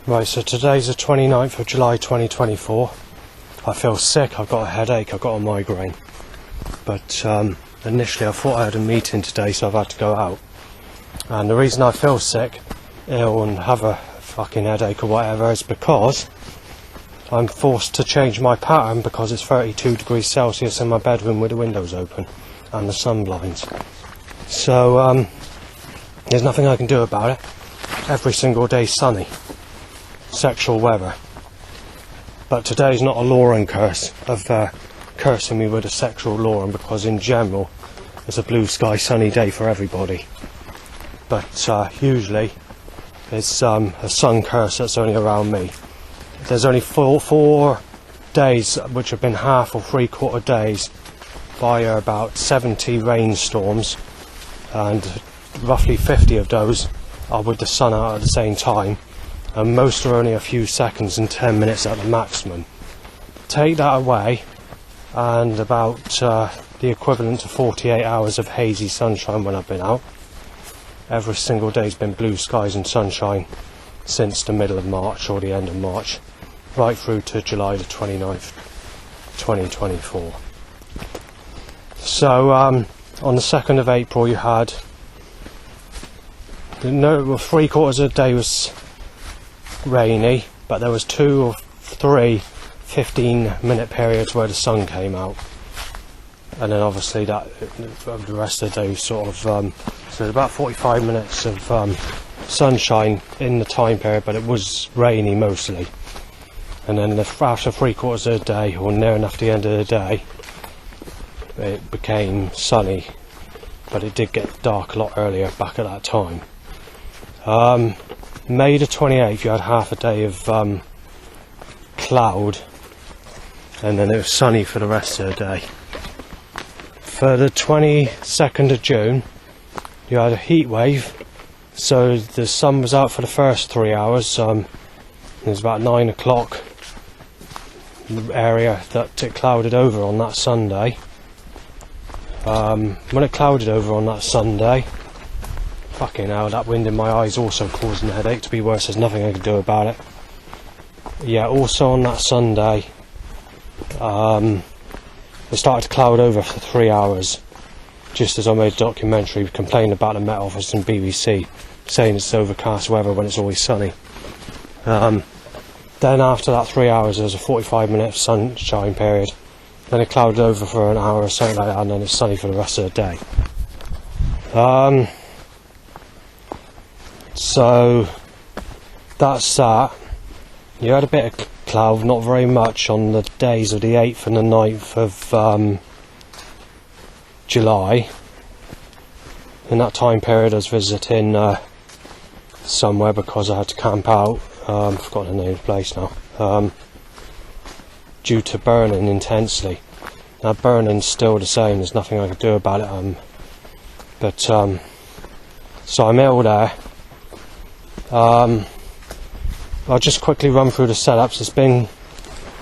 Right, so today's the 29th of July 2024. I feel sick, I've got a headache, I've got a migraine. But initially I thought I had a meeting today, so I've had to go out. And the reason I feel sick, ill and have a fucking headache or whatever is because I'm forced to change my pattern because it's 32 degrees Celsius in my bedroom with the windows open and the sun blinds. So there's nothing I can do about it. Every single day sunny. Sexual weather. But today's not a Lauren curse of cursing me with a sexual Lauren, because in general it's a blue sky sunny day for everybody. But usually it's a sun curse that's only around me. There's only four days which have been half or 3/4 days via about 70 rainstorms, and roughly 50 of those are with the sun out at the same time. And most are only a few seconds and 10 minutes at the maximum. Take that away, and about the equivalent to 48 hours of hazy sunshine when I've been out. Every single day's been blue skies and sunshine since the middle of March or the end of March, right through to July the 29th, 2024. So on the 2nd of April you had, 3/4 of the day was rainy, but there was 2 or 3 15-minute periods where the sun came out, and then obviously that the rest of the day was sort of so about 45 minutes of sunshine in the time period, but it was rainy mostly. And then after 3/4 of the day, or near enough the end of the day, it became sunny, but it did get dark a lot earlier back at that time. May the 28th you had half a day of cloud, and then it was sunny for the rest of the day. For the 22nd of June you had a heat wave, so the sun was out for the first 3 hours. It was about 9 o'clock the area that it clouded over on that Sunday. When it clouded over on that Sunday, fucking hell, that wind in my eyes also causing a headache. To be worse, there's nothing I can do about it. Yeah, also on that Sunday, it started to cloud over for 3 hours, just as I made a documentary complaining about the Met Office and BBC, saying it's overcast weather when it's always sunny. Then after that 3 hours there was a 45-minute sunshine period, then it clouded over for an hour or something like that, and then it's sunny for the rest of the day. So that's that. You had a bit of cloud, not very much, on the days of the 8th and the 9th of July. In that time period I was visiting somewhere because I had to camp out. I've forgotten the name of the place now. Due to burning intensely. Now burning's still the same, there's nothing I can do about it. So I'm ill there. I'll just quickly run through the setups. It's been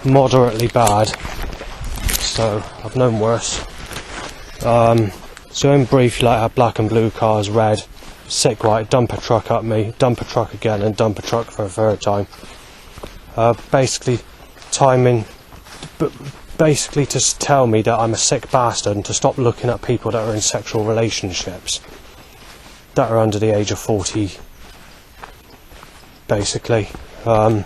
moderately bad, so I've known worse. So in brief, you like have black and blue cars, red, sick white, dumper truck up me, dumper truck again, and dumper truck for a third time. Basically to tell me that I'm a sick bastard and to stop looking at people that are in sexual relationships that are under the age of 40, basically. But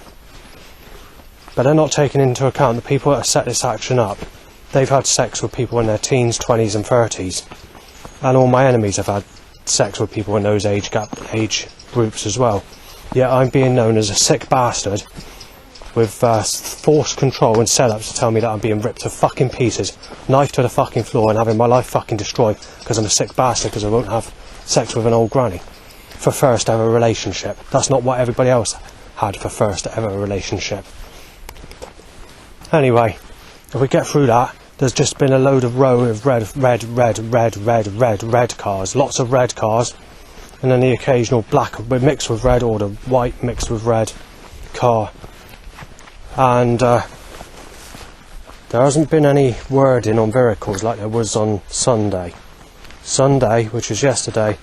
they're not taking into account the people that have set this action up. They've had sex with people in their teens, 20s and 30s, and all my enemies have had sex with people in those age groups as well. Yet I'm being known as a sick bastard with forced control and setups to tell me that I'm being ripped to fucking pieces, knifed to the fucking floor, and having my life fucking destroyed because I'm a sick bastard because I won't have sex with an old granny for first ever relationship. That's not what everybody else had for first ever relationship. Anyway, if we get through that, there's just been a load of row of red cars, lots of red cars, and then the occasional black mixed with red or the white mixed with red car. And there hasn't been any wording on vehicles like there was on Sunday. Sunday, which was yesterday,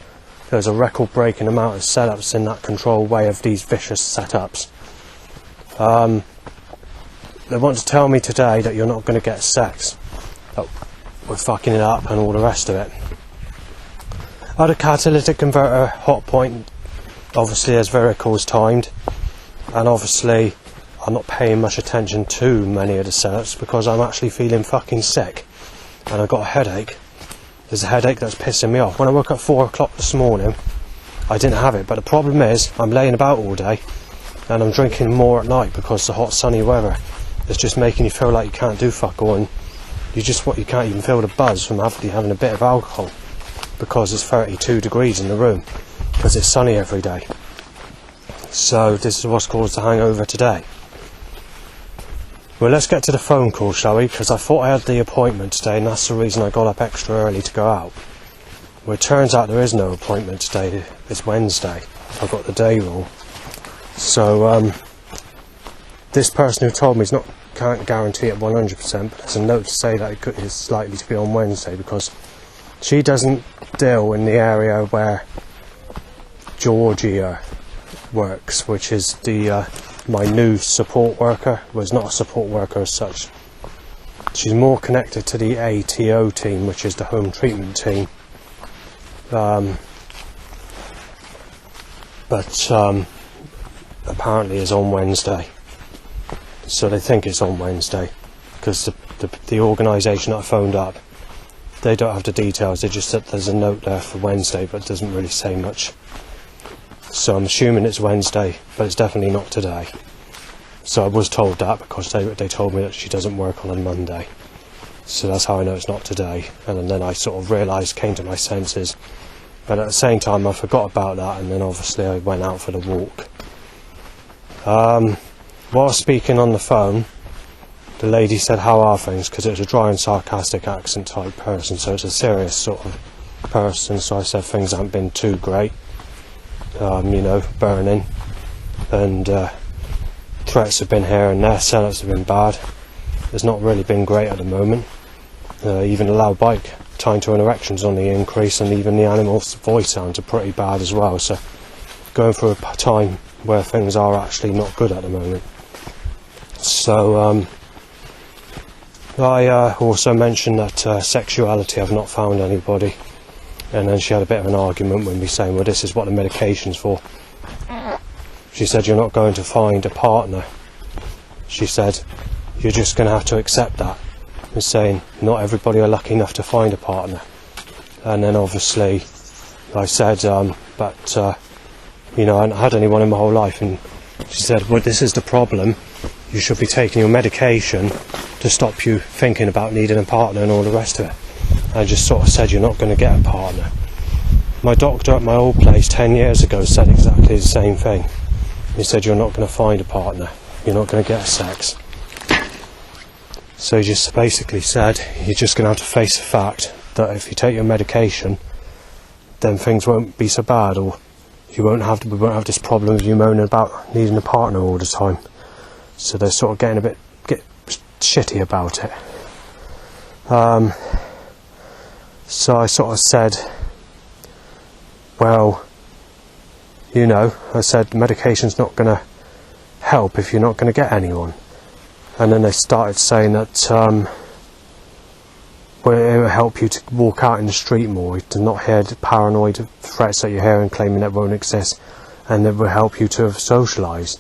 there was a record-breaking amount of setups in that control way of these vicious setups. They want to tell me today that you're not going to get sex, that we're fucking it up and all the rest of it. I had a catalytic converter hot point, obviously as verticals timed, and obviously I'm not paying much attention to many of the setups because I'm actually feeling fucking sick and I've got a headache. There's a headache that's pissing me off. When I woke up 4 o'clock this morning, I didn't have it, but the problem is I'm laying about all day and I'm drinking more at night because the hot sunny weather is just making you feel like you can't do fuck all, and you can't even feel the buzz from having a bit of alcohol because it's 32 degrees in the room because it's sunny every day. So this is what's caused the hangover today. Well, let's get to the phone call, shall we? Because I thought I had the appointment today and that's the reason I got up extra early to go out. Well, it turns out there is no appointment today. It's Wednesday. I've got the day rule. So this person who told me can't guarantee it 100%, but there's a note to say that it's likely to be on Wednesday because she doesn't deal in the area where Georgia works, which is my new support worker. Was not a support worker as such. She's more connected to the ATO team, which is the home treatment team. But apparently is on Wednesday. So they think it's on Wednesday because the organisation that I phoned up, they don't have the details. They just said there's a note there for Wednesday, but it doesn't really say much. So I'm assuming it's Wednesday, but it's definitely not today. So I was told that because they told me that she doesn't work on a Monday. So that's how I know it's not today. And then I sort of came to my senses. But at the same time I forgot about that, and then obviously I went out for the walk. While speaking on the phone, the lady said, "How are things?" Because it was a dry and sarcastic accent type person, so it's a serious sort of person. So I said things haven't been too great. Burning, and threats have been here and there, setups have been bad. It's not really been great at the moment. Even the loud bike time to an erection's on the increase, and even the animal's voice sounds are pretty bad as well. So going through a time where things are actually not good at the moment. So I also mentioned that sexuality, I've not found anybody. And then she had a bit of an argument with me saying, well, this is what the medication's for. She said, you're not going to find a partner. She said, you're just going to have to accept that. And saying, not everybody are lucky enough to find a partner. And then obviously I said, I hadn't had anyone in my whole life. And she said, well, this is the problem. You should be taking your medication to stop you thinking about needing a partner and all the rest of it. I just sort of said, you're not going to get a partner. My doctor at my old place 10 years ago said exactly the same thing. He said, you're not going to find a partner. You're not going to get sex. So he just basically said, you're just going to have to face the fact that if you take your medication, then things won't be so bad, or we won't have this problem of you moaning about needing a partner all the time. So they're sort of getting a bit shitty about it. So I sort of said, well, I said medication's not going to help if you're not going to get anyone. And then they started saying that it will help you to walk out in the street more, to not hear the paranoid threats that you're hearing claiming that won't exist, and it will help you to socialise.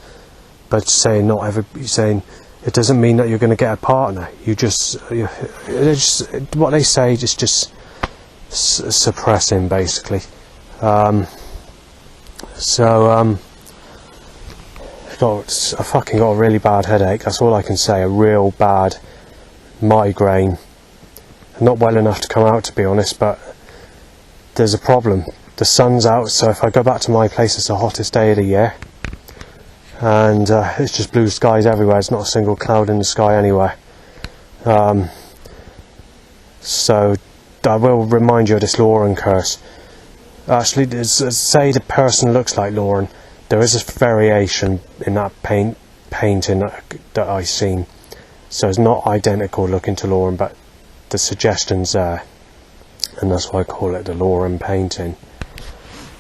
But saying it doesn't mean that you're going to get a partner. What they say is just suppressing, basically. I fucking got a really bad headache. That's all I can say. A real bad migraine. Not well enough to come out, to be honest, but there's a problem. The sun's out, so if I go back to my place, it's the hottest day of the year. And it's just blue skies everywhere. There's not a single cloud in the sky anywhere. So I will remind you of this Lauren curse. Actually, say the person looks like Lauren, there is a variation in that painting that I've seen. So it's not identical looking to Lauren, but the suggestion's there. And that's why I call it the Lauren painting.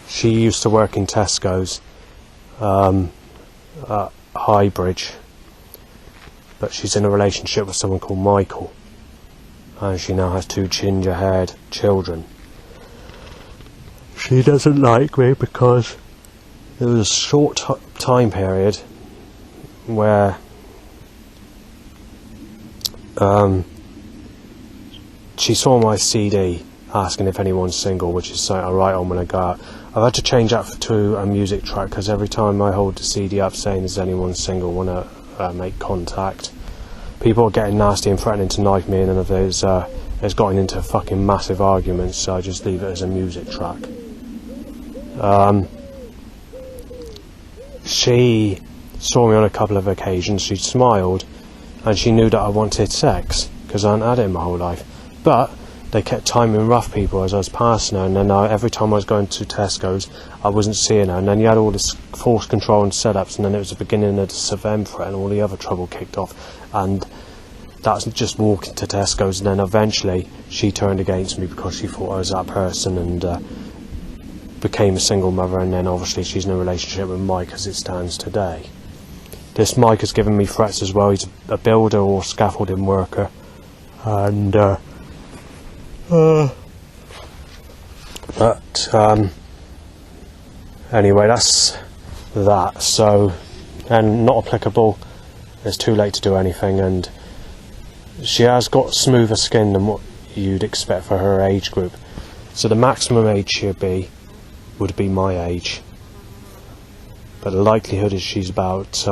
She used to work in Tesco's, Highbridge, but she's in a relationship with someone called Michael, and she now has 2 ginger-haired children. She doesn't like me because there was a short time period where she saw my CD asking if anyone's single, which is something I write on when I go out. I've had to change that to a music track because every time I hold the CD up saying is anyone single, when I make contact, people are getting nasty and threatening to knife me, and then there's gotten into fucking massive arguments, so I just leave it as a music track. She saw me on a couple of occasions, she smiled, and she knew that I wanted sex, because I hadn't had it in my whole life. But they kept timing rough people as I was passing her, and then every time I was going to Tesco's, I wasn't seeing her, and then you had all this force control and setups, and then it was the beginning of the Savem threat, and all the other trouble kicked off, and that's just walking to Tesco's, and then eventually she turned against me because she thought I was that person, and became a single mother, and then obviously she's in a relationship with Mike as it stands today. This Mike has given me threats as well. He's a builder or scaffolding worker, and anyway, that's that. So, and not applicable. It's too late to do anything, and she has got smoother skin than what you'd expect for her age group. So the maximum age would be my age, but the likelihood is she's about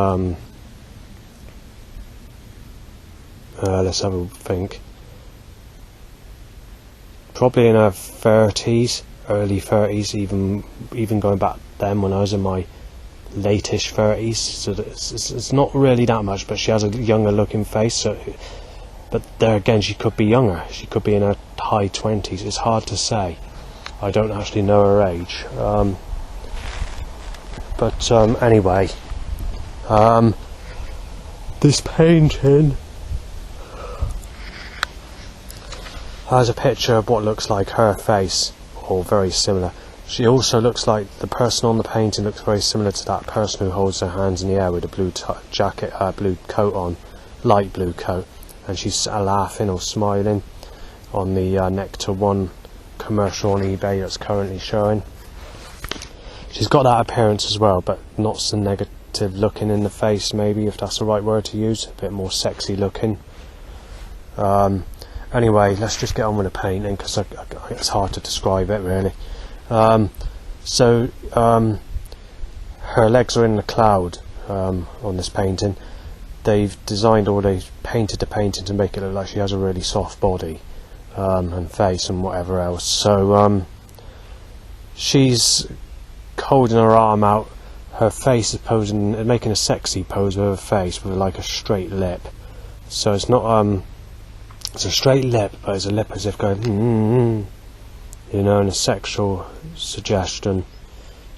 let's have a think, probably in her 30s, early 30s, even going back then when I was in my late-ish 30s, so it's not really that much, but she has a younger looking face, so, but there again, she could be younger, she could be in her high 20s, it's hard to say. I don't actually know her age, but anyway, this painting has a picture of what looks like her face, or very similar. She also looks like, the person on the painting looks very similar to that person who holds her hands in the air with a blue jacket, blue coat on, light blue coat, and she's laughing or smiling on the Nectar One commercial on eBay that's currently showing. She's got that appearance as well, but not so negative looking in the face, maybe, if that's the right word to use, a bit more sexy looking. Anyway, let's just get on with the painting, because it's hard to describe it really. Her legs are in the cloud on this painting. They've designed, or they've painted the painting to make it look like she has a really soft body and face and whatever else. So she's holding her arm out, her face is posing, making a sexy pose with her face with like a straight lip. So it's not it's a straight lip, but it's a lip as if going you know, and a sexual suggestion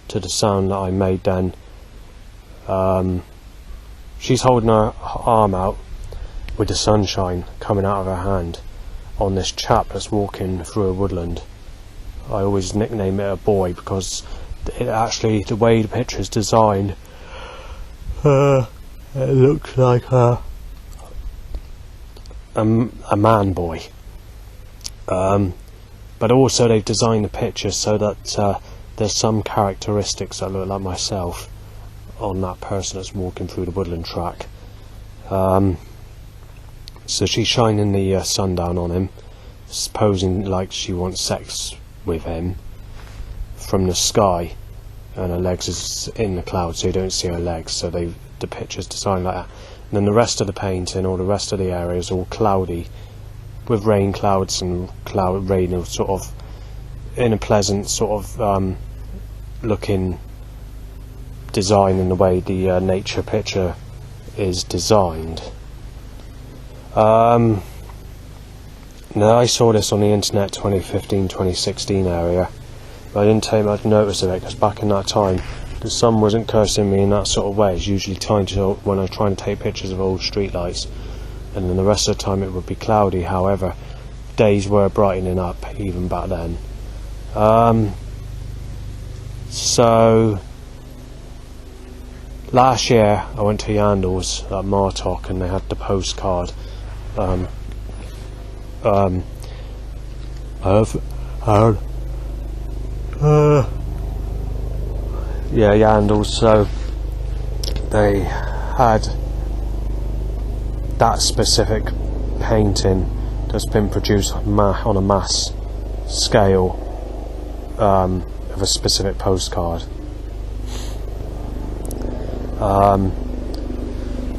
to the sound that I made then. She's holding her arm out with the sunshine coming out of her hand on this chap that's walking through a woodland. I always nickname it a boy because it actually, the way the picture is designed, it looks like a man boy. But also they've designed the picture so that there's some characteristics that look like myself on that person that's walking through the woodland track. So she's shining the sun down on him, posing like she wants sex with him from the sky, and her legs is in the clouds, so you don't see her legs, so the picture's designed like that. And then the rest of the painting, or the rest of the area, is all cloudy, with rain clouds and rain sort of in a pleasant sort of looking design in the way the nature picture is designed. Now I saw this on the internet 2015-2016 area, but I didn't take much notice of it because back in that time the sun wasn't cursing me in that sort of way. It's usually timed to when I was trying to take pictures of old street lights, and then the rest of the time it would be cloudy. However, days were brightening up even back then. So last year I went to Yandles at Martok and they had the postcard of Yandles, so they had that specific painting that's been produced on a mass scale of a specific postcard.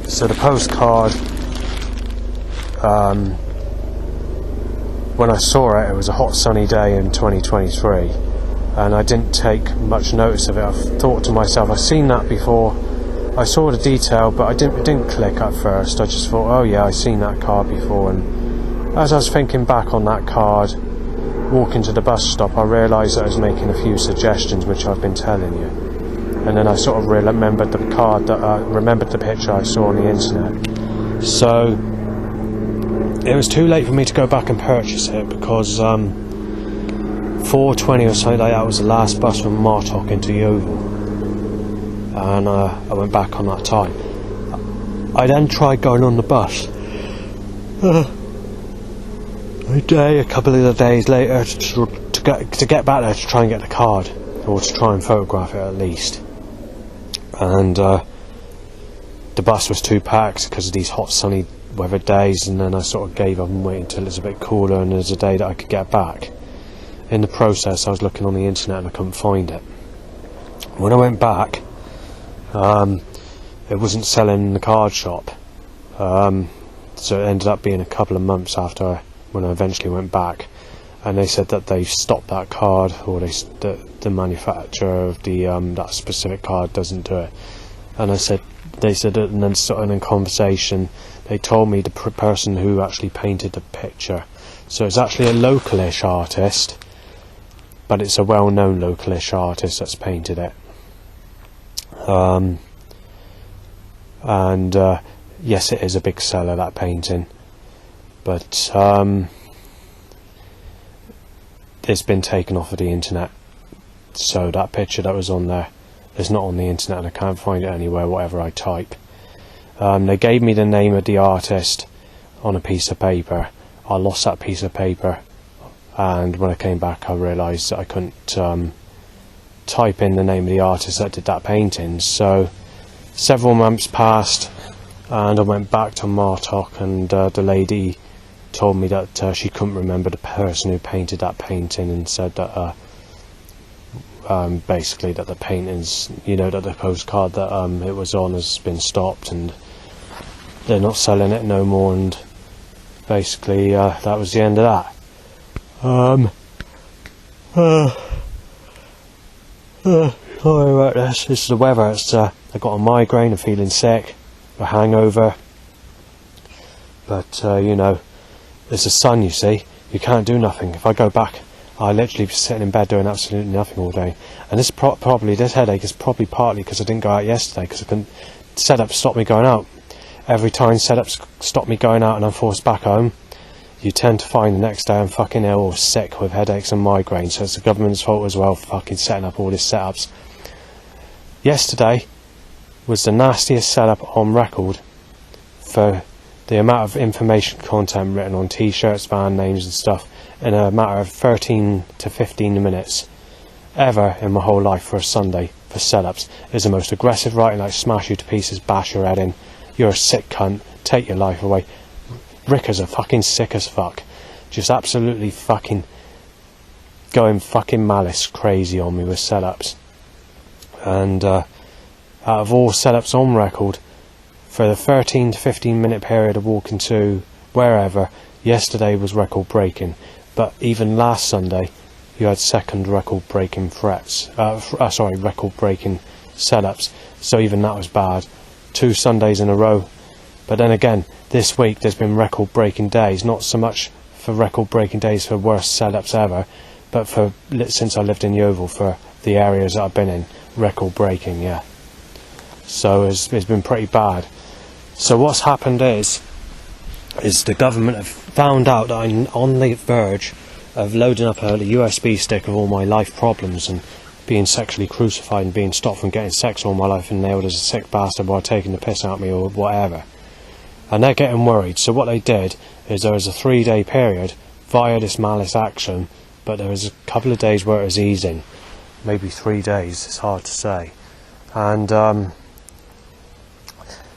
So the postcard, when I saw it, it was a hot sunny day in 2023, and I didn't take much notice of it. I thought to myself, I've seen that before. I saw the detail, but it didn't click at first. I just thought, oh yeah, I've seen that card before. And as I was thinking back on that card, walking to the bus stop, I realised that I was making a few suggestions which I've been telling you. And then I sort of remembered the card remembered the picture I saw on the internet. So it was too late for me to go back and purchase it, because 4:20 or something like that was the last bus from Martok into Yeovil, and I went back on that time. I then tried going on the bus a couple of the days later to get back there to try and get the card, or to try and photograph it at least. And the bus was too packed because of these hot sunny weather days, and then I sort of gave up and waited until it's a bit cooler and there's a day that I could get back. In the process, I was looking on the internet and I couldn't find it. When I went back, it wasn't selling in the card shop, so it ended up being a couple of months after when I eventually went back, and they said that they stopped that card, or the manufacturer of the that specific card doesn't do it. And they said, and then sort of in conversation, they told me the person who actually painted the picture. So it's actually a localish artist, but it's a well-known localish artist that's painted it. Yes, it is a big seller, that painting, but it's been taken off of the internet. So that picture that was on there is not on the internet, and I can't find it anywhere, whatever I type. They gave me the name of the artist on a piece of paper. I lost that piece of paper, and when I came back I realised that I couldn't type in the name of the artist that did that painting. So several months passed and I went back to Martok, and the lady told me that she couldn't remember the person who painted that painting, and said that basically that the paintings, that the postcard that it was on has been stopped and they're not selling it no more, and basically that was the end of that. Sorry about this. This is the weather. I got a migraine, I'm feeling sick, a hangover, but it's the sun, you see. You can't do nothing. If I go back, I literally be sitting in bed doing absolutely nothing all day. And this headache is probably partly because I didn't go out yesterday, because I couldn't. Setup stopped me going out. Every time setups stop me going out and I'm forced back home, you tend to find the next day I'm fucking ill or sick with headaches and migraines. So it's the government's fault as well for fucking setting up all these setups. Yesterday was the nastiest setup on record for the amount of information content written on t-shirts, band names and stuff in a matter of 13 to 15 minutes ever in my whole life for a Sunday for setups. Is the most aggressive writing, like smash you to pieces, bash your head in, you're a sick cunt, take your life away. Rickers are fucking sick as fuck, just absolutely fucking going fucking malice crazy on me with setups. And out of all setups on record, for the 13 to 15 minute period of walking to wherever, yesterday was record breaking. But even last Sunday you had second record breaking record breaking setups, so even that was bad. 2 Sundays in a row. But then again, this week there's been record breaking days, not so much for record breaking days for worst setups ever, but for since I lived in Yeovil, for the areas that I've been in, record breaking, yeah. So it's been pretty bad. So what's happened is the government have found out that I'm on the verge of loading up a USB stick of all my life problems and being sexually crucified and being stopped from getting sex all my life and nailed as a sick bastard while taking the piss out of me or whatever. And they're getting worried. So what they did is there was a 3-day period via this malice action, but there was a couple of days where it was easing. Maybe 3 days, it's hard to say. And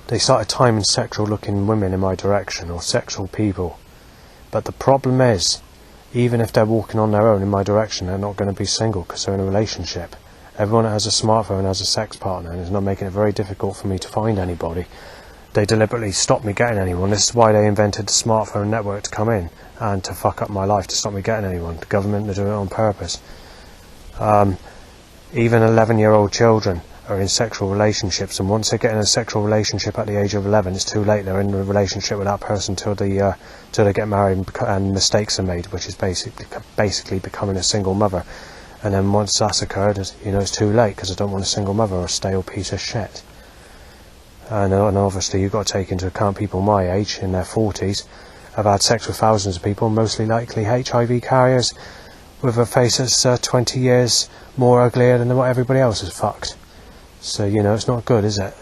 they started timing sexual looking women in my direction, or sexual people. But the problem is, even if they're walking on their own in my direction, they're not going to be single because they're in a relationship. Everyone that has a smartphone has a sex partner, and it's not making it very difficult for me to find anybody. They deliberately stopped me getting anyone. This is why they invented the smartphone network to come in and to fuck up my life, to stop me getting anyone. The government, they do it on purpose. Even 11-year-old children are in sexual relationships, and once they get in a sexual relationship at the age of 11, it's too late. They're in a relationship with that person till they get married and mistakes are made, which is basically becoming a single mother. And then once that's occurred, it's too late, because I don't want a single mother or a stale piece of shit. And obviously you've got to take into account people my age, in their 40s, have had sex with thousands of people, mostly likely HIV carriers, with a face that's 20 years more uglier than what everybody else has fucked. So, it's not good, is it?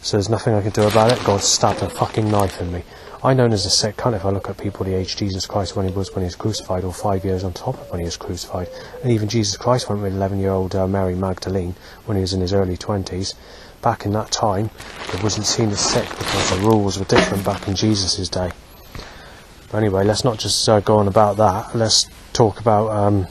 So there's nothing I can do about it. God stabbed a fucking knife in me. I'm known as a sick cunt if I look at people the age Jesus Christ when he was crucified, or 5 years on top of when he was crucified. And even Jesus Christ went with 11-year-old Mary Magdalene when he was in his early 20s. Back in that time, it wasn't seen as sick because the rules were different back in Jesus' day. But anyway, let's not just go on about that. Let's talk about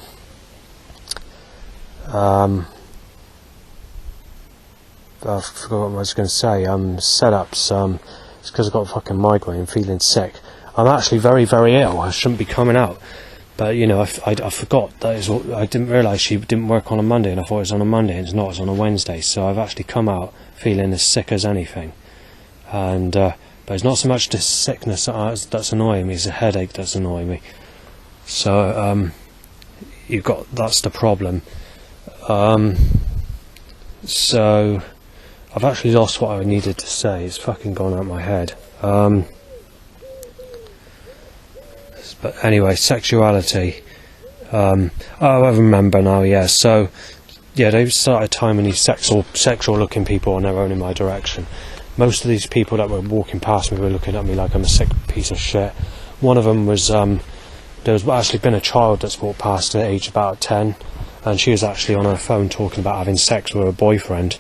I forgot what I was going to say. Setups. It's because I've got a fucking migraine, feeling sick. I'm actually very, very ill. I shouldn't be coming out. But, I forgot that I didn't realise she didn't work on a Monday, and I thought it was on a Monday, and it's not, it's on a Wednesday. So I've actually come out feeling as sick as anything. And, but it's not so much the sickness that's annoying me, it's a headache that's annoying me. So, that's the problem. So, I've actually lost what I needed to say. It's fucking gone out of my head. But anyway, sexuality. I remember now, yeah. So, yeah, they started timing these sexual looking people on their own in my direction. Most of these people that were walking past me were looking at me like I'm a sick piece of shit. One of them was, there's actually been a child that's walked past at age about 10, and she was actually on her phone talking about having sex with her boyfriend.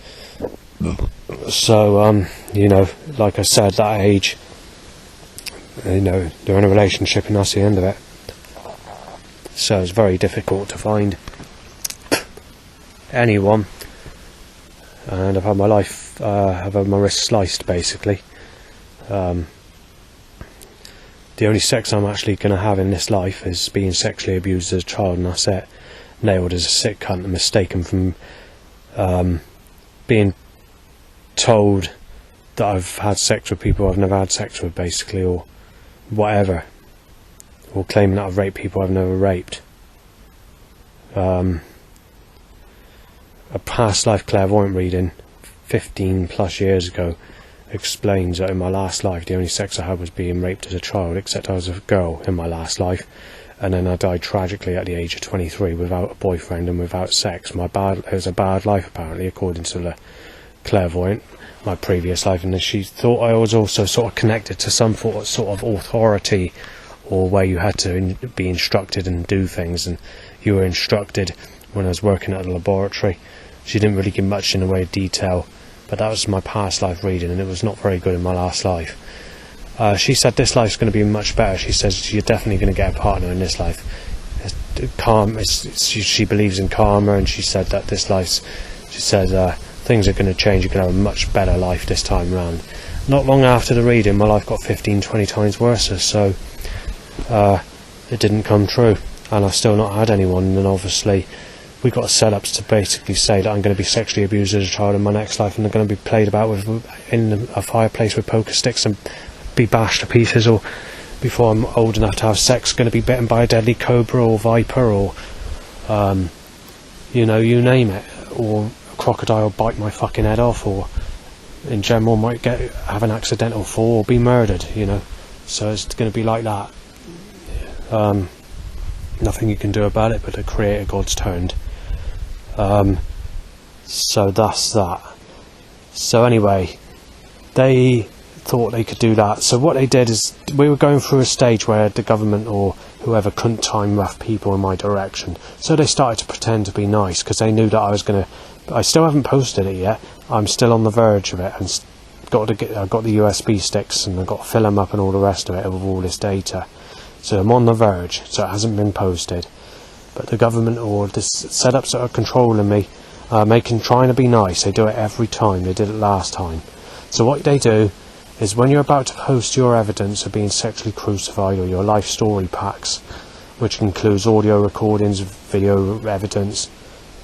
So, like I said, that age, they're in a relationship and that's the end of it. So it's very difficult to find anyone. And I've had I've had my wrist sliced, basically. The only sex I'm actually going to have in this life is being sexually abused as a child, and that's it. Nailed as a sick cunt and mistaken from being told that I've had sex with people I've never had sex with, basically, or whatever, or claiming that I've raped people I've never raped. A past life clairvoyant reading 15 plus years ago explains that in my last life the only sex I had was being raped as a child, except I was a girl in my last life, and then I died tragically at the age of 23 without a boyfriend and without sex. It was a bad life, apparently, according to the clairvoyant, my previous life. And she thought I was also sort of connected to some sort of authority, or where you had to be instructed and do things, and you were instructed when I was working at a laboratory. She didn't really give much in the way of detail, but that was my past life reading, and it was not very good in my last life. She said this life's going to be much better. She says you're definitely going to get a partner in this life. She believes in karma, and she said that this life's, she said things are going to change. You're going to have a much better life this time round. Not long after the reading, my life got 15-20 times worse, so it didn't come true, and I've still not had anyone. And obviously we got setups to basically say that I'm going to be sexually abused as a child in my next life, and they're going to be played about in a fireplace with poker sticks and be bashed to pieces, or before I'm old enough to have sex, going to be bitten by a deadly cobra or viper, or you name it, or a crocodile bite my fucking head off, or in general might have an accidental fall or be murdered, so it's going to be like that. Nothing you can do about it, but the creator God's turned. So that's that. So anyway, they thought they could do that. So what they did is, we were going through a stage where the government or whoever couldn't time rough people in my direction. So they started to pretend to be nice, because they knew that I was going to... I still haven't posted it yet. I'm still on the verge of it, and I've got the USB sticks, and I've got to fill them up and all the rest of it with all this data. So I'm on the verge, so it hasn't been posted. But the government or this setups that are controlling me, trying to be nice. They do it every time. They did it last time. So what they do is, when you're about to post your evidence of being sexually crucified, or your life story packs, which includes audio recordings, video evidence,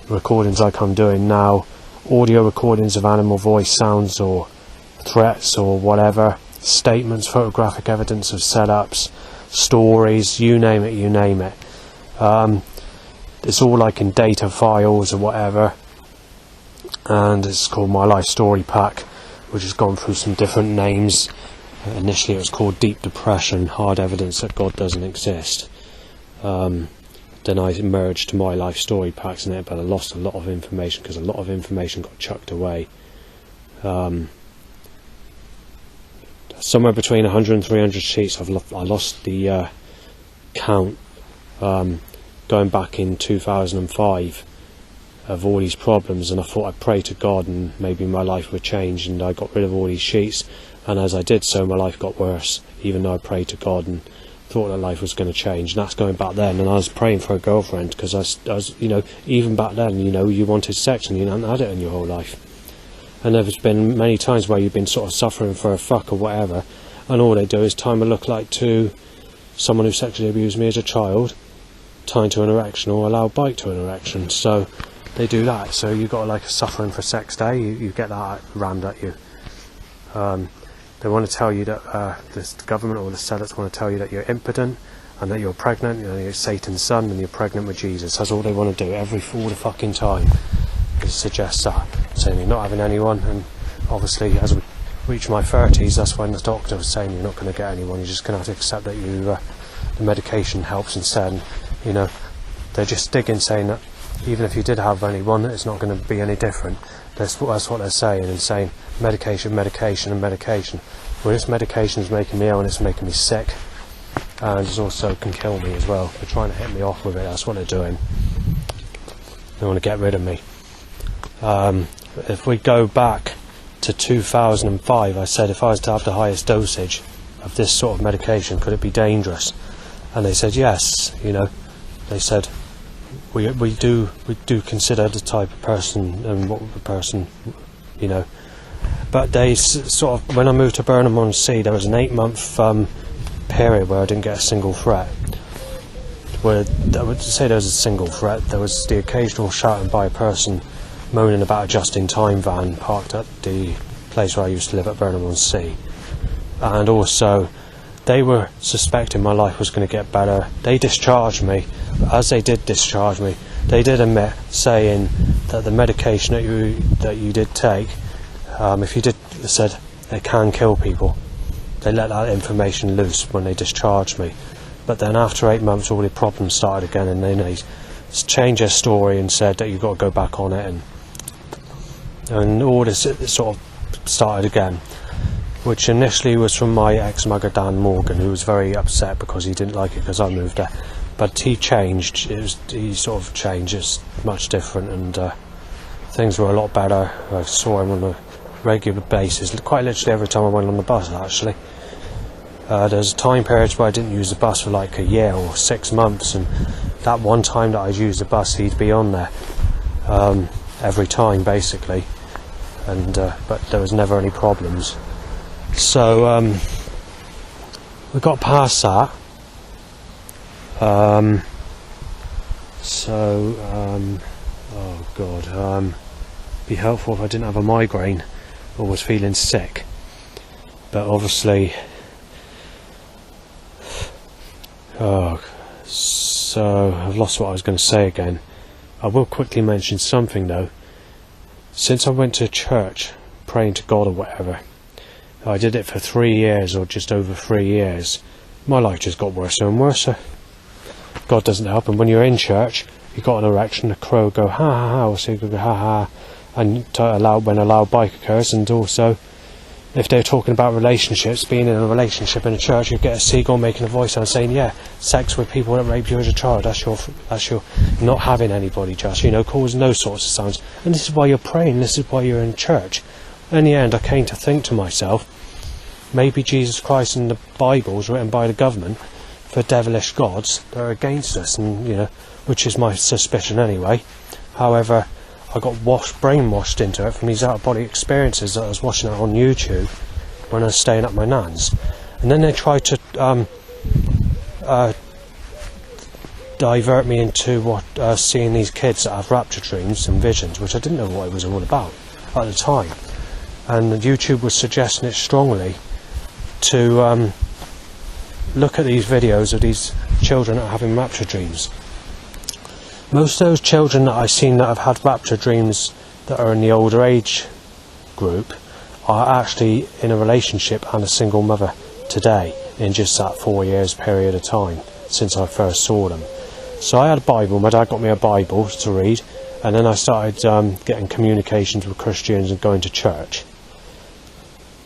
recordings like I'm doing now, audio recordings of animal voice sounds or threats or whatever, statements, photographic evidence of setups, stories, you name it. It's all like in data files or whatever, and it's called my life story pack, which has gone through some different names. Initially it was called Deep Depression, Hard Evidence That God Doesn't Exist. Then I merged my life story packs in it, but I lost a lot of information, because a lot of information got chucked away. Somewhere between 100 and 300 sheets. I lost the count going back in 2005 of all these problems, and I thought I'd pray to God and maybe my life would change, and I got rid of all these sheets, and as I did so, my life got worse, even though I prayed to God and thought that life was going to change. And that's going back then, and I was praying for a girlfriend, because I was, even back then, you wanted sex and you hadn't had it in your whole life. And there's been many times where you've been sort of suffering for a fuck or whatever, and all they do is time a look like to someone who sexually abused me as a child, tying to an erection, or allow bite to an erection. So they do that. So you got like a suffering for sex day, you get that rammed at you. They want to tell you that the government or the zealots want to tell you that you're impotent and that you're pregnant, you're Satan's son and you're pregnant with Jesus. That's all they want to do all the fucking time, is suggest that, saying you're not having anyone. And obviously as we reach my 30s, that's when the doctor was saying you're not going to get anyone, you're just going to have to accept that the medication helps instead. They're just digging, saying that even if you did have anyone, it's not going to be any different. That's what they're saying, and saying medication. Well, this medication is making me ill, and it's making me sick, and it also can kill me as well. They're trying to hit me off with it. That's what they're doing. They want to get rid of me. If we go back to 2005, I said if I was to have the highest dosage of this sort of medication, could it be dangerous? And they said yes. They said we do consider the type of person and what the person, But they sort of, when I moved to Burnham-on-Sea, there was an 8-month period where I didn't get a single threat. Where I would say there was a single threat. There was the occasional shouting by a person moaning about a just-in-time van parked at the place where I used to live at Burnham-on-Sea, and also they were suspecting my life was going to get better. They discharged me, but as they did discharge me, they did admit, saying that the medication that you did take, if you did, said they can kill people. They let that information loose when they discharged me. But then after 8 months, all the problems started again, and then they changed their story and said that you've got to go back on it, and all this sort of started again, which initially was from my ex-mugger Dan Morgan, who was very upset because he didn't like it because I moved there. But he changed. He sort of changed. It's much different, and things were a lot better. I saw him on a regular basis, quite literally every time I went on the bus, actually. There's time periods where I didn't use the bus for like a year or 6 months, and that one time that I'd use the bus, he'd be on there every time, basically. And but there was never any problems. So we got past that. Oh God, be helpful if I didn't have a migraine or was feeling sick. But obviously, so I've lost what I was going to say again. I will quickly mention something though. Since I went to church, praying to God or whatever, I did it for 3 years, or just over 3 years. My life just got worse and worse. God doesn't help, and when you're in church, you got an erection, a crow go ha ha ha, or so you go ha ha, and to allow when a loud bike occurs. And also, if they're talking about relationships, being in a relationship in a church, you get a seagull making a voice and saying, yeah, sex with people that rape you as a child, that's your not having anybody, just, causing those sorts of sounds. And this is why you're praying, this is why you're in church. In the end, I came to think to myself, maybe Jesus Christ and the Bible's written by the government for devilish gods that are against us, and which is my suspicion anyway. However, I got brainwashed into it from these out-of-body experiences that I was watching it on YouTube when I was staying at my nan's. And then they tried to divert me into seeing these kids that have rapture dreams and visions, which I didn't know what it was all about at the time. And YouTube was suggesting it strongly to look at these videos of these children that are having rapture dreams. Most of those children that I've seen that have had rapture dreams that are in the older age group are actually in a relationship and a single mother today in just that 4 years period of time since I first saw them. So I had a Bible, my dad got me a Bible to read, and then I started getting communications with Christians and going to church.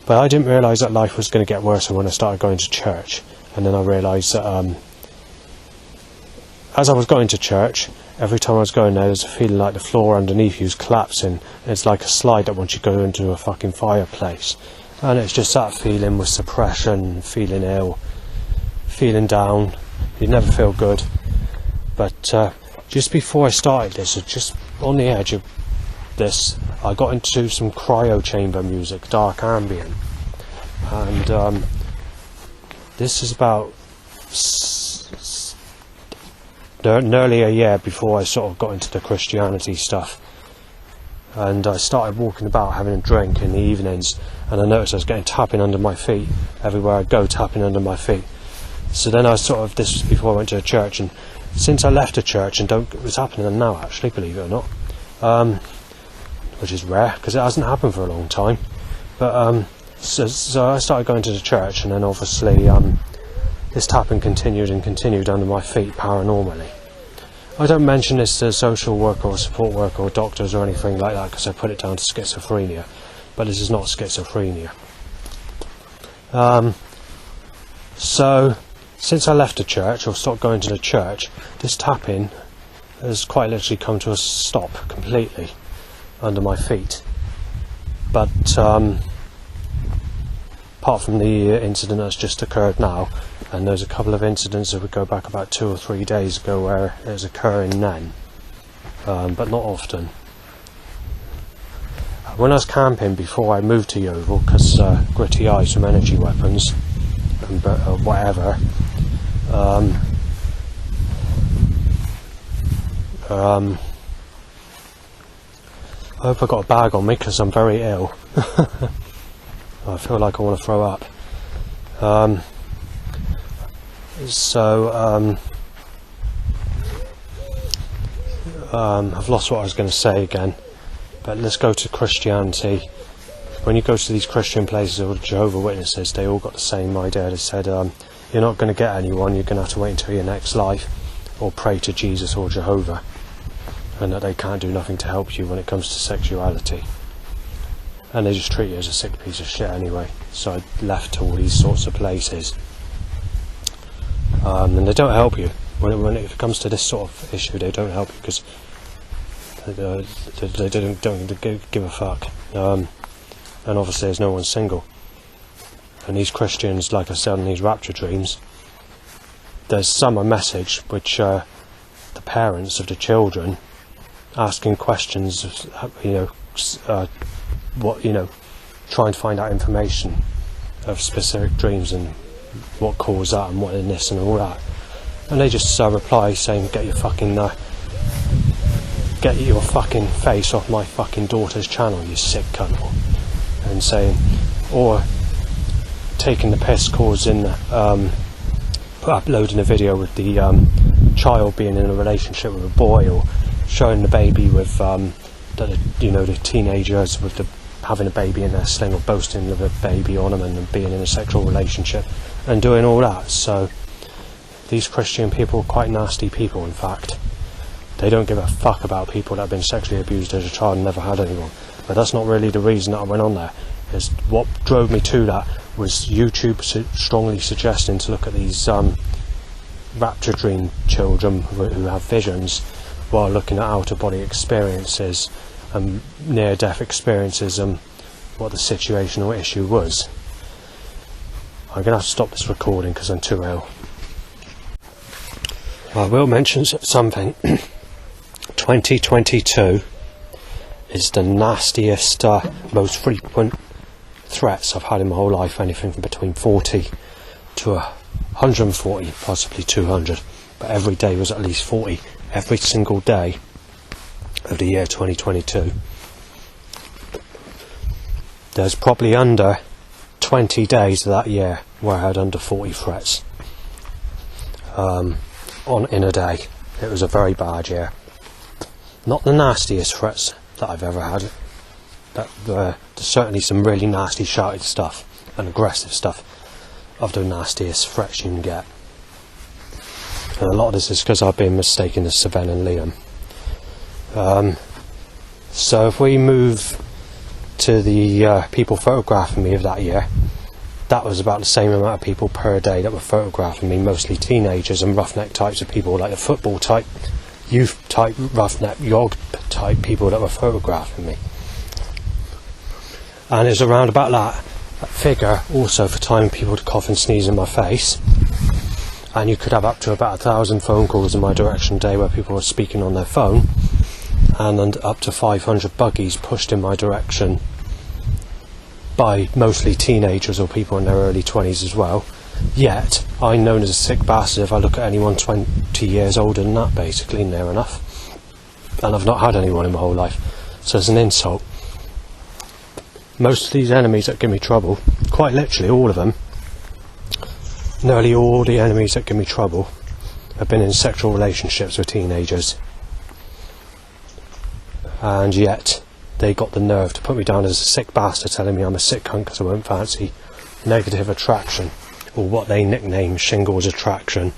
But I didn't realise that life was going to get worse when I started going to church. And then I realised that as I was going to church, every time I was going there was a feeling like the floor underneath you was collapsing. It's like a slide that once you go into a fucking fireplace. And it's just that feeling with suppression, feeling ill, feeling down. You never feel good. But just before I started this, just on the edge of this, I got into some cryo chamber music, dark ambient. And this is about nearly a year before I sort of got into the Christianity stuff, and I started walking about having a drink in the evenings, and I noticed I was getting tapping under my feet everywhere I go, tapping under my feet. So then this was before I went to a church, and since I left a church, and it's happening now actually, believe it or not, which is rare because it hasn't happened for a long time, but so I started going to the church, and then obviously this tapping continued under my feet paranormally. I don't mention this to a social worker or support worker or doctors or anything like that because I put it down to schizophrenia, but this is not schizophrenia. So since I left the church, or stopped going to the church, this tapping has quite literally come to a stop completely under my feet. But apart from the incident that's just occurred now, and there's a couple of incidents that would go back about 2 or 3 days ago where it was occurring then, but not often. When I was camping before I moved to Yeovil, because gritty eyes from energy weapons and whatever, I hope I got a bag on me because I'm very ill. I feel like I want to throw up. I've lost what I was going to say again, but let's go to Christianity. When you go to these Christian places or Jehovah's Witnesses, they all got the same idea. They said you're not going to get anyone, you're going to have to wait until your next life, or pray to Jesus or Jehovah, and that they can't do nothing to help you when it comes to sexuality. And they just treat you as a sick piece of shit anyway. So I left to all these sorts of places. And they don't help you. When it comes to this sort of issue, they don't help you because they don't give a fuck. And obviously there's no one single. And these Christians, like I said, in these rapture dreams, there's some a message which the parents of the children asking questions of, trying to find out information of specific dreams and what caused that and what in this and all that, and they just reply saying, get your fucking face off my fucking daughter's channel, you sick cunt, and saying, or taking the piss, causing uploading a video with the child being in a relationship with a boy, or showing the baby with the teenagers with the having a baby in their sling, or boasting of a baby on them and being in a sexual relationship and doing all that. So these Christian people are quite nasty people. In fact, they don't give a fuck about people that have been sexually abused as a child and never had anyone. But that's not really the reason that I went on there. Is what drove me to that was YouTube strongly suggesting to look at these rapture dream children who have visions while looking at out-of-body experiences and near-death experiences and what the situation or issue was. I'm going to have to stop this recording because I'm too ill. I will mention something. 2022 is the nastiest, most frequent threats I've had in my whole life. Anything from between 40 to 140, possibly 200. But every day was at least 40. Every single day of the year 2022. There's probably under 20 days of that year where I had under 40 threats in a day. It was a very bad year. Not the nastiest threats that I've ever had. There's certainly some really nasty shouted stuff and aggressive stuff of the nastiest threats you can get. And a lot of this is because I've been mistaken as Sir Ben and Liam. So if we move to the people photographing me of that year, that was about the same amount of people per day that were photographing me, mostly teenagers and roughneck types of people, like the football type, youth type, roughneck, yog type people that were photographing me. And it was around about that figure also for timing people to cough and sneeze in my face. And you could have up to about 1,000 phone calls in my direction a day where people were speaking on their phone, and up to 500 buggies pushed in my direction by mostly teenagers or people in their early 20s as well. Yet I'm known as a sick bastard if I look at anyone 20 years older than that, basically, near enough. And I've not had anyone in my whole life, so it's an insult. Most of these enemies that give me trouble, quite literally all of them, nearly all the enemies that give me trouble have been in sexual relationships with teenagers. And yet they got the nerve to put me down as a sick bastard, telling me I'm a sick cunt because I won't fancy negative attraction, or what they nickname Shingles Attraction,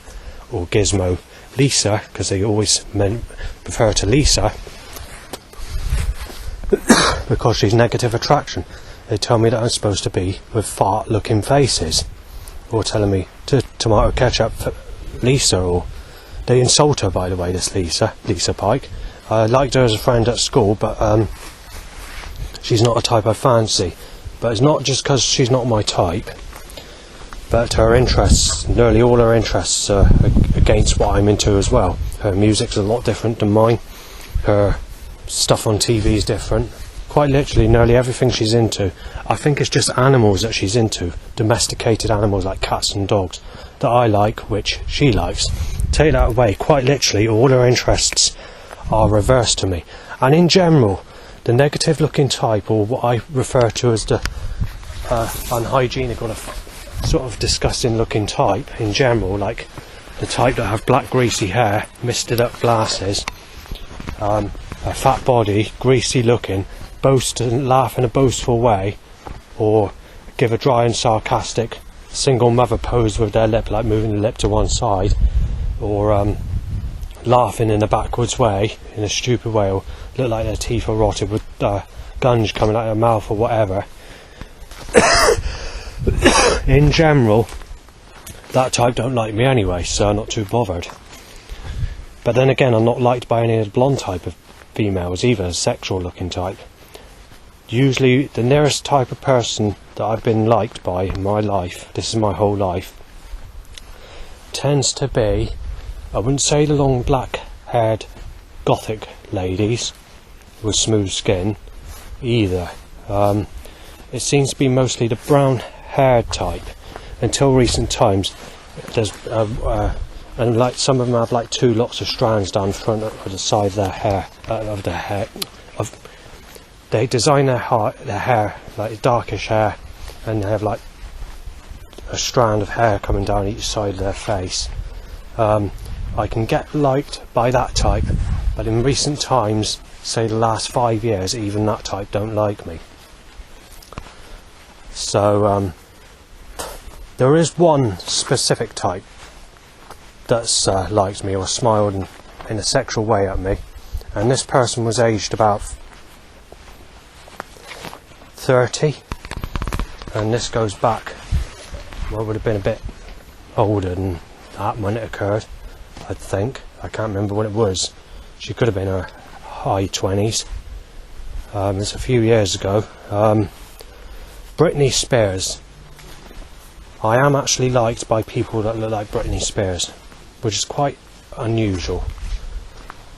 or Gizmo Lisa, because they always refer to Lisa because she's negative attraction. They tell me that I'm supposed to be with fart looking faces, or telling me to tomato ketchup for Lisa, or they insult her, by the way, this Lisa Pike. I liked her as a friend at school, but she's not a type I fancy. But it's not just because she's not my type, but her interests, nearly all her interests, are against what I'm into as well. Her music's a lot different than mine. Her stuff on TV is different. Quite literally, nearly everything she's into. I think it's just animals that she's into. Domesticated animals like cats and dogs that I like, which she likes. Take that away, quite literally, all her interests are reversed to me. And in general, the negative looking type, or what I refer to as the unhygienic or the sort of disgusting looking type in general, like the type that have black greasy hair, misted up glasses, a fat body, greasy looking, boast and laugh in a boastful way, or give a dry and sarcastic single mother pose with their lip, like moving the lip to one side, or laughing in a backwards way, in a stupid way, or look like their teeth are rotted with gunge coming out of their mouth or whatever. In general, that type don't like me anyway, so I'm not too bothered. But then again, I'm not liked by any of the blonde type of females either, sexual looking type. Usually the nearest type of person that I've been liked by in my life, this is my whole life, tends to be, I wouldn't say the long black haired gothic ladies with smooth skin either. It seems to be mostly the brown haired type. Until recent times, there's and like some of them have like two lots of strands down front of the side of their hair, they design their hair like darkish hair, and they have like a strand of hair coming down each side of their face. I can get liked by that type, but in recent times, say the last 5 years, even that type don't like me. So there is one specific type that's liked me or smiled in a sexual way at me, and this person was aged about 30, and this goes back, well, would have been a bit older than that when it occurred, I think. I can't remember when it was. She could have been her high 20s. It's a few years ago. Britney Spears. I am actually liked by people that look like Britney Spears, which is quite unusual,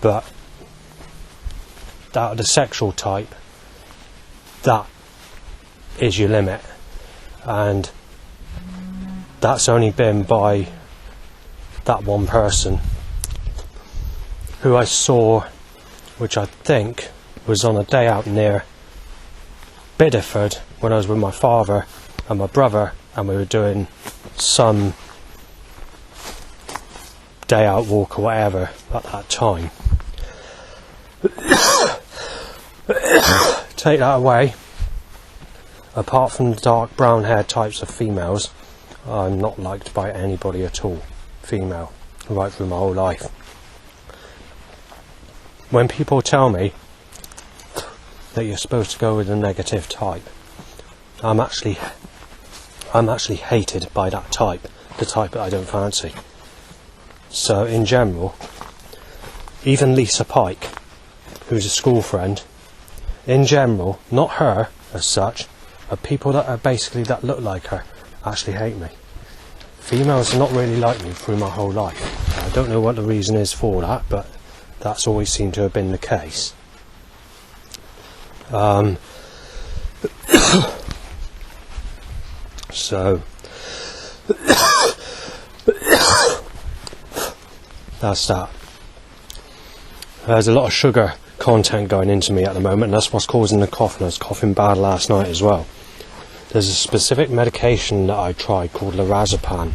but out of the sexual type, that is your limit, and that's only been by that one person who I saw, which I think was on a day out near Bideford when I was with my father and my brother, and we were doing some day out walk or whatever at that time. Take that away, apart from the dark brown hair types of females, I'm not liked by anybody at all, female, right through my whole life. When people tell me that you're supposed to go with a negative type, I'm actually hated by that type, the type that I don't fancy. So in general, even Lisa Pike, who's a school friend, in general, not her as such, but people that are basically that look like her, actually hate me. Females are not really like me through my whole life. I don't know what the reason is for that, but that's always seemed to have been the case. So that's that. There's a lot of sugar content going into me at the moment, and that's what's causing the cough, and I was coughing bad last night as well. There's a specific medication that I tried called lorazepam,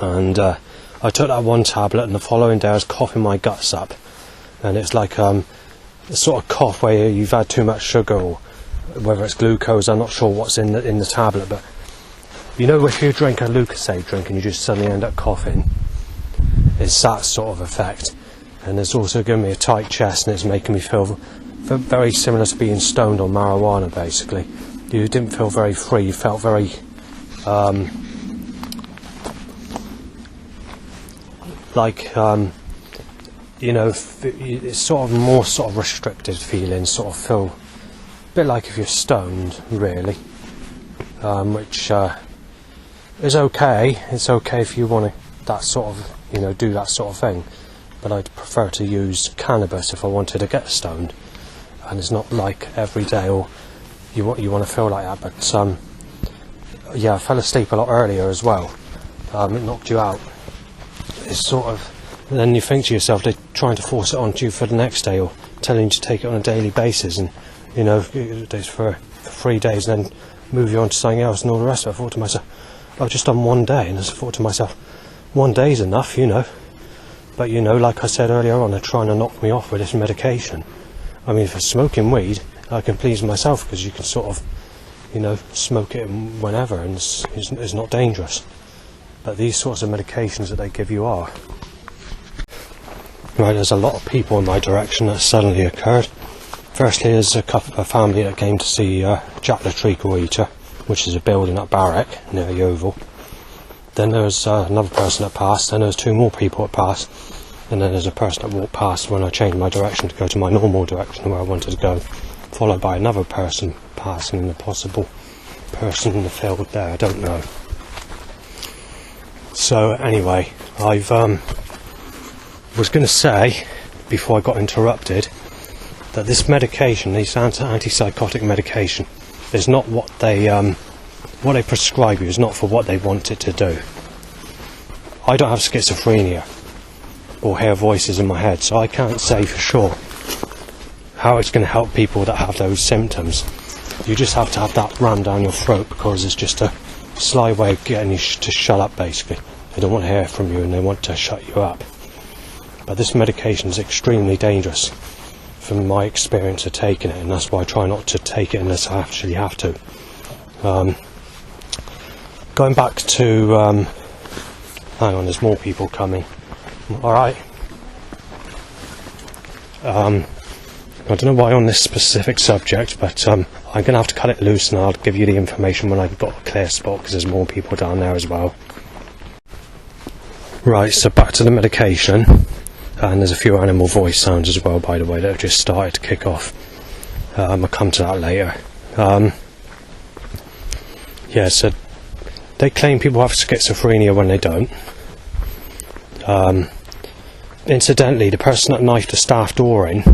and I took that one tablet, and the following day I was coughing my guts up, and it's like a sort of cough where you've had too much sugar, or whether it's glucose, I'm not sure what's in the tablet, but you know, if you drink a Lucozade drink and you just suddenly end up coughing, it's that sort of effect. And it's also giving me a tight chest, and it's making me feel very similar to being stoned on marijuana, basically. You didn't feel very free, you felt very you know, it's sort of more sort of restricted feeling, sort of feel a bit like if you're stoned, really, which is okay. It's okay if you want to that sort of, you know, do that sort of thing, but I'd prefer to use cannabis if I wanted to get stoned, and it's not like every day or you want to feel like that. But yeah, I fell asleep a lot earlier as well. It knocked you out. It's sort of, and then you think to yourself, they're trying to force it onto you for the next day, or telling you to take it on a daily basis, and you know, it's for 3 days, and then move you on to something else and all the rest of it. I thought to myself, I've just done 1 day, and I thought to myself, 1 day's enough, you know. But you know, like I said earlier on, they're trying to knock me off with this medication. I mean, for smoking weed, I can please myself, because you can sort of, you know, smoke it whenever, and it's not dangerous. But these sorts of medications that they give you are. Right, there's a lot of people in my direction that suddenly occurred. Firstly, there's a family that came to see Jack the Treacle Eater, which is a building at Barrack near Yeovil. Then there was another person that passed, then there was 2 more people that passed, and then there's a person that walked past when I changed my direction to go to my normal direction where I wanted to go, followed by another person passing, and a possible person in the field there, I don't know. So anyway, I've was going to say, before I got interrupted, that this medication, this antipsychotic medication, is not what they prescribe you, is not for what they want it to do. I don't have schizophrenia or hear voices in my head, so I can't say for sure how it's going to help people that have those symptoms. You just have to have that rammed down your throat, because it's just a sly way of getting you to shut up, basically. They don't want to hear from you, and they want to shut you up. But this medication is extremely dangerous from my experience of taking it, and that's why I try not to take it unless I actually have to. Going back to hang on, there's more people coming. Alright. I don't know why on this specific subject, but I'm going to have to cut it loose, and I'll give you the information when I've got a clear spot, because there's more people down there as well. Right, so back to the medication, and there's a few animal voice sounds as well, by the way, that have just started to kick off. I'll come to that later. Yeah, so they claim people have schizophrenia when they don't. Incidentally, the person that knifed the staff door in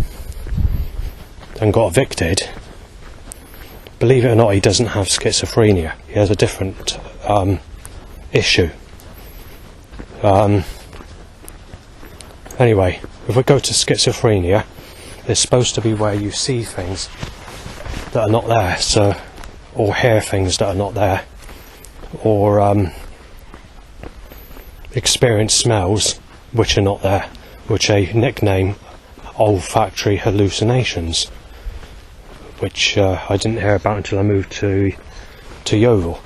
and got evicted, believe it or not, he doesn't have schizophrenia. He has a different issue. Anyway, if we go to schizophrenia, it's supposed to be where you see things that are not there, so, or hear things that are not there, or experience smells which are not there, which they nickname olfactory hallucinations, which I didn't hear about until I moved to Yeovil.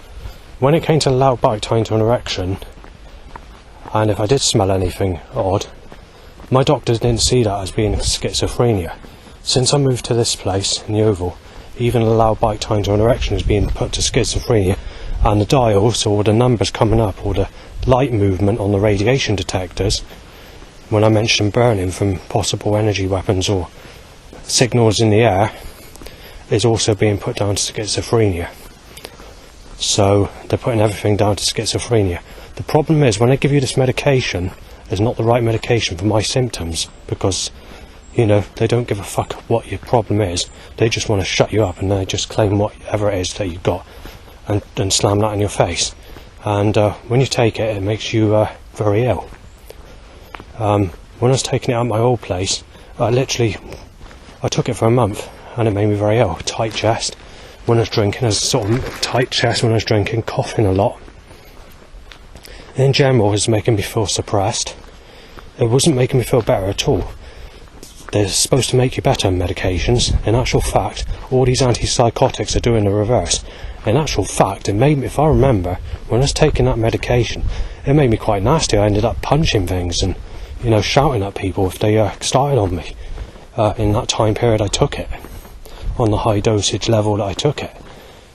When it came to loud bike tying to an erection, and if I did smell anything odd, my doctors didn't see that as being schizophrenia. Since I moved to this place in Yeovil, even a loud bike tying to an erection is being put to schizophrenia, and the dials, or the numbers coming up, or the light movement on the radiation detectors, when I mentioned burning from possible energy weapons or signals in the air, is also being put down to schizophrenia. So they're putting everything down to schizophrenia. The problem is, when they give you this medication, it's not the right medication for my symptoms, because, you know, they don't give a fuck what your problem is. They just want to shut you up, and they just claim whatever it is that you've got and slam that in your face. And when you take it, it makes you very ill. When I was taking it out of my old place, I took it for a month, and it made me very ill. Tight chest when I was drinking, tight chest when I was drinking, coughing a lot. In general, it was making me feel suppressed. It wasn't making me feel better at all. They're supposed to make you better, medications. In actual fact, all these antipsychotics are doing the reverse. In actual fact, it made me, if I remember, when I was taking that medication, it made me quite nasty. I ended up punching things and, you know, shouting at people if they started on me. In that time period I took it, on the high dosage level that I took it.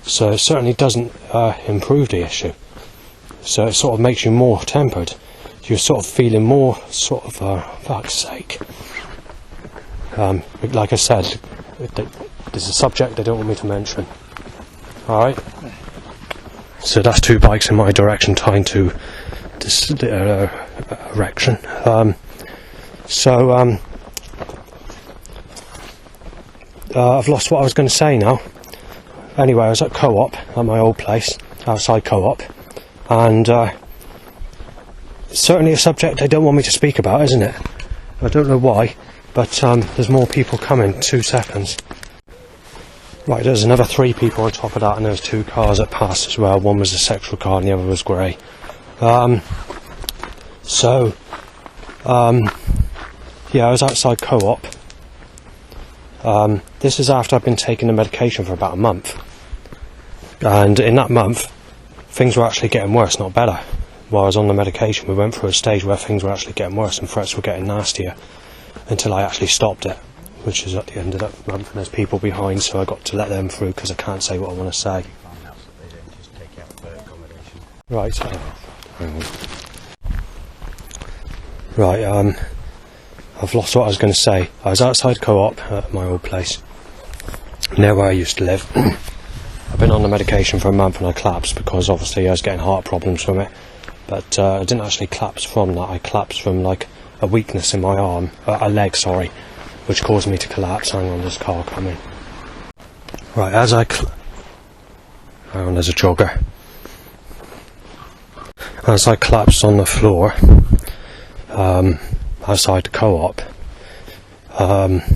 So it certainly doesn't improve the issue. So it sort of makes you more tempered. You're sort of feeling more fuck's sake. Like I said, there's a subject they don't want me to mention. Alright? So that's 2 bikes in my direction tying to this erection. I've lost what I was going to say now. Anyway, I was at Co-op, at my old place, outside Co-op, and certainly a subject they don't want me to speak about, isn't it? I don't know why, but there's more people coming. 2 seconds. Right, there's another 3 people on top of that, and there's 2 cars that passed as well. One was a sexual car and the other was grey. Yeah, I was outside Co-op. This is after I've been taking the medication for about a month. And in that month, things were actually getting worse, not better. While I was on the medication, we went through a stage where things were actually getting worse and threats were getting nastier, until I actually stopped it, which is at the end of that month, and there's people behind, so I got to let them through because I can't say what I want to say. Right, I've lost what I was going to say. I was outside Co-op at my old place, near where I used to live. I've been on the medication for a month and I collapsed because obviously I was getting heart problems from it. But I didn't actually collapse from that. I collapsed from like a weakness in my arm, a leg, sorry, which caused me to collapse. Hang on, there's a car coming. Right, hang on, there's a jogger. As I collapsed on the floor, outside the Co-op,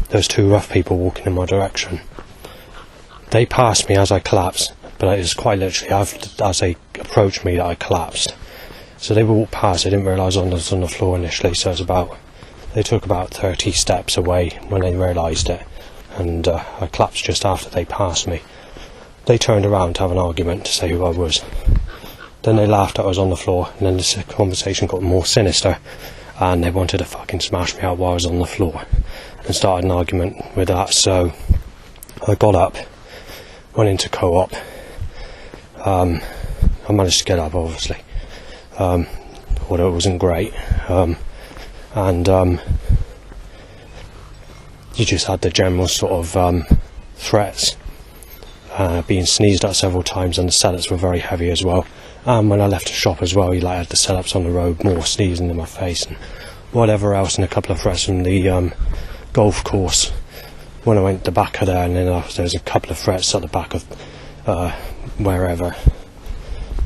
there's 2 rough people walking in my direction. They passed me as I collapsed, but it was quite literally as they approached me that I collapsed. So they walked past, they didn't realise I was on the floor initially, so they took about 30 steps away when they realised it, and I collapsed just after they passed me. They turned around to have an argument to say who I was. Then they laughed that I was on the floor, and then the conversation got more sinister, and they wanted to fucking smash me out while I was on the floor. and started an argument with that. So I got up, went into co-op. I managed to get up, obviously, although it wasn't great. You just had the general sort of threats, being sneezed at several times, and the sellers were very heavy as well. And when I left the shop as well, you had the setups on the road, more sneezing in my face and whatever else, and a couple of threats from the golf course when I went to the back of there, and then there was a couple of threats at the back of wherever.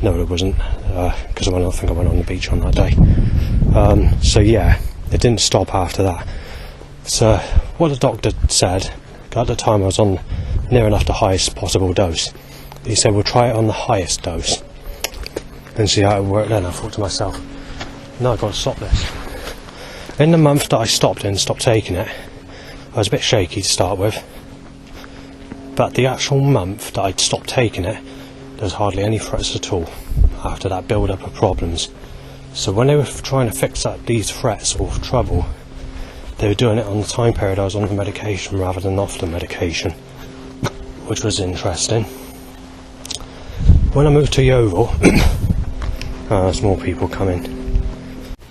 No, it wasn't, because I think I went on the beach on that day. So yeah, it didn't stop after that. So what the doctor said, at the time I was on near enough the highest possible dose. He said, we'll try it on the highest dose and see how it worked. Then I thought to myself, no, I've got to stop this. In the month that I stopped taking it, I was a bit shaky to start with, but the actual month that I'd stopped taking it, there was hardly any threats at all after that build-up of problems. So when they were trying to fix up these threats or trouble, they were doing it on the time period I was on the medication rather than off the medication, which was interesting. When I moved to Yeovil, there's more people coming.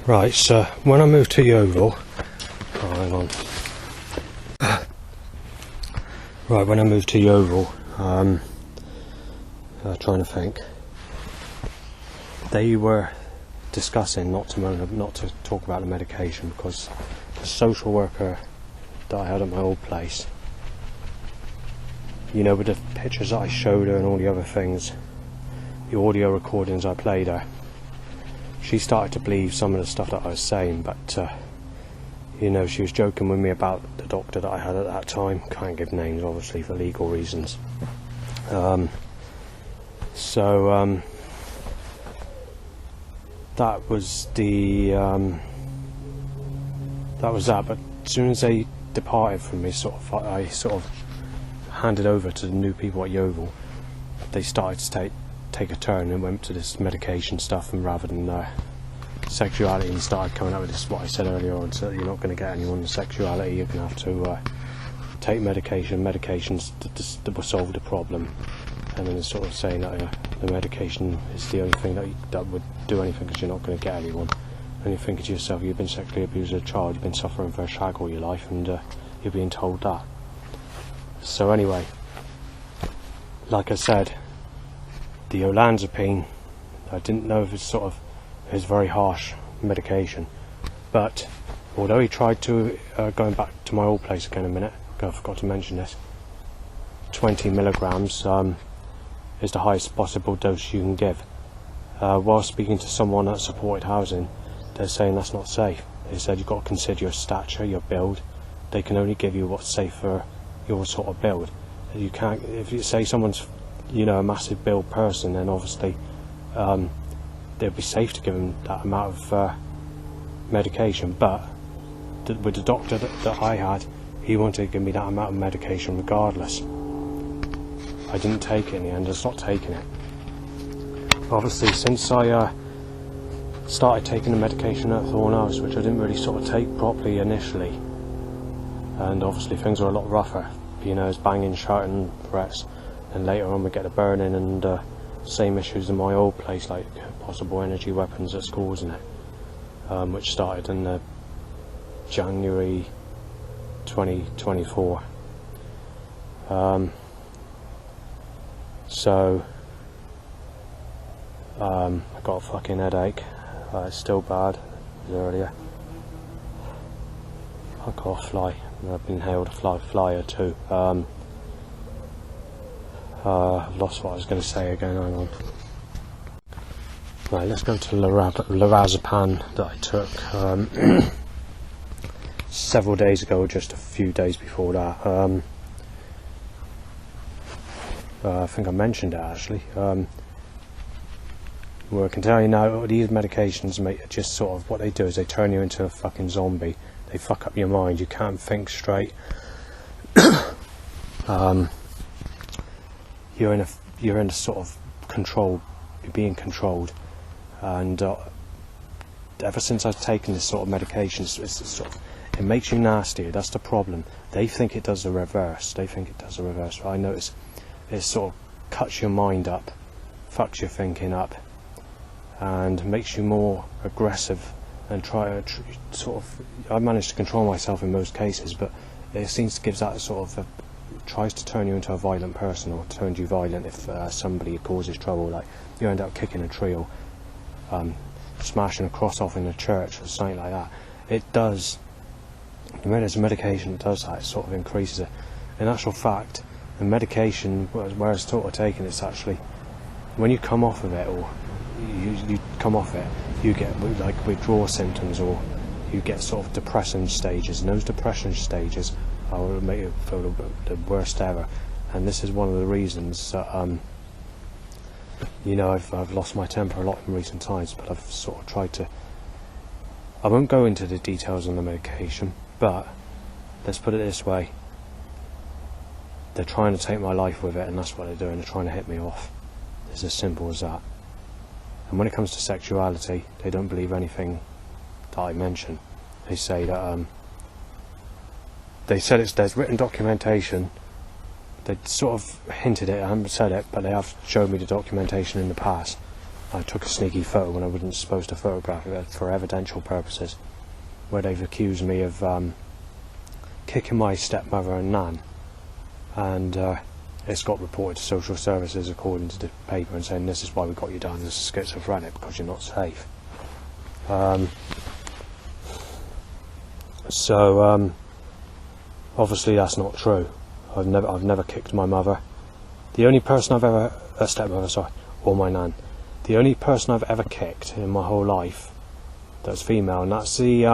Right, so when I moved to Yeovil, hang on. Right, when I moved to Yeovil, trying to think, they were discussing not to talk about the medication, because the social worker that I had at my old place, you know, with the pictures that I showed her and all the other things, the audio recordings I played her, she started to believe some of the stuff that I was saying, but you know, she was joking with me about the doctor that I had at that time. Can't give names, obviously, for legal reasons. That was that. But as soon as they departed from me, I sort of handed over to the new people at Yeovil. They started to take a turn and went to this medication stuff, and rather than sexuality, and started coming up with this, what I said earlier on, so you're not going to get anyone with sexuality, you're going to have to take medications that will solve the problem. And then it's sort of saying that the medication is the only thing that would do anything, because you're not going to get anyone. And you're thinking to yourself, you've been sexually abused as a child, you've been suffering for a shag all your life, and you're being told that. So anyway, like I said, the olanzapine, I didn't know if it's very harsh medication, but although he tried to, going back to my old place again a minute, I forgot to mention this, 20 milligrams is the highest possible dose you can give. While speaking to someone at supported housing, they're saying that's not safe. They said you've got to consider your stature, your build. They can only give you what's safe for your sort of build. You can't, if you say someone's, you know, a massive build person, then obviously they'd be safe to give them that amount of medication. But with the doctor that I had, he wanted to give me that amount of medication regardless. I didn't take it in the end. I stopped taking it. Obviously, since I started taking the medication at Thornhouse, which I didn't really sort of take properly initially, and obviously things were a lot rougher. You know, it's banging, shouting, threats, and later on we get the burning and same issues in my old place, like possible energy weapons at schools and it, which started in January 2024. I got a fucking headache. It's still bad, as earlier. Fuck off, fly. I've been hailed a flyer too. I've lost what I was going to say again, hang on. Right, let's go to lorazepam that I took several days ago, just a few days before that. I think I mentioned it actually. Well, I can tell you now, these medications, mate, are just sort of, what they do is they turn you into a fucking zombie. They fuck up your mind, you can't think straight. You're in a sort of control, you're being controlled, and ever since I've taken this sort of medication, it's sort of It makes you nastier, that's the problem. They think it does the reverse. I notice it sort of cuts your mind up, fucks your thinking up, and makes you more aggressive and I manage to control myself in most cases, but it seems to give that sort of tries to turn you into a violent person, or turns you violent if somebody causes trouble, like you end up kicking a tree or smashing a cross off in a church or something like that. It does, there's a medication that does that, it sort of increases it. In actual fact, the medication, where it's sort of taken, it's actually, when you come off of it, or you come off it, you get like withdrawal symptoms, or you get sort of depression stages, and those depression stages will make you feel the worst ever. And this is one of the reasons that you know, I've lost my temper a lot in recent times, but I've sort of tried to, I won't go into the details on the medication, but let's put it this way, they're trying to take my life with it, and that's what they're doing, they're trying to hit me off. It's as simple as that. And when it comes to sexuality, they don't believe anything that I mention. They say that they said there's written documentation. They sort of hinted it, I haven't said it, but they have showed me the documentation in the past. I took a sneaky photo when I wasn't supposed to photograph it for evidential purposes, where they've accused me of kicking my stepmother and nan, and it's got reported to social services according to the paper, and saying this is why we got you down as schizophrenic, because you're not safe. So obviously that's not true. I've never kicked my mother. The only person I've ever, stepmother, sorry, or my nan. The only person I've ever kicked in my whole life that's female, and that's the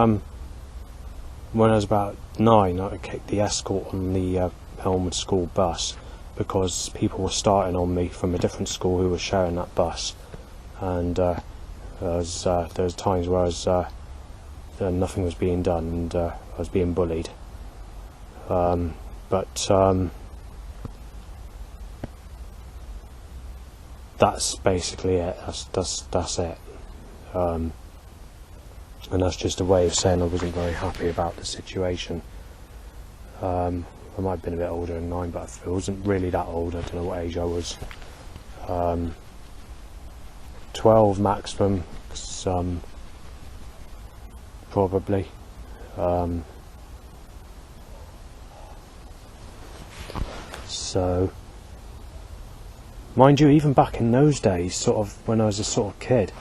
when I was about 9, I kicked the escort on the Elmwood school bus, because people were starting on me from a different school who were sharing that bus, and there was times where nothing was being done, and I was being bullied. That's basically it. That's it. And that's just a way of saying I wasn't very happy about the situation. I might have been a bit older than 9, but I wasn't really that old. I don't know what age I was. 12 maximum, probably. So, mind you, even back in those days, sort of when I was a sort of kid,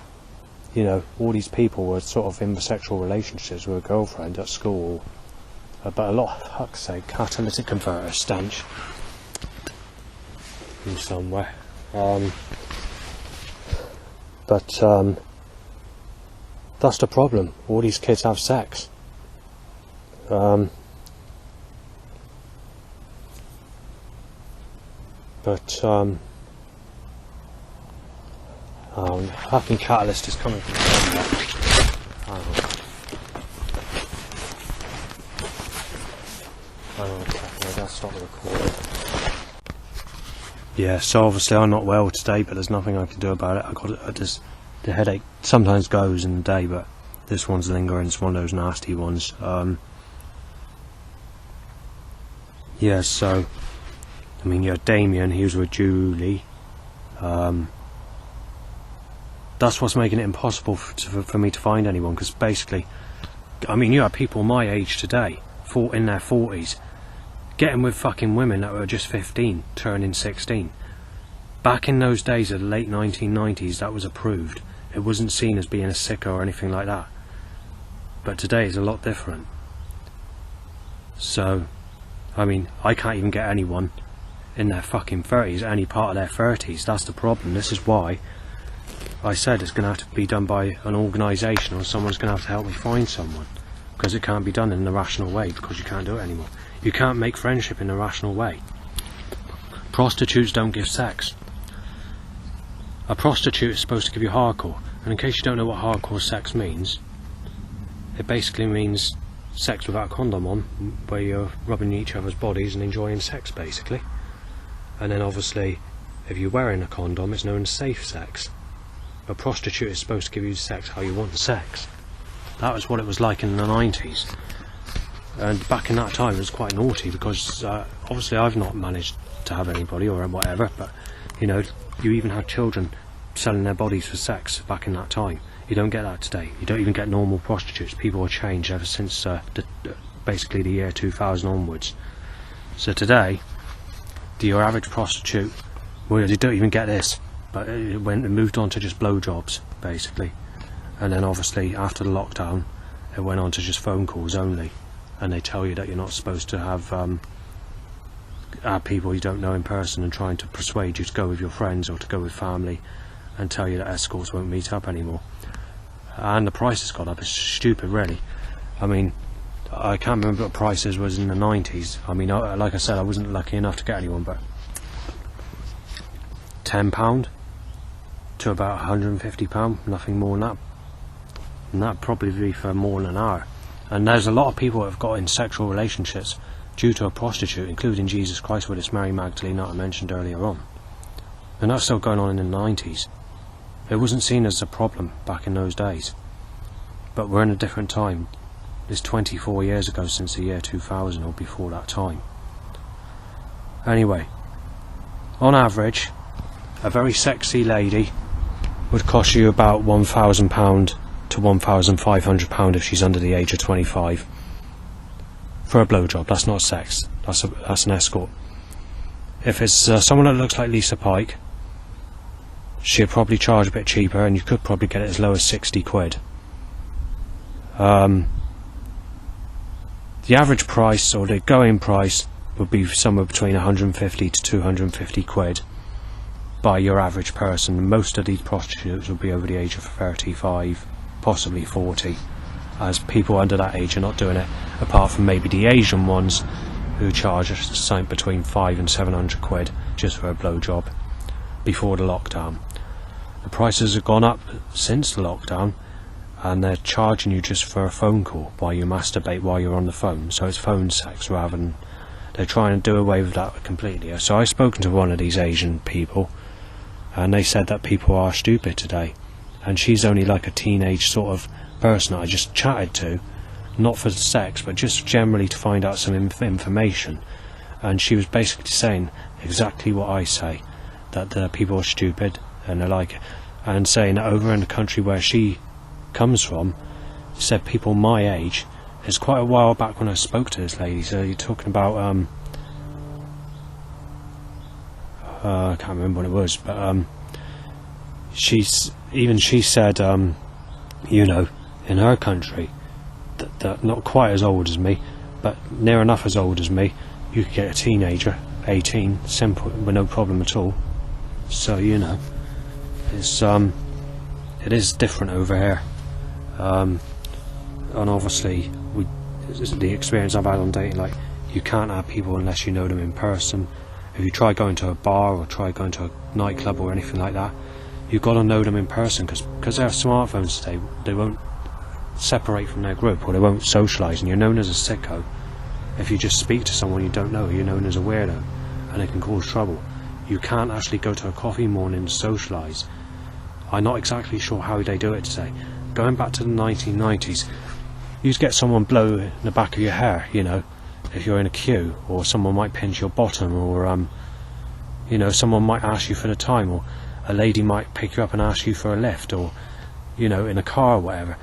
you know, all these people were sort of in sexual relationships with a girlfriend at school. But a lot, for fuck's sake, catalytic converter stench from somewhere. That's the problem. All these kids have sex. Fucking catalyst is coming from somewhere. Hang on a second, I gotta stop the recording. Yeah, so obviously I'm not well today, but there's nothing I can do about it. The headache sometimes goes in the day, but this one's lingering. It's one of those nasty ones. Yeah, so I mean, you had Damien, he was with Julie. That's what's making it impossible for me to find anyone, because basically, I mean, you have people my age today, in their 40s, getting with fucking women that were just 15, turning 16. Back in those days of the late 1990s, that was approved. It wasn't seen as being a sicko or anything like that. But today is a lot different. So, I mean, I can't even get anyone in their fucking 30s, any part of their 30s. That's the problem. This is why I said it's going to have to be done by an organisation, or someone's going to have to help me find someone, because it can't be done in a rational way, because you can't do it anymore. You can't make friendship in a rational way. Prostitutes don't give sex. A prostitute is supposed to give you hardcore, and in case you don't know what hardcore sex means, it basically means sex without a condom on, where you're rubbing each other's bodies and enjoying sex, basically. And then obviously, if you're wearing a condom, it's known as safe sex. A prostitute is supposed to give you sex how you want sex. That was what it was like in the 90s. And back in that time it was quite naughty, because obviously I've not managed to have anybody or whatever, but you know, you even had children selling their bodies for sex back in that time. You don't get that today. You don't even get normal prostitutes. People have changed ever since basically the year 2000 onwards. So today, your average prostitute, well, you don't even get this, but it moved on to just blowjobs basically. And then obviously after the lockdown it went on to just phone calls only, and they tell you that you're not supposed to have people you don't know in person, and trying to persuade you to go with your friends or to go with family, and tell you that escorts won't meet up anymore. And the price has gone up. It's stupid really. I mean, I can't remember what prices was in the 90s. I mean, like I said, I wasn't lucky enough to get anyone, but £10 to about £150, nothing more than that. And that'd probably be for more than an hour. And there's a lot of people that have got in sexual relationships due to a prostitute, including Jesus Christ with this Mary Magdalene that I mentioned earlier on. And that's still going on in the 90s. It wasn't seen as a problem back in those days. But we're in a different time. It's 24 years ago since the year 2000, or before that time. Anyway, on average, a very sexy lady would cost you about £1,000 to £1,500 if she's under the age of 25 for a blowjob. That's not sex, that's an escort. If it's someone that looks like Lisa Pike, she'll probably charge a bit cheaper, and you could probably get it as low as 60 quid. The average price, or the going price, would be somewhere between 150 to 250 quid by your average person. Most of these prostitutes will be over the age of 35, possibly 40, as people under that age are not doing it, apart from maybe the Asian ones who charge something between 500 and 700 quid just for a blowjob before the lockdown. The prices have gone up since the lockdown, and they're charging you just for a phone call while you masturbate while you're on the phone. So it's phone sex rather than... They're trying to do away with that completely. So I've spoken to one of these Asian people, and they said that people are stupid today. And she's only like a teenage sort of person that I just chatted to, not for sex, but just generally to find out some information. And she was basically saying exactly what I say, that the people are stupid and they're like it, and saying that over in the country where she comes from, said people my age, it's quite a while back when I spoke to this lady, so you're talking about I can't remember what it was, but she said you know, in her country that not quite as old as me, but near enough as old as me, you could get a teenager, 18, simple, with no problem at all. So you know, it's it is different over here. And obviously the experience I've had on dating, like, you can't have people unless you know them in person. If you try going to a bar or try going to a nightclub or anything like that, you've got to know them in person, because they have smartphones today. They won't separate from their group, or they won't socialise, and you're known as a sicko. If you just speak to someone you don't know, you're known as a weirdo, and it can cause trouble. You can't actually go to a coffee morning and socialise. I'm not exactly sure how they do it today. Going back to the 1990s, you'd get someone blow in the back of your hair, you know, if you're in a queue, or someone might pinch your bottom, or you know, someone might ask you for the time, or a lady might pick you up and ask you for a lift, or you know, in a car or whatever.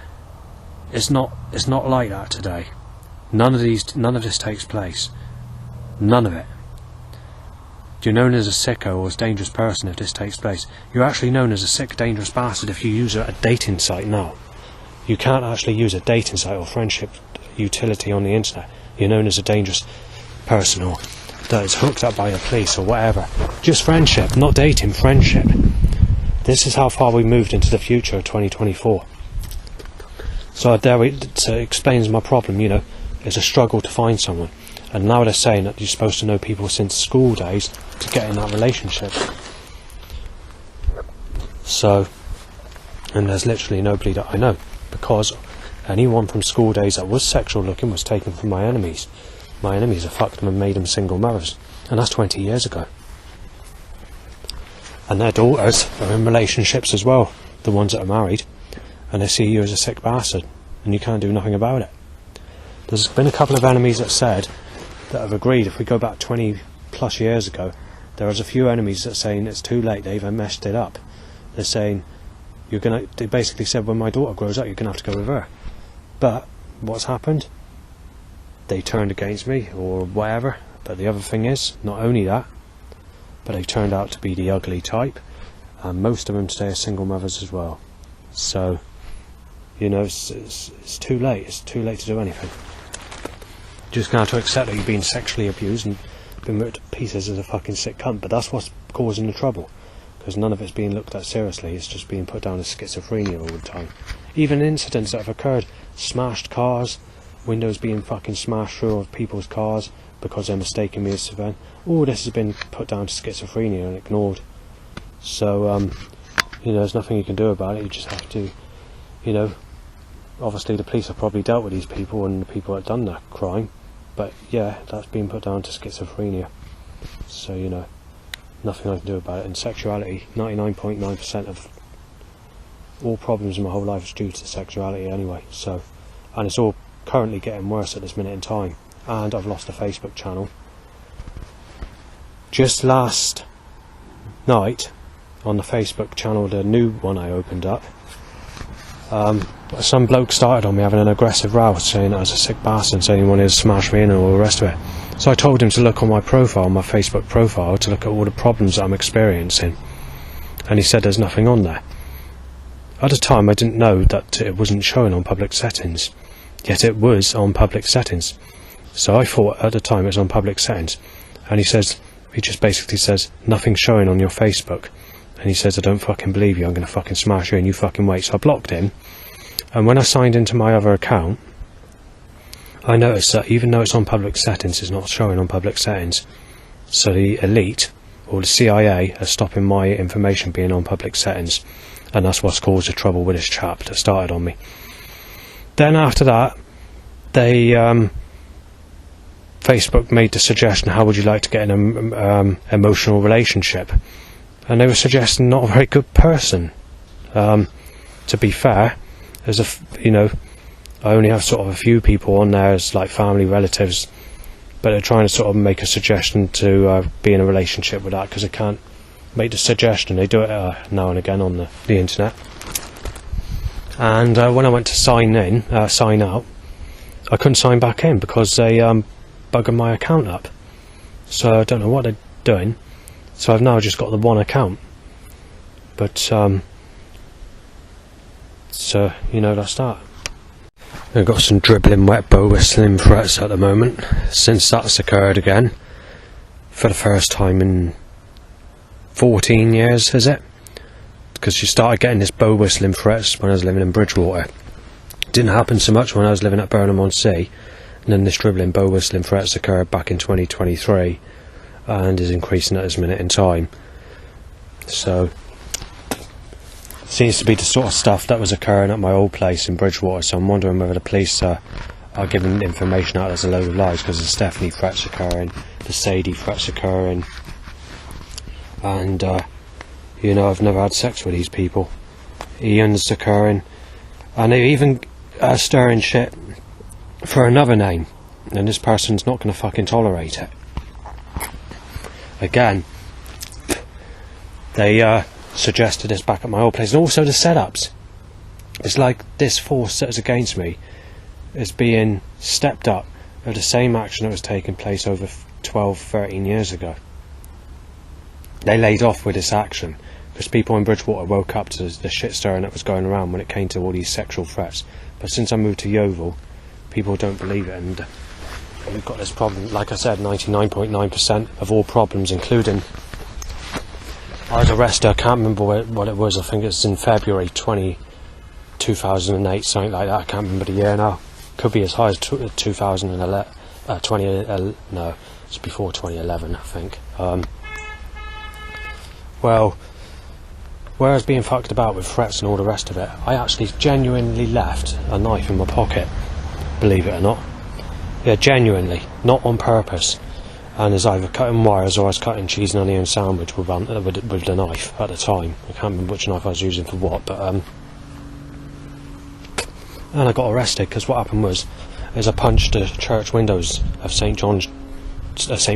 It's not like that today. None of this takes place. None of it. You're known as a sicko or as a dangerous person if this takes place. You're actually known as a sick, dangerous bastard if you use a dating site now. You can't actually use a dating site or friendship utility on the internet. You're known as a dangerous person, or that is hooked up by the police or whatever. Just friendship, not dating, friendship. This is how far we moved into the future of 2024. So it explains my problem, you know. It's a struggle to find someone. And now they're saying that you're supposed to know people since school days to get in that relationship. So, and there's literally nobody that I know, because anyone from school days that was sexual looking was taken from my enemies. My enemies have fucked them and made them single mothers, and that's 20 years ago. And their daughters are in relationships as well, the ones that are married, and they see you as a sick bastard, and you can't do nothing about it. There's been a couple of enemies that have agreed, if we go back 20 plus years ago, there was a few enemies that are saying it's too late, they've messed it up. They're saying, they basically said, when my daughter grows up, you're going to have to go with her. But what's happened? They turned against me, or whatever. But the other thing is, not only that, but they've turned out to be the ugly type, and most of them today are single mothers as well. So, you know, it's too late. It's too late to do anything. Just going to have to accept that you've been sexually abused and been ripped to pieces as a fucking sick cunt. But that's what's causing the trouble, because none of it's being looked at seriously. It's just being put down as schizophrenia all the time. Even incidents that have occurred, smashed cars, windows being fucking smashed through of people's cars because they're mistaking me as Savannah. All this has been put down to schizophrenia and ignored. So, you know, there's nothing you can do about it. You just have to, you know, obviously the police have probably dealt with these people and the people that have done that crime, but yeah, that's been put down to schizophrenia. So, you know, nothing I can do about it. And sexuality, 99.9% of all problems in my whole life is due to sexuality anyway. So, and it's all currently getting worse at this minute in time. And I've lost a Facebook channel. Just last night on the Facebook channel, the new one I opened up, some bloke started on me having an aggressive row, saying I was a sick bastard, saying he wanted to smash me in and all the rest of it. So I told him to look on my profile, my Facebook profile, to look at all the problems that I'm experiencing, and he said there's nothing on there. At the time I didn't know that it wasn't showing on public settings, yet it was on public settings. So I thought at the time it was on public settings, and he just basically says, nothing's showing on your Facebook. And he says, I don't fucking believe you, I'm going to fucking smash you and you fucking wait. So I blocked him, and when I signed into my other account, I noticed that even though it's on public settings, it's not showing on public settings. So the elite, or the CIA, are stopping my information being on public settings, and that's what's caused the trouble with this chap that started on me. Then after that, Facebook made the suggestion, how would you like to get in an emotional relationship? And they were suggesting not a very good person. To be fair, you know, I only have sort of a few people on there as like family, relatives, but they're trying to sort of make a suggestion to be in a relationship with that, because they can't make the suggestion. They do it now and again on the internet. And when I went to sign out, I couldn't sign back in because they bugging my account up. So I don't know what they're doing. So I've now just got the one account. But so you know, that's that. I've got some dribbling, wet bow whistling threats at the moment, since that's occurred again for the first time in 14 years, is it? Because she started getting this bow whistling threats when I was living in Bridgewater. It didn't happen so much when I was living at Burnham-on-Sea, and then this dribbling, bow whistling threats occurred back in 2023 and is increasing at this minute in time. So seems to be the sort of stuff that was occurring at my old place in Bridgewater. So I'm wondering whether the police are giving information out as a load of lies, because there's Stephanie threats occurring, the Sadie threats occurring, and you know, I've never had sex with these people. Ian's occurring, and they're even stirring shit for another name, and this person's not going to fucking tolerate it. Again, they suggested this back at my old place, and also the setups. It's like this force that is against me is being stepped up of the same action that was taking place over 12, 13 years ago. They laid off with this action because people in Bridgewater woke up to the shit stirring that was going around when it came to all these sexual threats. But since I moved to Yeovil, people don't believe it, and we've got this problem. Like I said, 99.9% of all problems, including I was arrested, I can't remember what it was, I think it's in February 2008, something like that. I can't remember the year now. Could be as high as 2011, no, it's before 2011, I think. Well, where I was being fucked about with threats and all the rest of it, I actually genuinely left a knife in my pocket, believe it or not. Yeah, genuinely, not on purpose. And as either cutting wires or I was cutting cheese and onion sandwich with the knife at the time. I can't remember which knife I was using for what, but and I got arrested because what happened was, is I punched the church windows of St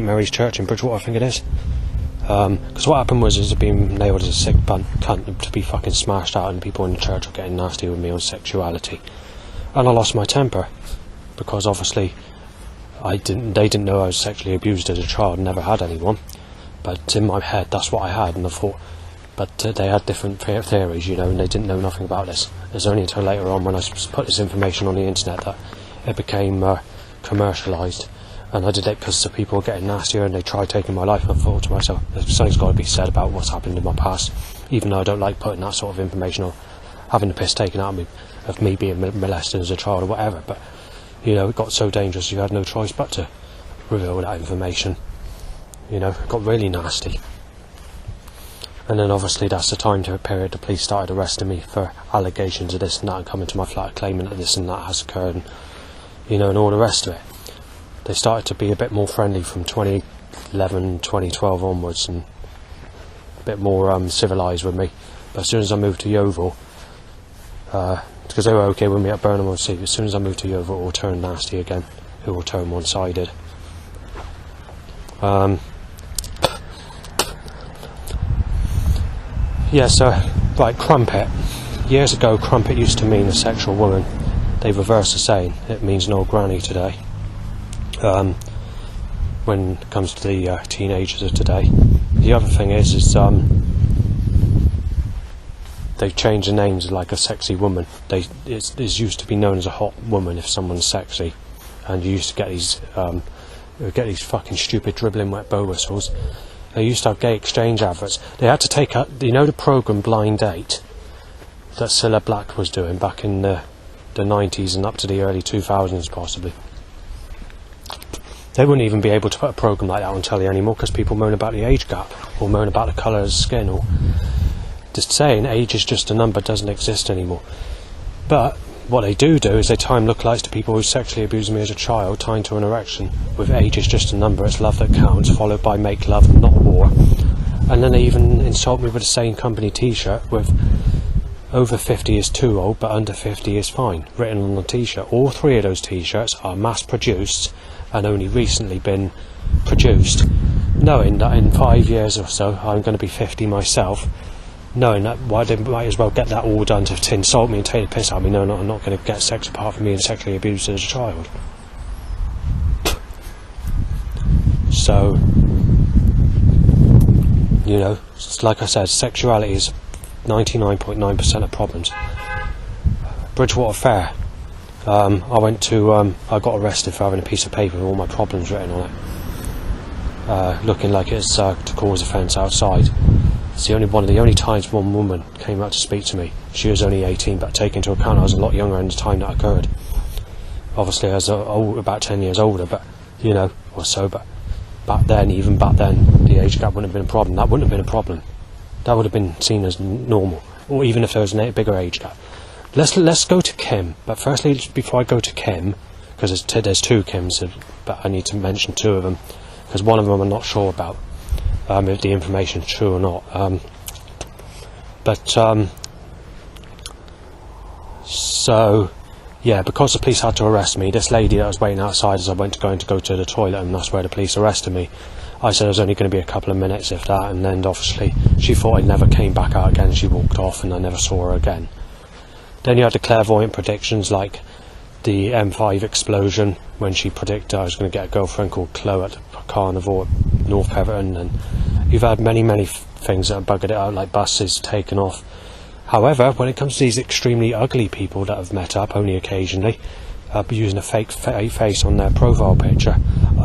Mary's Church in Bridgewater, I think it is. Because what happened was it being nailed as a sick cunt to be fucking smashed out, and people in the church were getting nasty with me on sexuality. And I lost my temper, because obviously they didn't know I was sexually abused as a child, never had anyone. But in my head, that's what I had, and I thought, but they had different theories, you know, and they didn't know nothing about this. It was only until later on when I put this information on the internet that it became commercialised, and I did it because the people were getting nastier and they tried taking my life, and I thought to myself, something's got to be said about what's happened in my past, even though I don't like putting that sort of information or having the piss taken out of me being molested as a child or whatever. But, you know, it got so dangerous you had no choice but to reveal that information. You know, it got really nasty. And then obviously that's the time period the police started arresting me for allegations of this and that, and coming to my flat claiming that this and that has occurred, and, you know, and all the rest of it. They started to be a bit more friendly from 2011, 2012 onwards, and a bit more civilised with me. But as soon as I moved to Yeovil, because they were okay with me at Burnham-on-Sea, as soon as I moved to Yeovil, it will turn nasty again. It will turn one-sided. Yeah, so, right, crumpet. Years ago, crumpet used to mean a sexual woman. They reversed the saying. It means an old granny today. When it comes to the teenagers of today. The other thing is they've changed the names like a sexy woman. It's used to be known as a hot woman if someone's sexy, and you used to get these fucking stupid dribbling wet bow whistles. They used to have gay exchange adverts. They had to take out, you know, the programme Blind Date that Cilla Black was doing back in the 90s and up to the early 2000s possibly. They wouldn't even be able to put a programme like that on telly anymore because people moan about the age gap, or moan about the colour of the skin, or just saying age is just a number doesn't exist anymore. But what they do is they time lookalikes to people who sexually abused me as a child, tying to an erection, with age is just a number, it's love that counts, followed by make love, not war. And then they even insult me with the same company t-shirt with over 50 is too old, but under 50 is fine, written on the t-shirt. All three of those t-shirts are mass produced and only recently been produced, knowing that in 5 years or so I'm going to be 50 myself, knowing that why they might as well get that all done to insult me and take the piss out of me, knowing that I'm not going to get sex apart from being sexually abused as a child. So, you know, like I said, sexuality is 99.9% of problems. Bridgewater Fair, I got arrested for having a piece of paper with all my problems written on it, looking like it's to cause offence outside. It's the only times one woman came out to speak to me. She was only 18, but taking into account I was a lot younger in the time that occurred. Obviously I was about 10 years older, but, you know, or so, but even back then, the age gap wouldn't have been a problem. That wouldn't have been a problem. That would have been seen as normal, or even if there was a bigger age gap. Let's go to Kim, but firstly, before I go to Kim, because there's two Kims, but I need to mention two of them, because one of them I'm not sure about, if the information is true or not. So, yeah, because the police had to arrest me, this lady that was waiting outside as I went to go to the toilet, and that's where the police arrested me, I said it was only going to be a couple of minutes, if that, and then obviously she thought I never came back out again. She walked off and I never saw her again. Then you had the clairvoyant predictions, like the M5 explosion, when she predicted I was going to get a girlfriend called Chloe at the carnival at North Peverton, and you've had many things that have buggered it out, like buses taken off. However, when it comes to these extremely ugly people that have met up only occasionally, using a fake face on their profile picture,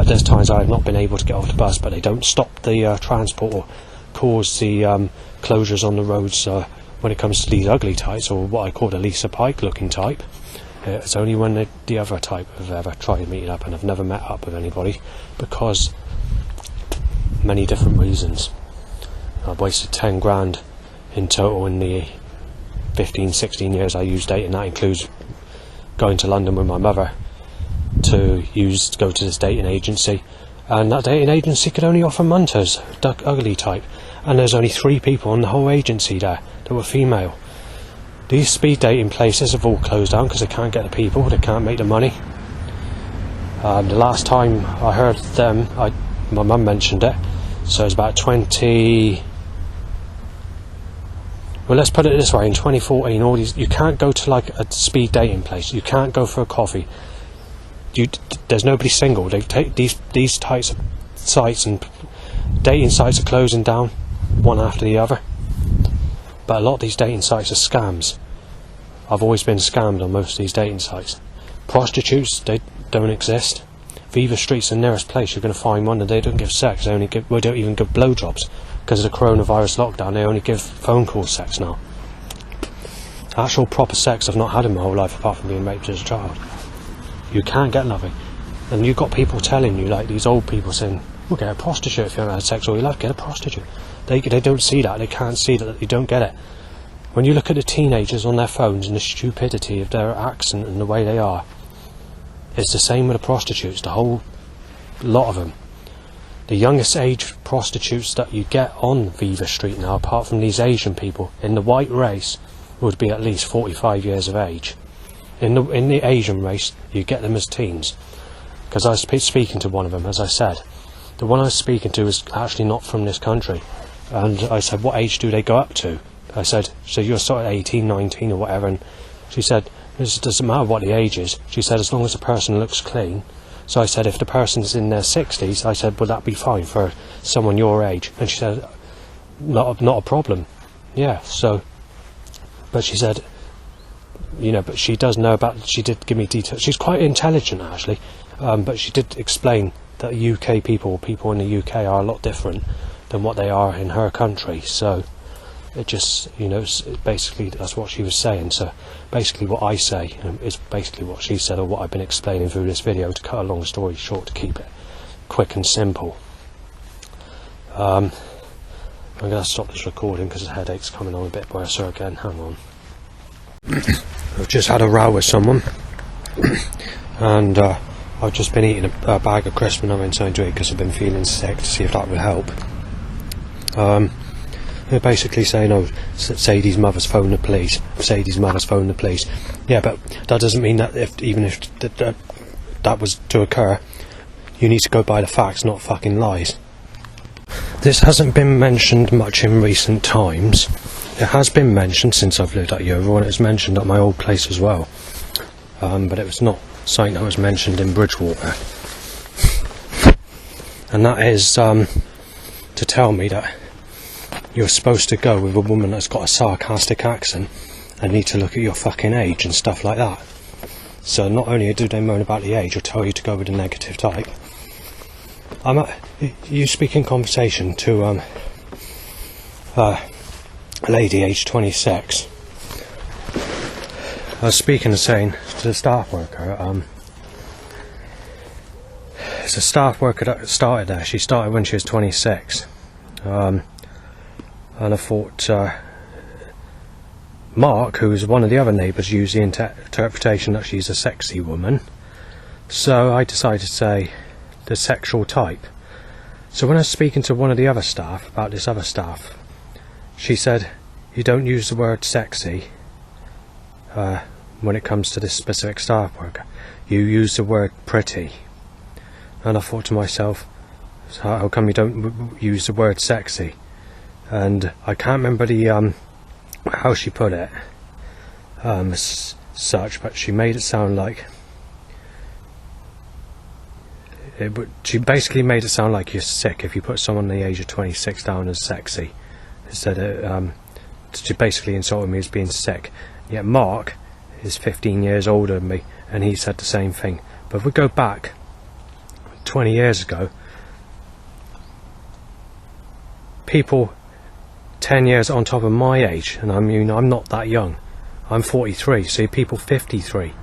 there's times I have not been able to get off the bus, but they don't stop the transport or cause the closures on the roads. When it comes to these ugly types, or what I call the Lisa Pike looking type, it's only when the other type have ever tried meeting up, and I've never met up with anybody because many different reasons. I've wasted 10 grand in total in the 15-16 years I used dating. That includes going to London with my mother to go to this dating agency, and that dating agency could only offer munters, ugly type, and there's only 3 people on the whole agency there that were female. These speed dating places have all closed down because they can't get the people, they can't make the money. The last time I heard them, my mum mentioned it, so it was about 20... Well, let's put it this way, in 2014, all these, you can't go to like a speed dating place, you can't go for a coffee, there's nobody single. They take these types of sites, and dating sites are closing down one after the other. But a lot of these dating sites are scams. I've always been scammed on most of these dating sites. Prostitutes, they don't exist. Viva Street's the nearest place you're going to find one, and they don't give sex. They don't even give blowjobs. Because of the coronavirus lockdown, they only give phone call sex now. Actual proper sex I've not had in my whole life, apart from being raped as a child. You can't get nothing. And you've got people telling you, like these old people saying, well, get a prostitute if you haven't had sex all your life, get a prostitute. They don't see that, they can't see that, you don't get it. When you look at the teenagers on their phones and the stupidity of their accent and the way they are, it's the same with the prostitutes, the whole lot of them. The youngest age prostitutes that you get on Viva Street now, apart from these Asian people, in the white race, would be at least 45 years of age. In the Asian race, you get them as teens. Because I was speaking to one of them, as I said. The one I was speaking to is actually not from this country. And I said, what age do they go up to? I said, so you're sort of 18, 19 or whatever. And she said, it doesn't matter what the age is. She said, as long as the person looks clean. So I said, if the person's in their 60s, I said, would that be fine for someone your age? And she said, not a problem. Yeah, so, but she said, you know, but she does know about, she did give me details. She's quite intelligent, actually, but she did explain that UK people in the UK are a lot different than what they are in her country. So it just, you know, basically that's what she was saying. So basically what I say is basically what she said, or what I've been explaining through this video, to cut a long story short, to keep it quick and simple. I'm going to stop this recording because the headache's coming on a bit worse again. Hang on. I've just had a row with someone and I've just been eating a bag of crisps and having something to eat because I've been feeling sick, to see if that would help. They're basically saying, oh, Sadie's mother's phoned the police. Sadie's mother's phoned the police. Yeah, but that doesn't mean that even if that was to occur, you need to go by the facts, not fucking lies. This hasn't been mentioned much in recent times. It has been mentioned since I've lived at Yeovil, and it was mentioned at my old place as well. But it was not something that was mentioned in Bridgewater. And that is to tell me that you're supposed to go with a woman that's got a sarcastic accent and need to look at your fucking age and stuff like that. So not only do they moan about the age, or tell you to go with a negative type. You speak in conversation to a lady aged 26. I was speaking and saying to the staff worker, it's a staff worker that started there. She started when she was 26. And I thought Mark, who was one of the other neighbours, used the interpretation that she's a sexy woman. So I decided to say the sexual type. So when I was speaking to one of the other staff about this other staff, she said, you don't use the word sexy when it comes to this specific staff worker. You use the word pretty. And I thought to myself, so how come you don't use the word sexy? And I can't remember the how she put it such, but she made it sound like she basically made it sound like you're sick if you put someone the age of 26 down as sexy. Instead of she basically insulted me as being sick. Yet Mark is 15 years older than me, and he said the same thing. But if we go back 20 years ago, people 10 years on top of my age, and I mean, I'm not that young, I'm 43, so people 53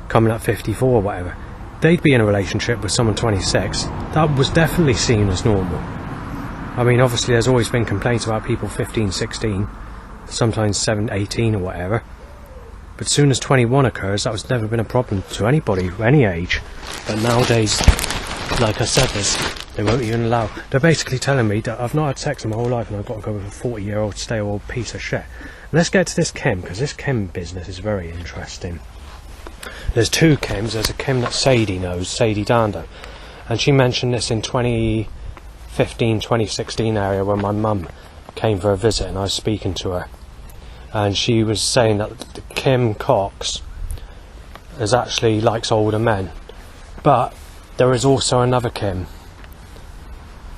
coming up 54 or whatever, they'd be in a relationship with someone 26. That was definitely seen as normal. I mean, obviously there's always been complaints about people 15, 16, sometimes 7, 18 or whatever, but as soon as 21 occurs, that was never been a problem to anybody, any age. But nowadays, like I said, they won't even allow. They're basically telling me that I've not had sex in my whole life and I've got to go with a 40-year-old stale-old piece of shit. Let's get to this Kim, because this Kim business is very interesting. There's two Kims. There's a Kim that Sadie knows, Sadie Dando, and she mentioned this in 2015, 2016 area when my mum came for a visit and I was speaking to her, and she was saying that the Kim Cox is actually likes older men, but there is also another Kim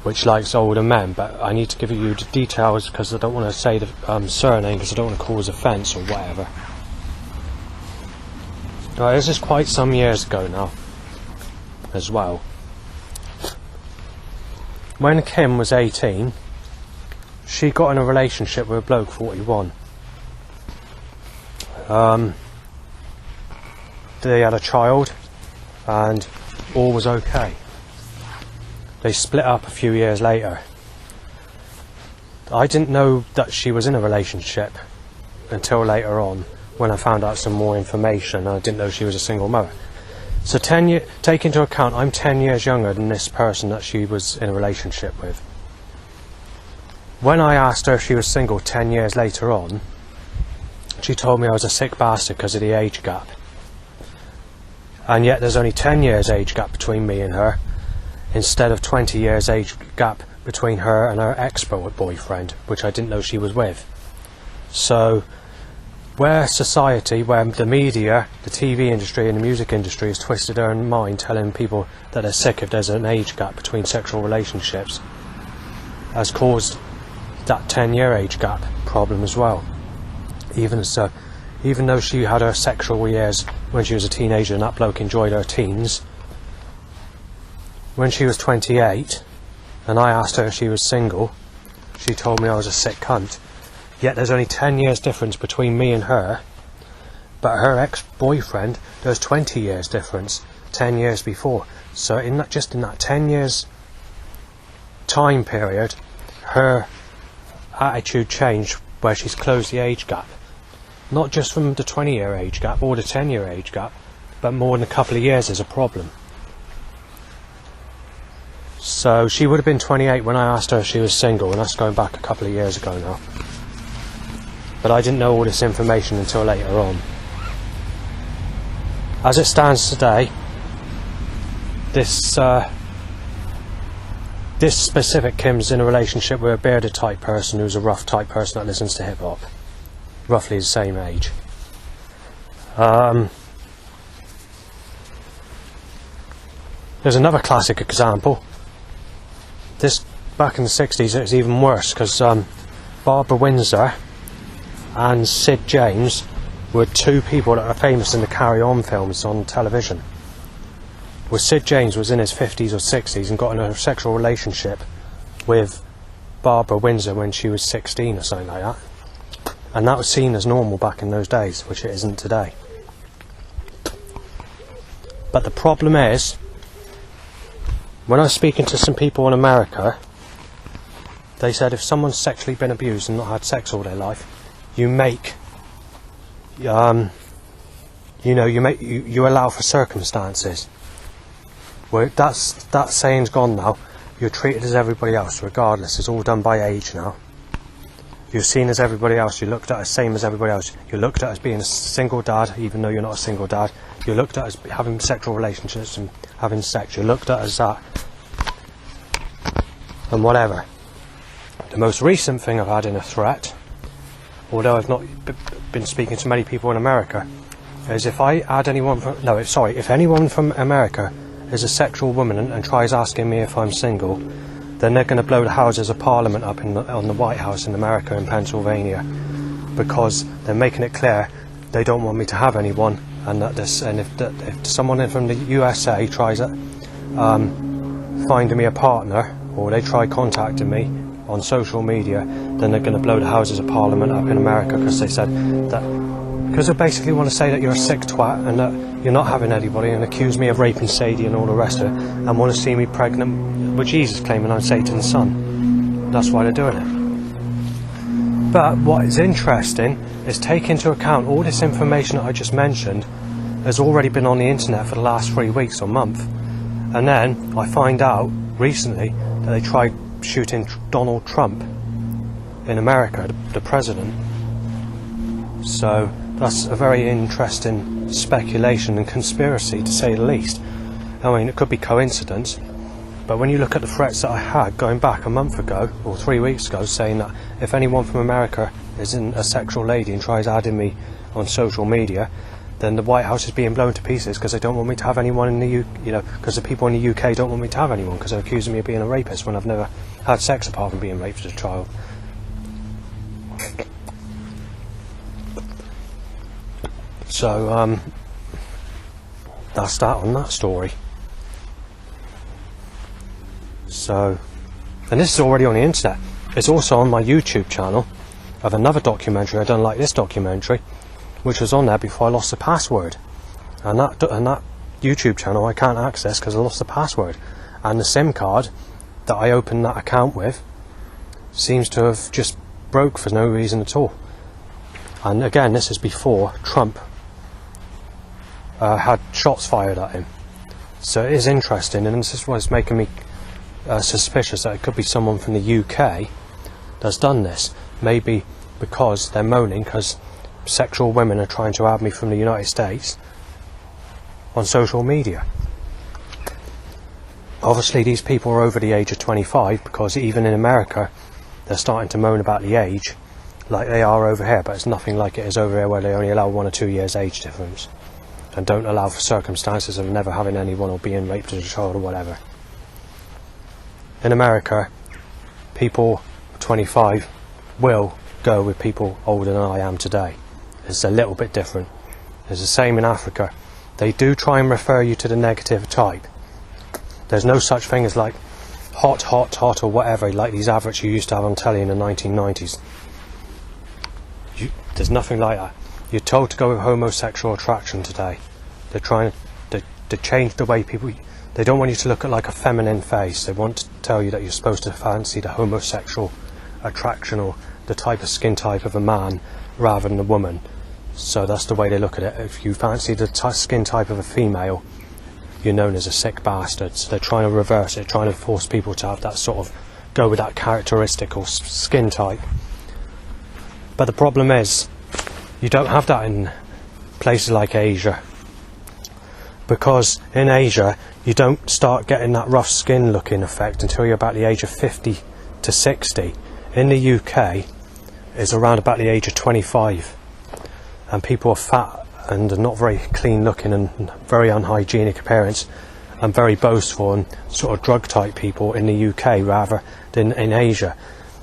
which likes older men, but I need to give you the details because I don't want to say the surname because I don't want to cause offence or whatever. Right, this is quite some years ago now as well. When Kim was 18, she got in a relationship with a bloke 41. They had a child and all was okay. They split up a few years later. I didn't know that she was in a relationship until later on when I found out some more information. I didn't know she was a single mother. So take into account I'm 10 years younger than this person that she was in a relationship with. When I asked her if she was single 10 years later on, she told me I was a sick bastard because of the age gap. And yet there's only 10 years age gap between me and her, instead of 20 years age gap between her and her ex-boyfriend, which I didn't know she was with. So, where society, where the media, the TV industry and the music industry has twisted their mind telling people that they're sick if there's an age gap between sexual relationships, has caused that 10-year age gap problem as well. Even though she had her sexual years when she was a teenager and that bloke enjoyed her teens, when she was 28 and I asked her if she was single, she told me I was a sick cunt. Yet there's only 10 years difference between me and her, but her ex-boyfriend, there's 20 years difference, 10 years before. So in that 10 years time period, her attitude changed where she's closed the age gap. Not just from the 20-year age gap or the 10-year age gap, but more than a couple of years is a problem. So she would have been 28 when I asked her if she was single, and that's going back a couple of years ago now. But I didn't know all this information until later on. As it stands today, this specific Kim's in a relationship with a bearded type person who's a rough type person that listens to hip hop, roughly the same age. There's another classic example. This back in the 60s it was even worse because Barbara Windsor and Sid James were two people that are famous in the Carry On films on television. Well, Sid James was in his 50s or 60s and got in a sexual relationship with Barbara Windsor when she was 16 or something like that. And that was seen as normal back in those days, which it isn't today. But the problem is, when I was speaking to some people in America, they said if someone's sexually been abused and not had sex all their life, you allow for circumstances. Well, that saying's gone now. You're treated as everybody else, regardless. It's all done by age now. You're seen as everybody else. You're looked at as same as everybody else. You're looked at as being a single dad, even though you're not a single dad. You're looked at as having sexual relationships and having sex. You're looked at as that. And whatever. The most recent thing I've had in a threat, although I've not been speaking to many people in America, is if anyone from America is a sexual woman and tries asking me if I'm single, then they're going to blow the Houses of Parliament up on the White House in America, in Pennsylvania, because they're making it clear they don't want me to have anyone, and if someone from the USA tries finding me a partner, or they try contacting me on social media, then they're going to blow the Houses of Parliament up in America, because they said that, because they basically want to say that you're a sick twat and that you're not having anybody, and accuse me of raping Sadie and all the rest of it, and want to see me pregnant with Jesus, claiming I'm Satan's son. That's why they're doing it. But what is interesting is take into account all this information that I just mentioned has already been on the internet for the last 3 weeks or month, and then I find out recently that they tried shooting Donald Trump in America, the president. So That's a very interesting speculation and conspiracy, to say the least. I mean, it could be coincidence, but when you look at the threats that I had going back a month ago, or 3 weeks ago, saying that if anyone from America isn't a sexual lady and tries adding me on social media, then the White House is being blown to pieces because they don't want me to have anyone in the because the people in the UK don't want me to have anyone because they're accusing me of being a rapist when I've never had sex apart from being raped as a child. So, that's that on that story. So, and this is already on the internet. It's also on my YouTube channel of another documentary I done like this documentary, which was on there before I lost the password. And that YouTube channel I can't access because I lost the password. And the SIM card that I opened that account with seems to have just broke for no reason at all. And again, this is before Trump had shots fired at him. So it is interesting, and this is what's making me suspicious that it could be someone from the UK that's done this. Maybe because they're moaning because sexual women are trying to add me from the United States on social media. Obviously these people are over the age of 25, because even in America they're starting to moan about the age like they are over here, but it's nothing like it is over here, where they only allow 1 or 2 years age difference and don't allow for circumstances of never having anyone or being raped as a child or whatever. In America, people 25 will go with people older than I am today. It's a little bit different. It's the same in Africa. They do try and refer you to the negative type. There's no such thing as like hot, hot, hot or whatever, like these adverts you used to have on telly in the 1990s. There's nothing like that. You're told to go with homosexual attraction today. They're trying to change the way people... They don't want you to look at like a feminine face. They want to tell you that you're supposed to fancy the homosexual attraction or the type of skin type of a man rather than a woman. So that's the way they look at it. If you fancy the skin type of a female, you're known as a sick bastard. So they're trying to reverse it, trying to force people to have that sort of, go with that characteristic or skin type. But the problem is, you don't have that in places like Asia. Because in Asia, you don't start getting that rough skin looking effect until you're about the age of 50 to 60. In the UK, it's around about the age of 25. And people are fat and are not very clean looking and very unhygienic appearance and very boastful and sort of drug type people in the UK rather than in Asia.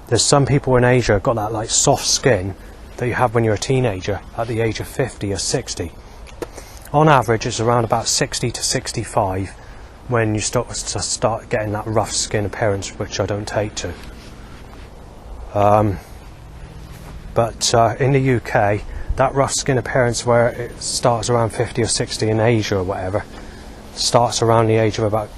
There's some people in Asia who've got that like soft skin that you have when you're a teenager at the age of 50 or 60. On average, it's around about 60 to 65 when you start getting that rough skin appearance, which I don't take to. But in the UK, that rough skin appearance where it starts around 50 or 60 in Asia or whatever, starts around the age of about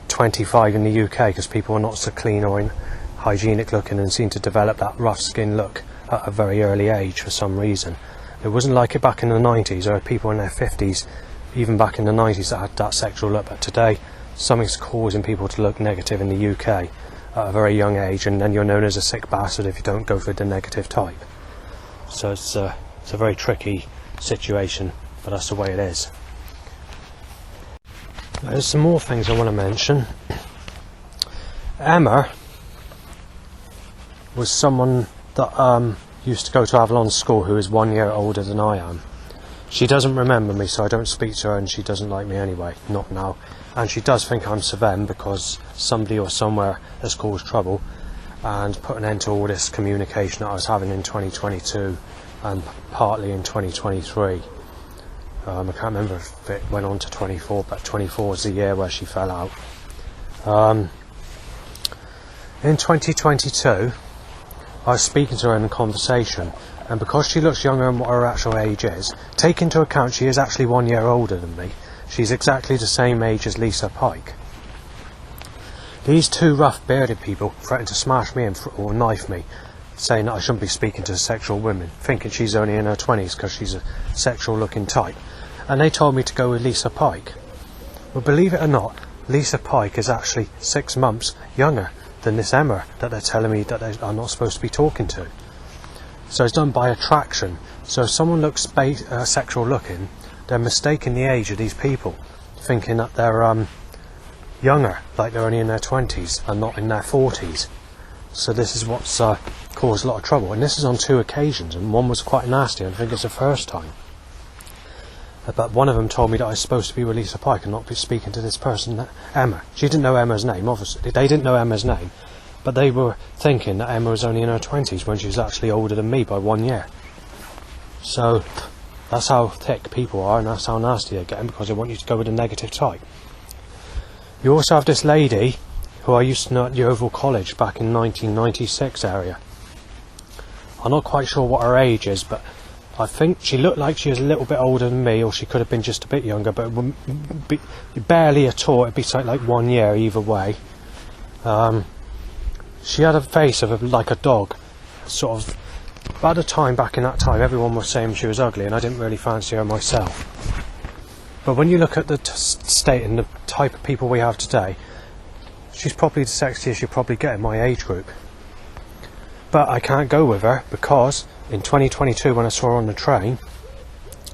25 in the UK, because people are not so clean or hygienic looking and seem to develop that rough skin look at a very early age for some reason. It wasn't like it back in the 90s. There were people in their 50s, even back in the 90s, that had that sexual look. But today, something's causing people to look negative in the UK at a very young age, and then you're known as a sick bastard if you don't go for the negative type. So it's a very tricky situation, but that's the way it is. There's some more things I want to mention. Emma was someone that used to go to Avalon School, who is 1 year older than I am. She doesn't remember me, so I don't speak to her, and she doesn't like me anyway, not now. And she does think I'm Savem because somebody or somewhere has caused trouble and put an end to all this communication that I was having in 2022 and partly in 2023. I can't remember if it went on to 24, but 24 was the year where she fell out. In 2022, I was speaking to her in a conversation, and because she looks younger than what her actual age is, take into account she is actually 1 year older than me. She's exactly the same age as Lisa Pike. These two rough bearded people threatened to smash me or knife me, saying that I shouldn't be speaking to sexual women, thinking she's only in her 20s because she's a sexual looking type. And they told me to go with Lisa Pike. Well, believe it or not, Lisa Pike is actually 6 months younger than this Emma that they're telling me that I'm not supposed to be talking to. So it's done by attraction. So if someone looks sexual looking, they're mistaking the age of these people, thinking that they're younger, like they're only in their 20s and not in their 40s. So this is what's caused a lot of trouble. And this is on 2 occasions, and one was quite nasty. I think it's the first time. But one of them told me that I was supposed to be with Lisa Pike and not be speaking to this person, Emma. She didn't know Emma's name, obviously. They didn't know Emma's name, but they were thinking that Emma was only in her 20s when she was actually older than me by 1 year. So that's how thick people are, and that's how nasty they're getting, because they want you to go with a negative type. You also have this lady who I used to know at Yeovil College back in 1996 area. I'm not quite sure what her age is, but I think she looked like she was a little bit older than me, or she could have been just a bit younger, but it wouldn't be barely at all. It'd be something like 1 year either way. She had a face of like a dog, sort of. At the time, back in that time, everyone was saying she was ugly, and I didn't really fancy her myself. But when you look at the state and the type of people we have today, she's probably the sexiest you'll probably get in my age group. But I can't go with her because in 2022, when I saw her on the train,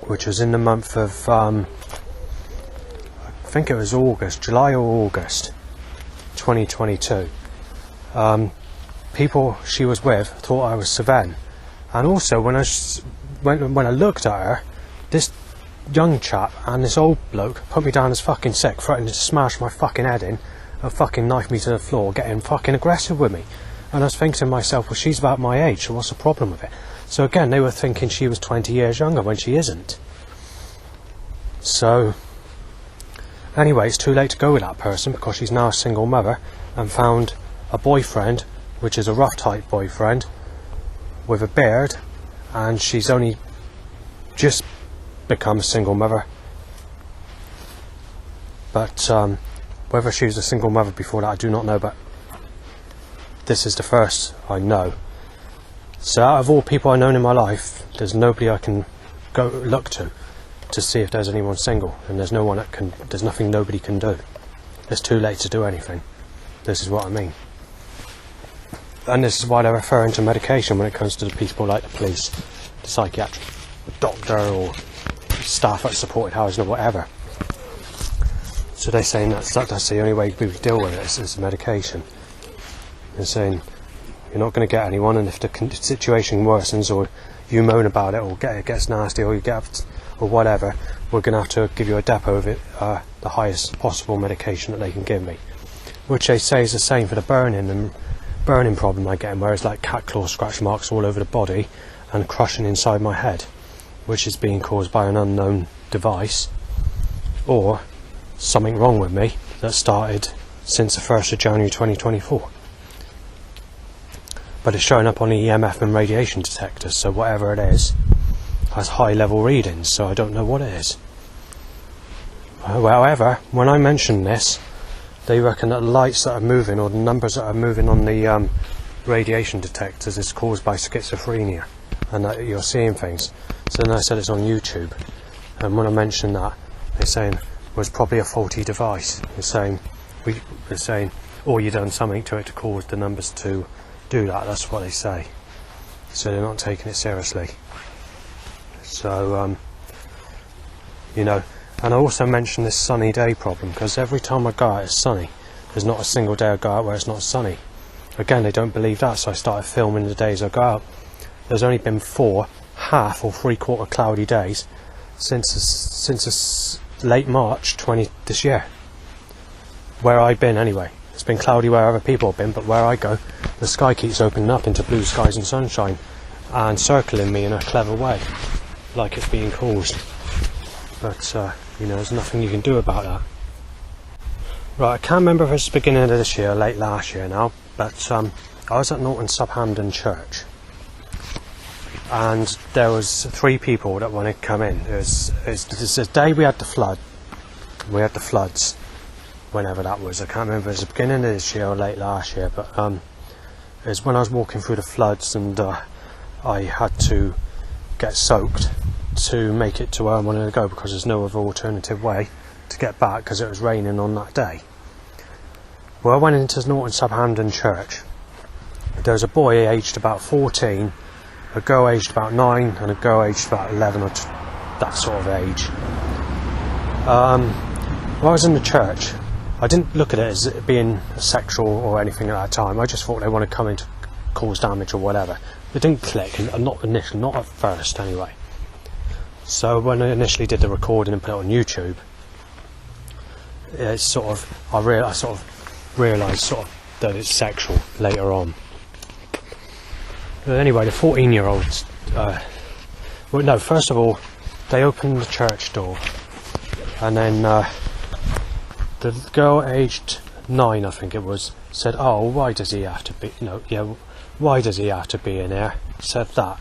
which was in the month of, I think it was August, July or August 2022, people she was with thought I was Savan. And also, when I looked at her, this young chap and this old bloke put me down as fucking sick, threatening to smash my fucking head in and fucking knife me to the floor, getting fucking aggressive with me. And I was thinking to myself, well, she's about my age, so what's the problem with it? So again, they were thinking she was 20 years younger when she isn't. So anyway, it's too late to go with that person, because she's now a single mother and found a boyfriend, which is a rough type boyfriend with a beard, and she's only just become a single mother. But whether she was a single mother before that, I do not know, but this is the first I know. So out of all people I've known in my life, there's nobody I can go look to see if there's anyone single, and there's no one that can. There's nothing nobody can do. It's too late to do anything. This is what I mean. And this is why they're referring to medication when it comes to the people like the police, the psychiatric doctor, or staff at supported housing or whatever. So they're saying that's the only way we deal with it is medication. They're saying you're not going to get anyone, and if the situation worsens or you moan about it, or it gets nasty, or you get or whatever, we're going to have to give you a depot of it, the highest possible medication that they can give me, which they say is the same for the burning problem I get, where it's like cat claw scratch marks all over the body and crushing inside my head, which is being caused by an unknown device or something wrong with me that started since the 1st of January 2024. But it's showing up on the EMF and radiation detectors, so whatever it is has high level readings, so I don't know what it is. However, when I mention this, they reckon that the lights that are moving, or the numbers that are moving on the radiation detectors, is caused by schizophrenia, and that you're seeing things. So then I said it's on YouTube, and when I mentioned that, they're saying it was probably a faulty device. They're saying, or you done something to it to cause the numbers to do that. That's what they say. So they're not taking it seriously. So you know. And I also mentioned this sunny day problem, because every time I go out it's sunny. There's not a single day I go out where it's not sunny. Again, they don't believe that, so I started filming the days I go out. There's only been 4 half or 3/4 cloudy days since late March this year. Where I've been anyway. It's been cloudy where other people have been, but where I go, the sky keeps opening up into blue skies and sunshine, and circling me in a clever way, like it's being caused. But you know, there's nothing you can do about that. Right, I can't remember if it's the beginning of this year or late last year now, but I was at Norton Subhampton Church, and there was 3 people that wanted to come in. It was the day we had the flood. We had the floods, whenever that was. I can't remember if it was the beginning of this year or late last year, but it was when I was walking through the floods, and I had to get soaked to make it to where I wanted to go, because there's no other alternative way to get back, because it was raining on that day. Well, I went into Norton Subhampton Church. There was a boy aged about 14, a girl aged about 9 and a girl aged about 11 or that sort of age. When I was in the church, I didn't look at it as it being sexual or anything at that time. I just thought they wanted to come in to cause damage or whatever. It didn't click, not initially, not at first anyway. So when I initially did the recording and put it on YouTube, it's sort of I realised that it's sexual later on. But anyway, the 14-year-olds. Well, no. First of all, they opened the church door, and then the girl aged 9, I think it was, said, "Oh, why does he have to be? Why does he have to be in here?" Said that.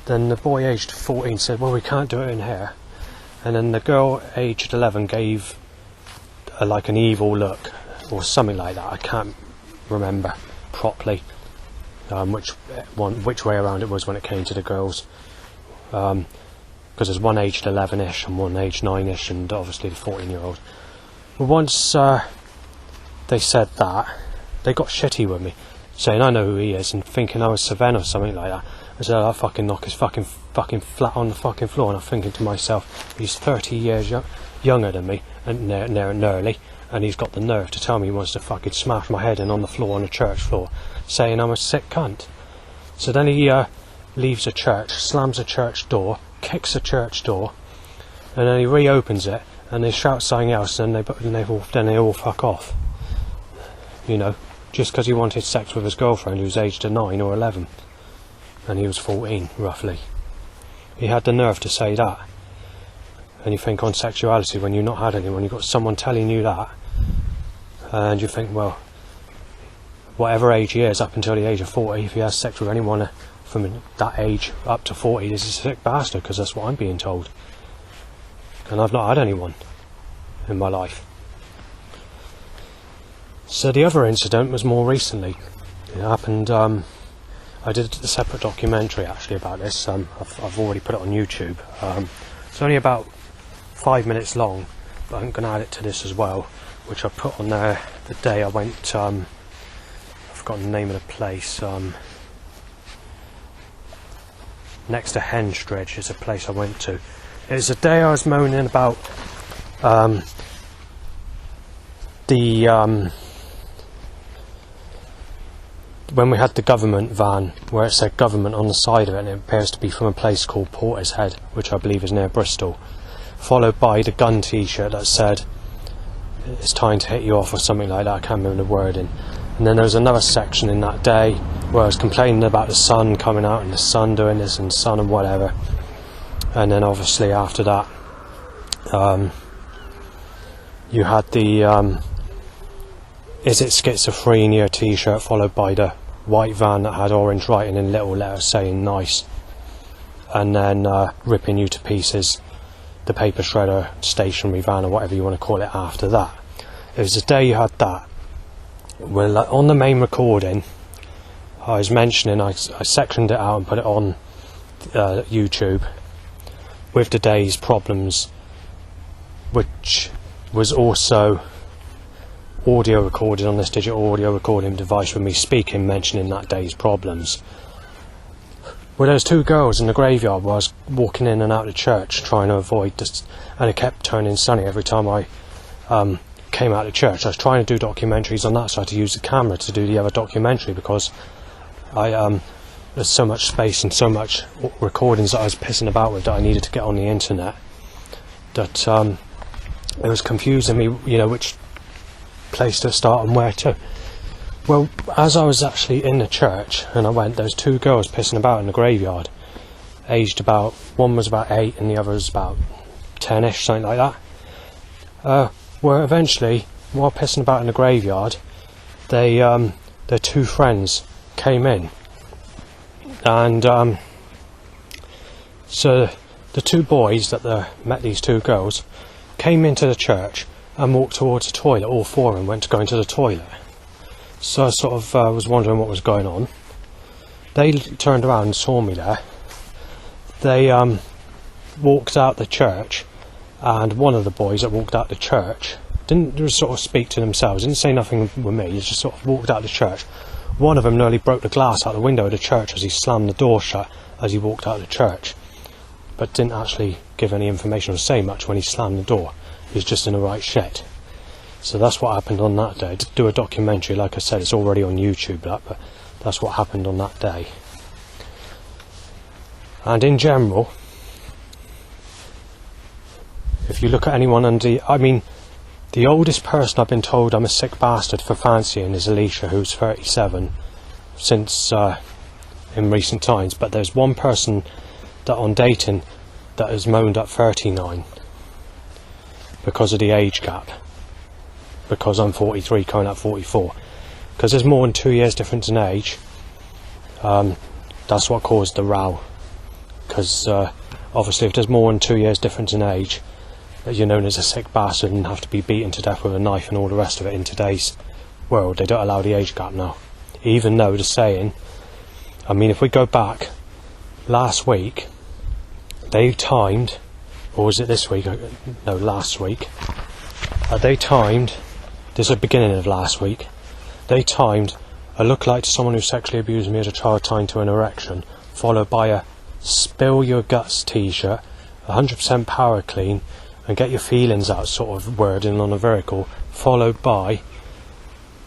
Then the boy aged 14 said, "Well, we can't do it in here." And then the girl aged 11 gave like an evil look or something like that. I can't remember properly which way around it was when it came to the girls, because there's one aged 11ish and one aged 9ish, and obviously the 14-year-old. But once they said that, they got shitty with me, saying I know who he is and thinking I was Savannah or something like that. I said I'll fucking knock his fucking flat on the fucking floor, and I'm thinking to myself, he's 30 years younger than me, and nearly, and he's got the nerve to tell me he wants to fucking smash my head in on the floor, on the church floor, saying I'm a sick cunt. So then he leaves the church, slams the church door, kicks the church door, and then he reopens it, and they shout something else, and then they all fuck off. Just because he wanted sex with his girlfriend who's aged 9 or 11. And he was 14, roughly. He had the nerve to say that. And you think on sexuality, when you've not had anyone, you've got someone telling you that, and you think, well, whatever age he is, up until the age of 40, if he has sex with anyone from that age up to 40, he's a sick bastard, because that's what I'm being told. And I've not had anyone in my life. So the other incident was more recently. It happened, I did a separate documentary actually about this. I've already put it on YouTube. It's only about 5 minutes long, but I'm going to add it to this as well, which I put on there the day I went, I've forgotten the name of the place, next to Henstridge is a place I went to. It was the day I was moaning about when we had the government van, where it said government on the side of it, and it appears to be from a place called Portishead, which I believe is near Bristol, followed by the gun t-shirt that said it's time to hit you off or something like that. I can't remember the wording. And then there was another section in that day where I was complaining about the sun coming out and the sun doing this and sun and whatever. And then obviously after that you had the is it schizophrenia t-shirt, followed by the white van that had orange writing in little letters saying nice, and then ripping you to pieces, the paper shredder stationary van or whatever you want to call it after that. It was the day you had that. Well, on the main recording I was mentioning, I sectioned it out and put it on YouTube with the day's problems, which was also audio recorded on this digital audio recording device with me speaking, mentioning that day's problems. Well, there was 2 girls in the graveyard where I was walking in and out of church trying to avoid this, and it kept turning sunny every time I came out of church. I was trying to do documentaries on that, so I had to use the camera to do the other documentary, because there's so much space and so much recordings that I was pissing about with that I needed to get on the internet, that it was confusing me, which place to start and where to. Well, as I was actually in the church and I went, there was 2 girls pissing about in the graveyard, aged about, one was about 8 and the other was about 10ish, something like that. Where eventually, while pissing about in the graveyard, their 2 friends came in, and so the 2 boys that met these 2 girls came into the church and walked towards the toilet. All 4 of them went to go into the toilet. So I sort of was wondering what was going on. They turned around and saw me there. They walked out the church, and one of the boys that walked out the church didn't just sort of speak to themselves, didn't say nothing with me, he just sort of walked out the church. One of them nearly broke the glass out the window of the church as he slammed the door shut as he walked out of the church, but didn't actually give any information or say much when he slammed the door. He was just in the right shit. So that's what happened on that day. To do a documentary, like I said, it's already on YouTube, but that's what happened on that day. And in general, if you look at anyone under, I mean, the oldest person I've been told I'm a sick bastard for fancying is Alicia, who's 37, since in recent times. But there's one person that on dating that has moaned at 39 because of the age gap. Because I'm 43, going at 44. Because there's more than 2 years difference in age. That's what caused the row. Because obviously if there's more than 2 years difference in age, you're known as a sick bastard and have to be beaten to death with a knife and all the rest of it. In today's world, they don't allow the age gap now. Even though the saying, I mean, if we go back last week, they timed, or was it this week? No, last week. They timed, this is the beginning of last week, they timed a lookalike to someone who sexually abused me as a child timed to an erection, followed by a spill your guts t-shirt, 100% power clean, and get your feelings out sort of wording on a vertical, followed by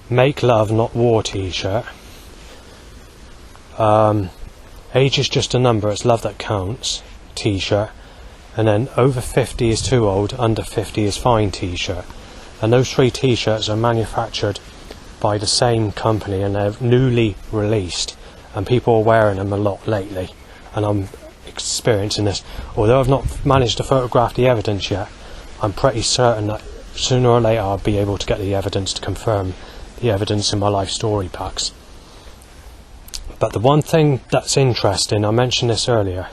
make love not war t-shirt, age is just a number, it's love that counts t-shirt, and then over 50 is too old, under 50 is fine t-shirt. And those three t-shirts are manufactured by the same company and they're newly released, and people are wearing them a lot lately, and I'm experiencing this. Although I've not managed to photograph the evidence yet, I'm pretty certain that sooner or later I'll be able to get the evidence to confirm the evidence in my life story packs. But the one thing that's interesting, I mentioned this earlier,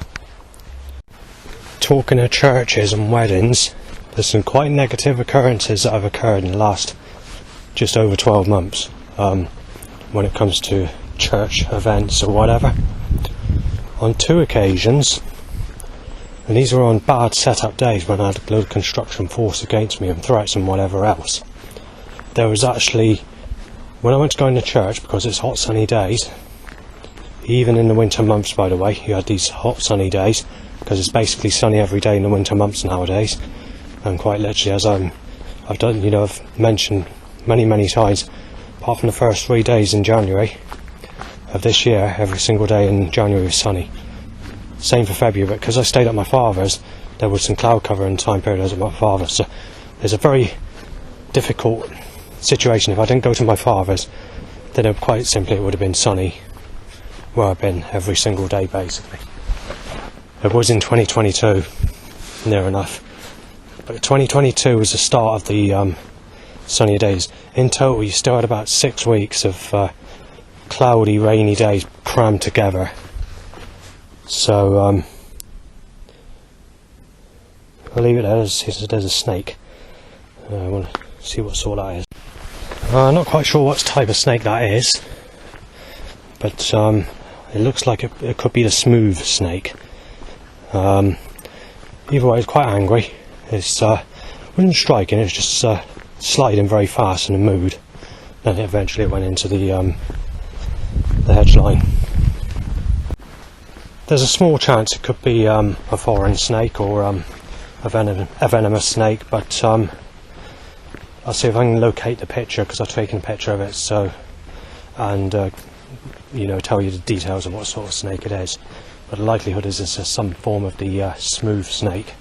talking of churches and weddings, there's some quite negative occurrences that have occurred in the last just over 12 months when it comes to church events or whatever. On 2 occasions, and these were on bad set-up days when I had a load of construction force against me and threats and whatever else, there was actually, when I went to go into church, because it's hot sunny days, even in the winter months by the way, you had these hot sunny days, because it's basically sunny every day in the winter months nowadays, and quite literally, as I've done, you know, I've mentioned many times, apart from the first 3 days in January of this year, every single day in January was sunny. Same for February, but because I stayed at my father's, there was some cloud cover in the time period I was at my father's, so there's a very difficult situation. If I didn't go to my father's, then quite simply it would have been sunny where I've been every single day basically. It was in 2022, near enough, but 2022 was the start of the sunny days. In total you still had about 6 weeks of cloudy, rainy days crammed together. So I'll leave it there. There's a snake. I want to see what sort that is. I'm not quite sure what type of snake that is, but it looks like it could be the smooth snake. Either way, it's quite angry. It's wasn't striking, it was just sliding very fast in a mood. Then eventually it went into the hedge line. There's a small chance it could be a foreign snake or a venomous snake, but I'll see if I can locate the picture, because I've taken a picture of it, so, and you know, tell you the details of what sort of snake it is. But the likelihood is it's some form of the smooth snake.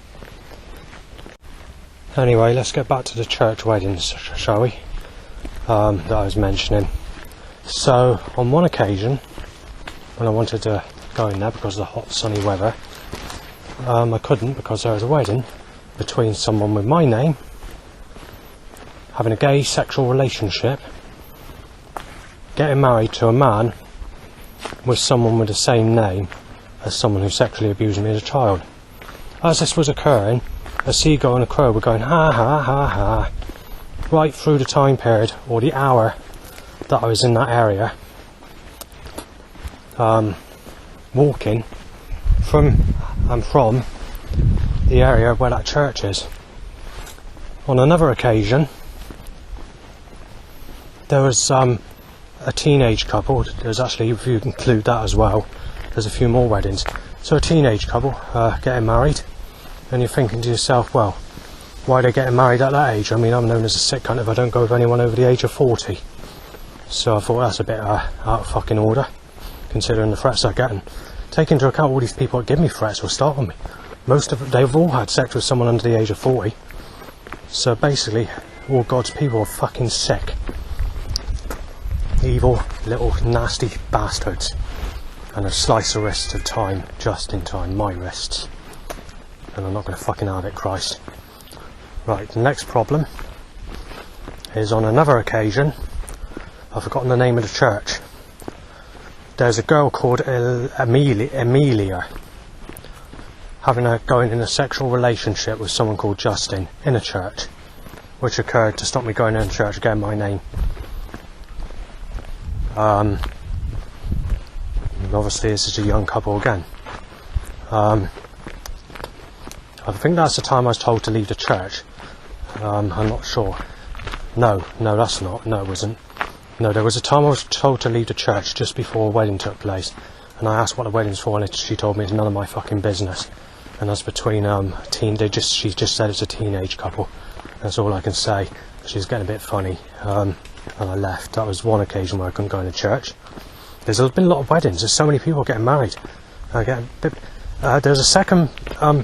Anyway, let's get back to the church weddings, shall we? That I was mentioning. So, on one occasion, when I wanted to go in there because of the hot sunny weather, I couldn't, because there was a wedding between someone with my name having a gay sexual relationship, getting married to a man with someone with the same name as someone who sexually abused me as a child. As this was occurring, a seagull and a crow were going ha ha ha ha right through the time period, or the hour that I was in that area, walking from the area where that church is. On another occasion, there was a teenage couple. There's actually, if you include that as well, there's a few more weddings. So a teenage couple getting married, and you're thinking to yourself, well, why are they getting married at that age? I mean, I'm known as a sick cunt if I don't go with anyone over the age of 40. So I thought that's a bit out of fucking order, considering the threats they're getting. Take into account all these people that give me threats will start on me. They've all had sex with someone under the age of 40. So basically, all God's people are fucking sick. Evil, little, nasty bastards. And a slice of wrist at a time, just in time, my wrists. And I'm not going to fucking have it, Christ. Right, the next problem is on another occasion. I've forgotten the name of the church. There's a girl called Amelia going in a sexual relationship with someone called Justin in a church, which occurred to stop me going in church again, my name. Obviously this is a young couple again. I think that's the time I was told to leave the church. I'm not sure. No, that's not. No, it wasn't. No, there was a time I was told to leave the church just before a wedding took place, and I asked what the wedding's for, and she told me it's none of my fucking business. And that's between she just said it's a teenage couple. That's all I can say. She's getting a bit funny, and I left. That was one occasion where I couldn't go into church. There's been a lot of weddings. There's so many people getting married. There's a second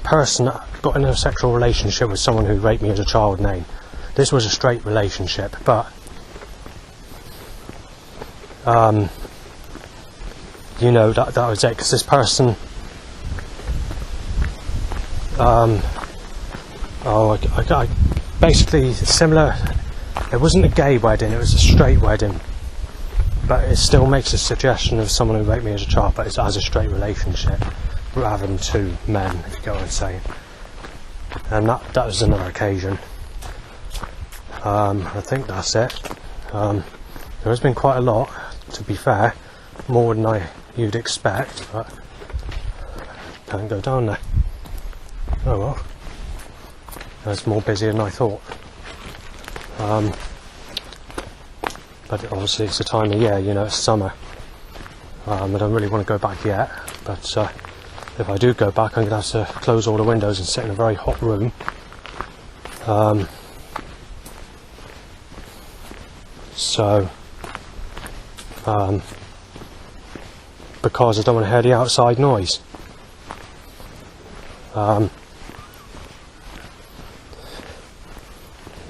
person that got in a sexual relationship with someone who raped me as a child. Name. This was a straight relationship, but you know, that was it, because this person basically similar. It wasn't a gay wedding, it was a straight wedding, but it still makes a suggestion of someone who raped me as a child, but it's as a straight relationship rather than two men, if you get what I'm saying. And that was another occasion. I think that's it. There has been quite a lot, to be fair, more than you'd expect, but can't go down there. Oh well, that's more busy than I thought. But obviously it's the time of year, you know, it's summer. I don't really want to go back yet, but if I do go back, I'm going to have to close all the windows and sit in a very hot room. Because I don't want to hear the outside noise. And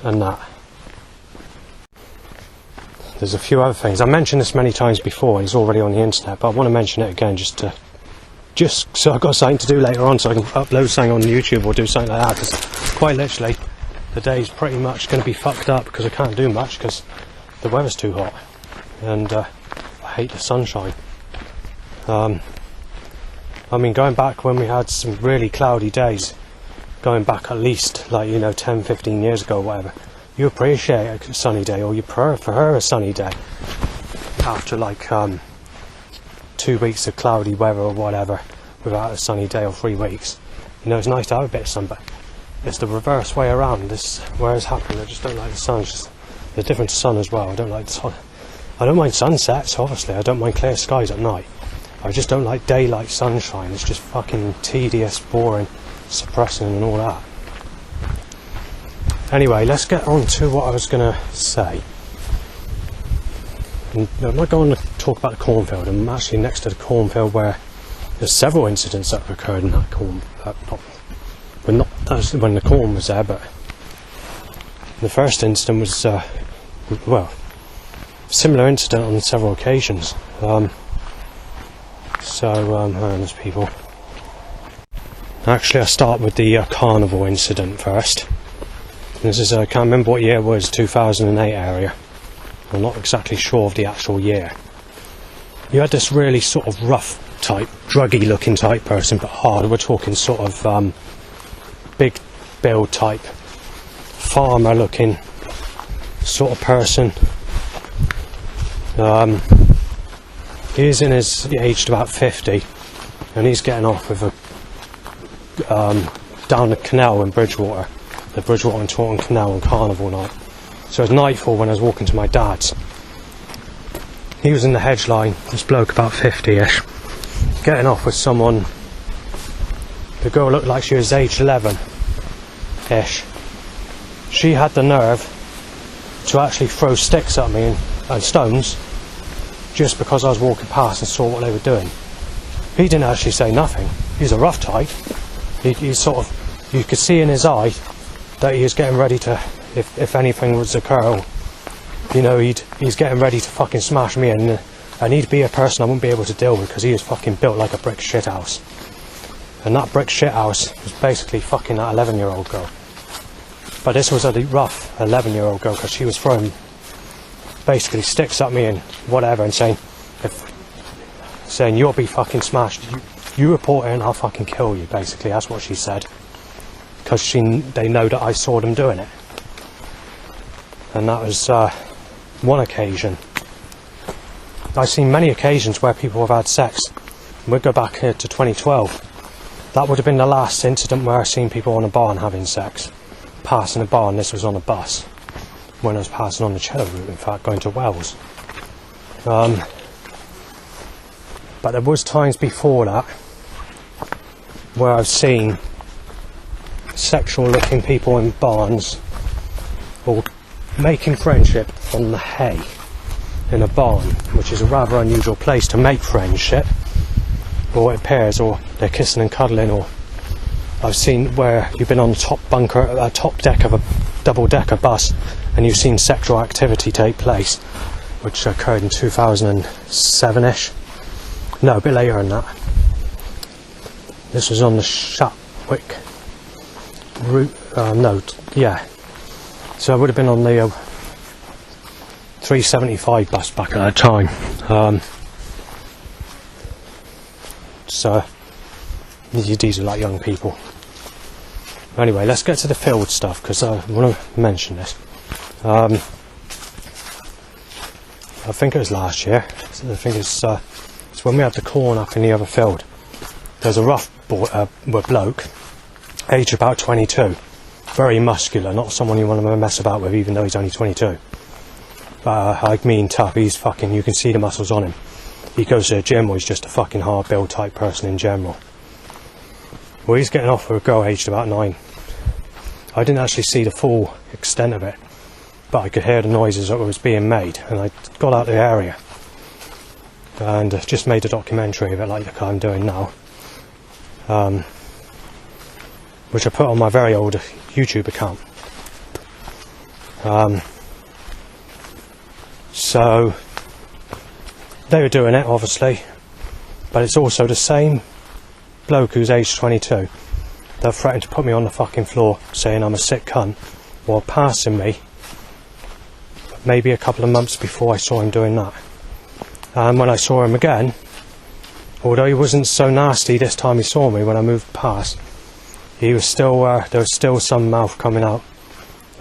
that. There's a few other things. I mentioned this many times before, and it's already on the internet, but I want to mention it again just so I've got something to do later on, so I can upload something on YouTube or do something like that, because quite literally the day's pretty much going to be fucked up because I can't do much because the weather's too hot, and I hate the sunshine. I mean, going back when we had some really cloudy days, going back at least, 10-15 years ago or whatever, you appreciate a sunny day, or you prefer a sunny day after 2 weeks of cloudy weather or whatever, without a sunny day, or 3 weeks. You know, it's nice to have a bit of sun, but it's the reverse way around. This where it's happening. I just don't like the sun. It's just a different sun as well. I don't like the sun. I don't mind sunsets, obviously. I don't mind clear skies at night. I just don't like daylight sunshine. It's just fucking tedious, boring, suppressing and all that. Anyway, let's get on to what I was going to say. I'm not going to talk about the cornfield. I'm actually next to the cornfield where there's several incidents that have occurred in that cornfield. That was when the corn was there, but the first incident was, similar incident on several occasions. There's people. Actually, I'll start with the carnival incident first. This is, I can't remember what year it was, 2008 area. I'm not exactly sure of the actual year. You had this really sort of rough type, druggy looking type person, but hard. We're talking sort of big build type, farmer looking sort of person. He's aged about 50, and he's getting off with down the canal in Bridgewater, the Bridgewater and Taunton Canal on Carnival night. So it was nightfall when I was walking to my dad's. He was in the hedge line, this bloke about 50ish, getting off with someone The girl looked like she was aged 11-ish. She had the nerve to actually throw sticks at me and stones just because I was walking past and saw what they were doing. He didn't actually say nothing. He's a rough type. He's sort of, you could see in his eye that he was getting ready to, if anything was to occur, you know, he's getting ready to fucking smash me in. And he'd be a person I wouldn't be able to deal with because he was fucking built like a brick shithouse. And that brick shithouse was basically fucking that 11-year-old girl. But this was a rough 11-year-old girl because she was throwing basically sticks at me and whatever and saying you'll be fucking smashed. You report it and I'll fucking kill you, basically. That's what she said. Because they know that I saw them doing it. And that was one occasion. I've seen many occasions where people have had sex. We'll go back here to 2012. That would have been the last incident where I've seen people on a barn having sex. Passing a barn, this was on a bus. When I was passing on the Cheddar route, in fact, going to Wells. But there was times before that where I've seen sexual looking people in barns or making friendship on the hay in a barn, which is a rather unusual place to make friendship, or it appears, or they're kissing and cuddling, or I've seen where you've been on the top deck of a double-decker bus and you've seen sexual activity take place, which occurred in 2007-ish. No, a bit later than that. This was on the Shatwick route. So I would have been on the 375 bus back at that time. So these are like young people. Anyway, let's get to the field stuff because I want to mention this. I think it was last year. I think it's when we had the corn up in the other field. There's a rough bloke, aged about 22, very muscular, not someone you want to mess about with, even though he's only 22. I mean tough. He's fucking. You can see the muscles on him. He goes to the gym, or he's just a fucking hard build type person in general. Well, he's getting off with a girl aged about 9. I didn't actually see the full extent of it, but I could hear the noises that was being made, and I got out of the area and just made a documentary of it like I'm doing now, which I put on my very old YouTube account. So they were doing it, obviously, but it's also the same bloke who's aged 22 that threatened to put me on the fucking floor saying I'm a sick cunt while passing me maybe a couple of months before I saw him doing that. And when I saw him again, although he wasn't so nasty this time he saw me when I moved past, he was still there was still some mouth coming out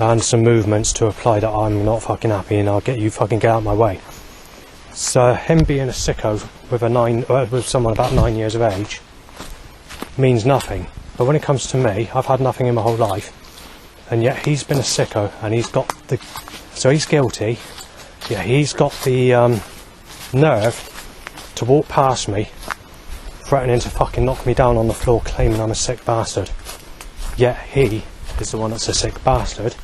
and some movements to imply that I'm not fucking happy and I'll get you fucking get out of my way. So him being a sicko with someone about 9 years of age means nothing. But when it comes to me, I've had nothing in my whole life, and yet he's been a sicko, and he's got the, so he's guilty. Yeah, he's got the nerve to walk past me, threatening to fucking knock me down on the floor, claiming I'm a sick bastard. Yet he is the one that's a sick bastard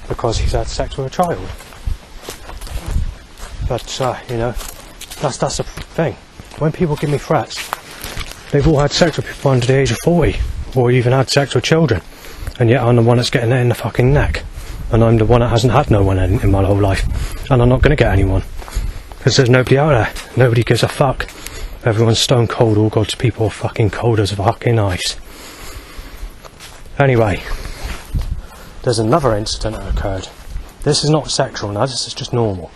because he's had sex with a child. But you know, that's the thing. When people give me threats, they've all had sex with people under the age of 40, or even had sex with children, and yet I'm the one that's getting it in the fucking neck, and I'm the one that hasn't had no one in my whole life, and I'm not going to get anyone, because there's nobody out there. Nobody gives a fuck. Everyone's stone cold. All God's people are fucking cold as fucking ice. Anyway, there's another incident that occurred. This is not sexual now, this is just normal.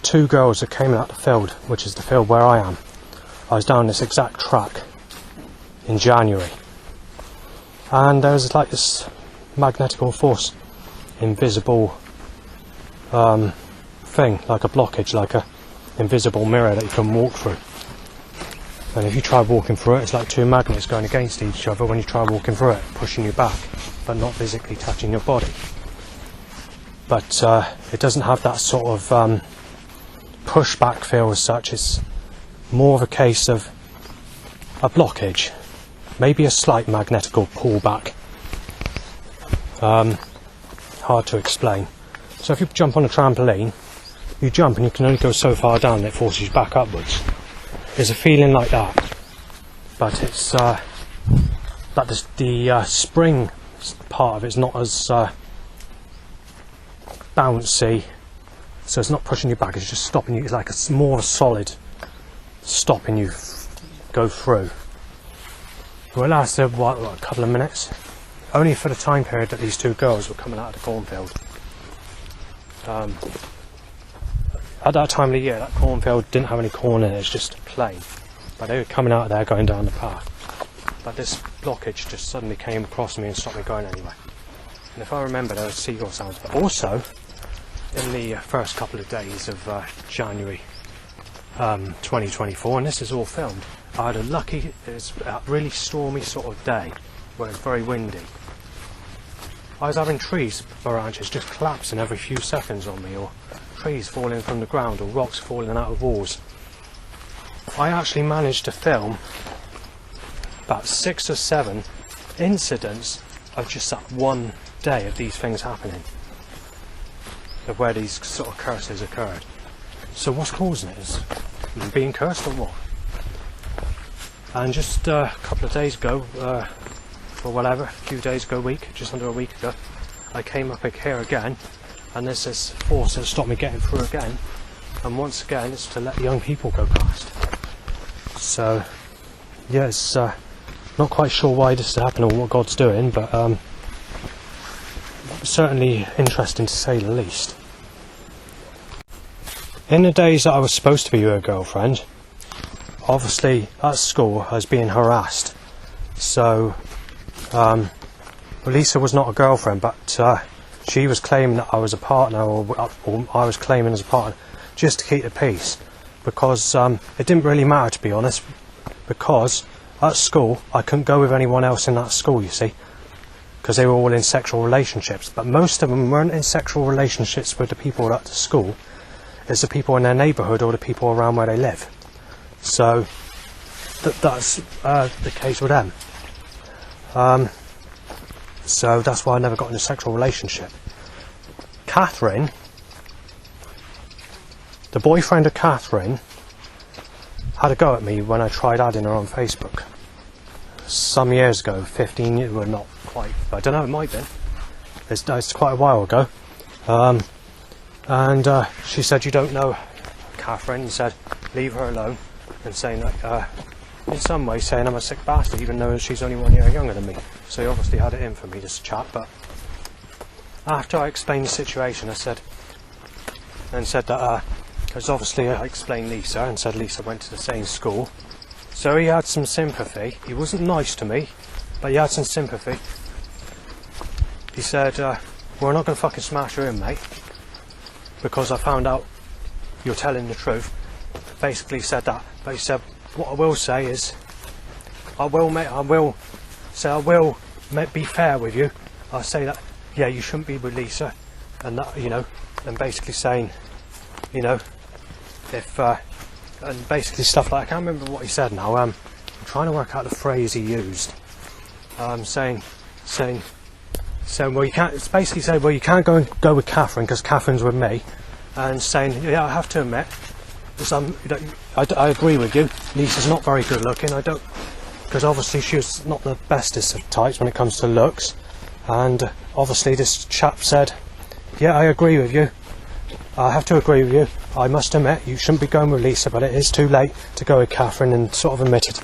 2 girls that came out the field, which is the field where I am. I was down this exact track in January, and there was like this magnetical force, invisible thing, like a blockage, like a invisible mirror that you can walk through. And if you try walking through it, it's like 2 magnets going against each other when you try walking through it, pushing you back, but not physically touching your body. But it doesn't have that sort of pushback feel as such. It's more of a case of a blockage, maybe a slight magnetical pullback. Hard to explain. So if you jump on a trampoline, you jump and you can only go so far down and it forces you back upwards. There's a feeling like that, but it's that the spring part of it's not as bouncy, so it's not pushing you back, it's just stopping you. It's like a more solid stopping you go through. Well, it lasted what, a couple of minutes, only for the time period that these two girls were coming out of the cornfield. At that time of the year, that cornfield didn't have any corn in it, it's just plain. But they were coming out of there going down the path. But this blockage just suddenly came across me and stopped me going anywhere. And if I remember, there were seagull sounds. But also, in the first couple of days of January 2024, and this is all filmed, I had it was a really stormy sort of day where it was very windy. I was having trees branches just collapsing every few seconds on me, or trees falling from the ground, or rocks falling out of walls. I actually managed to film about 6 or 7 incidents of just that one day of these things happening, of where these sort of curses occurred. So what's causing it? Is being cursed or what? And just a couple of days ago, or whatever, a few days ago, just under a week ago, I came up here again, and there's this force that stopped me getting through again, and once again it's to let young people go past. So yeah, it's not quite sure why this is happening or what God's doing, but certainly interesting to say the least. In the days that I was supposed to be your girlfriend, obviously at school I was being harassed. So Lisa was not a girlfriend, but she was claiming that I was a partner, or I was claiming as a partner, just to keep the peace, because it didn't really matter, to be honest, because at school I couldn't go with anyone else in that school, you see, because they were all in sexual relationships. But most of them weren't in sexual relationships with the people at the school, it's the people in their neighbourhood or the people around where they live. So that's the case with them. So that's why I never got in a sexual relationship. Catherine, the boyfriend of Catherine, had a go at me when I tried adding her on Facebook. Some years ago, 15 years, well not quite, but I don't know, it might be. It's quite a while ago. And she said, you don't know Catherine, and said, leave her alone, and saying that, in some way saying I'm a sick bastard, even though she's only 1 year younger than me. So he obviously had it in for me, this chap. But after I explained the situation, I said that, because obviously I explained Lisa, and said Lisa went to the same school, so he had some sympathy. He wasn't nice to me, but he had some sympathy. He said, we're not going to fucking smash her in, mate, because I found out you're telling the truth. Basically said that. But he said, what I will say is, I will be fair with you. I'll say that, yeah, you shouldn't be with Lisa, and that, you know, and basically saying, you know, if and basically stuff like, I can't remember what he said now. I'm trying to work out the phrase he used. Saying, well, you can't. It's basically saying, well, you can't go with Catherine because Catherine's with me, and saying, yeah, I have to admit, I agree with you. Lisa's not very good looking. Because obviously she was not the bestest of types when it comes to looks, and obviously this chap said, yeah, I agree with you. I have to agree with you. I must admit, you shouldn't be going with Lisa, but it is too late to go with Catherine, and sort of admitted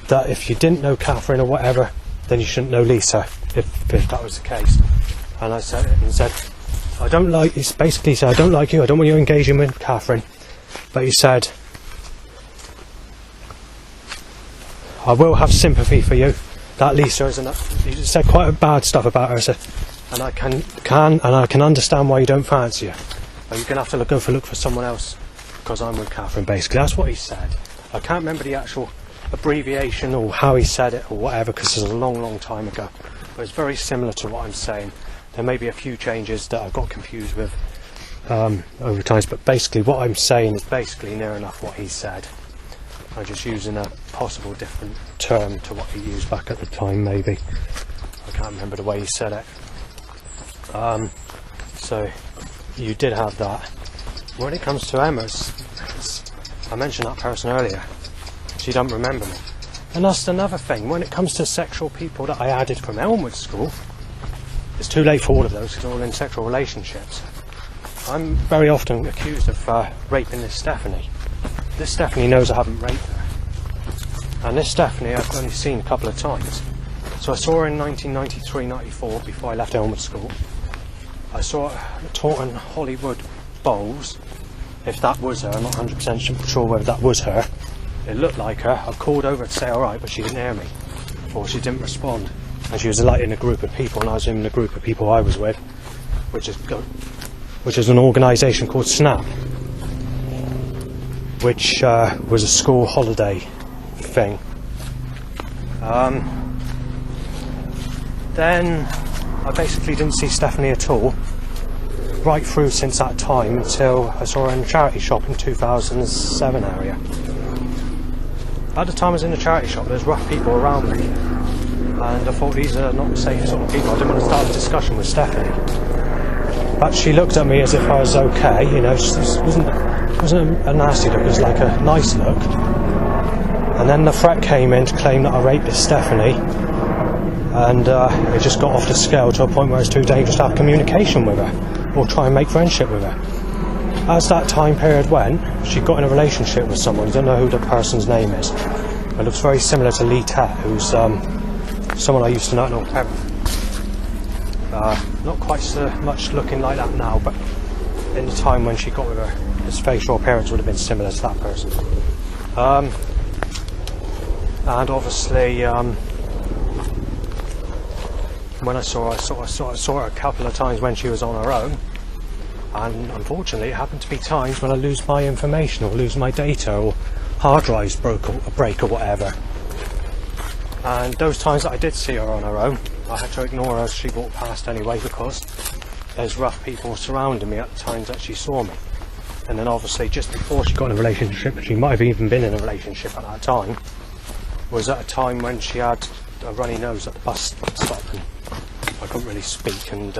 that if you didn't know Catherine or whatever, then you shouldn't know Lisa, if that was the case. And I said, I don't like, he basically said, I don't like you, I don't want you engaging with Catherine. But he said, I will have sympathy for you. That Lisa isn't. He said quite bad stuff about her. So, and I can understand why you don't fancy her. But you're gonna have to look for someone else because I'm with Catherine. Basically, that's what he said. I can't remember the actual abbreviation or how he said it or whatever, because it was a long time ago. But it's very similar to what I'm saying. There may be a few changes that I've got confused with over times, but basically what I'm saying is basically near enough what he said. I'm just using a possible different term to what he used back at the time, maybe. I can't remember the way he said it. So you did have that. When it comes to Emma, I mentioned that person earlier. She don't remember me. And that's another thing. When it comes to sexual people that I added from Elmwood School, it's too late for all of those because they're all in sexual relationships. I'm very often accused of raping this Stephanie. This Stephanie knows I haven't raped her. And this Stephanie I've only seen a couple of times. So I saw her in 1993-94 before I left Elmwood School. I saw her taught in Hollywood Bowls. If that was her, I'm not 100% sure whether that was her. It looked like her. I called over to say alright, but she didn't hear me. Or she didn't respond. And she was like in a group of people, and I was in the group of people I was with, which is an organisation called SNAP, which was a school holiday thing. Then I basically didn't see Stephanie at all, right through since that time until I saw her in a charity shop in 2007 area. At the time I was in the charity shop, there was rough people around me, and I thought these are not the same sort of people. I didn't want to start a discussion with Stephanie. But she looked at me as if I was okay, you know, it wasn't a nasty look, it was like a nice look. And then the threat came in to claim that I raped this Stephanie, and it just got off the scale to a point where it's too dangerous to have communication with her, or try and make friendship with her. As that time period went, she got in a relationship with someone. I don't know who the person's name is, but it looks very similar to Lee Tat, who's someone I used to know at North Pevin. Not quite so much looking like that now, but in the time when she got with her, his facial appearance would have been similar to that person. And obviously, when I saw her a couple of times when she was on her own, and unfortunately it happened to be times when I lose my information or lose my data or hard drives break or whatever. And those times that I did see her on her own, I had to ignore her as she walked past anyway, because there's rough people surrounding me at the times that she saw me. And then obviously just before she got in a relationship, she might have even been in a relationship at that time, was at a time when she had a runny nose at the bus stop and I couldn't really speak, and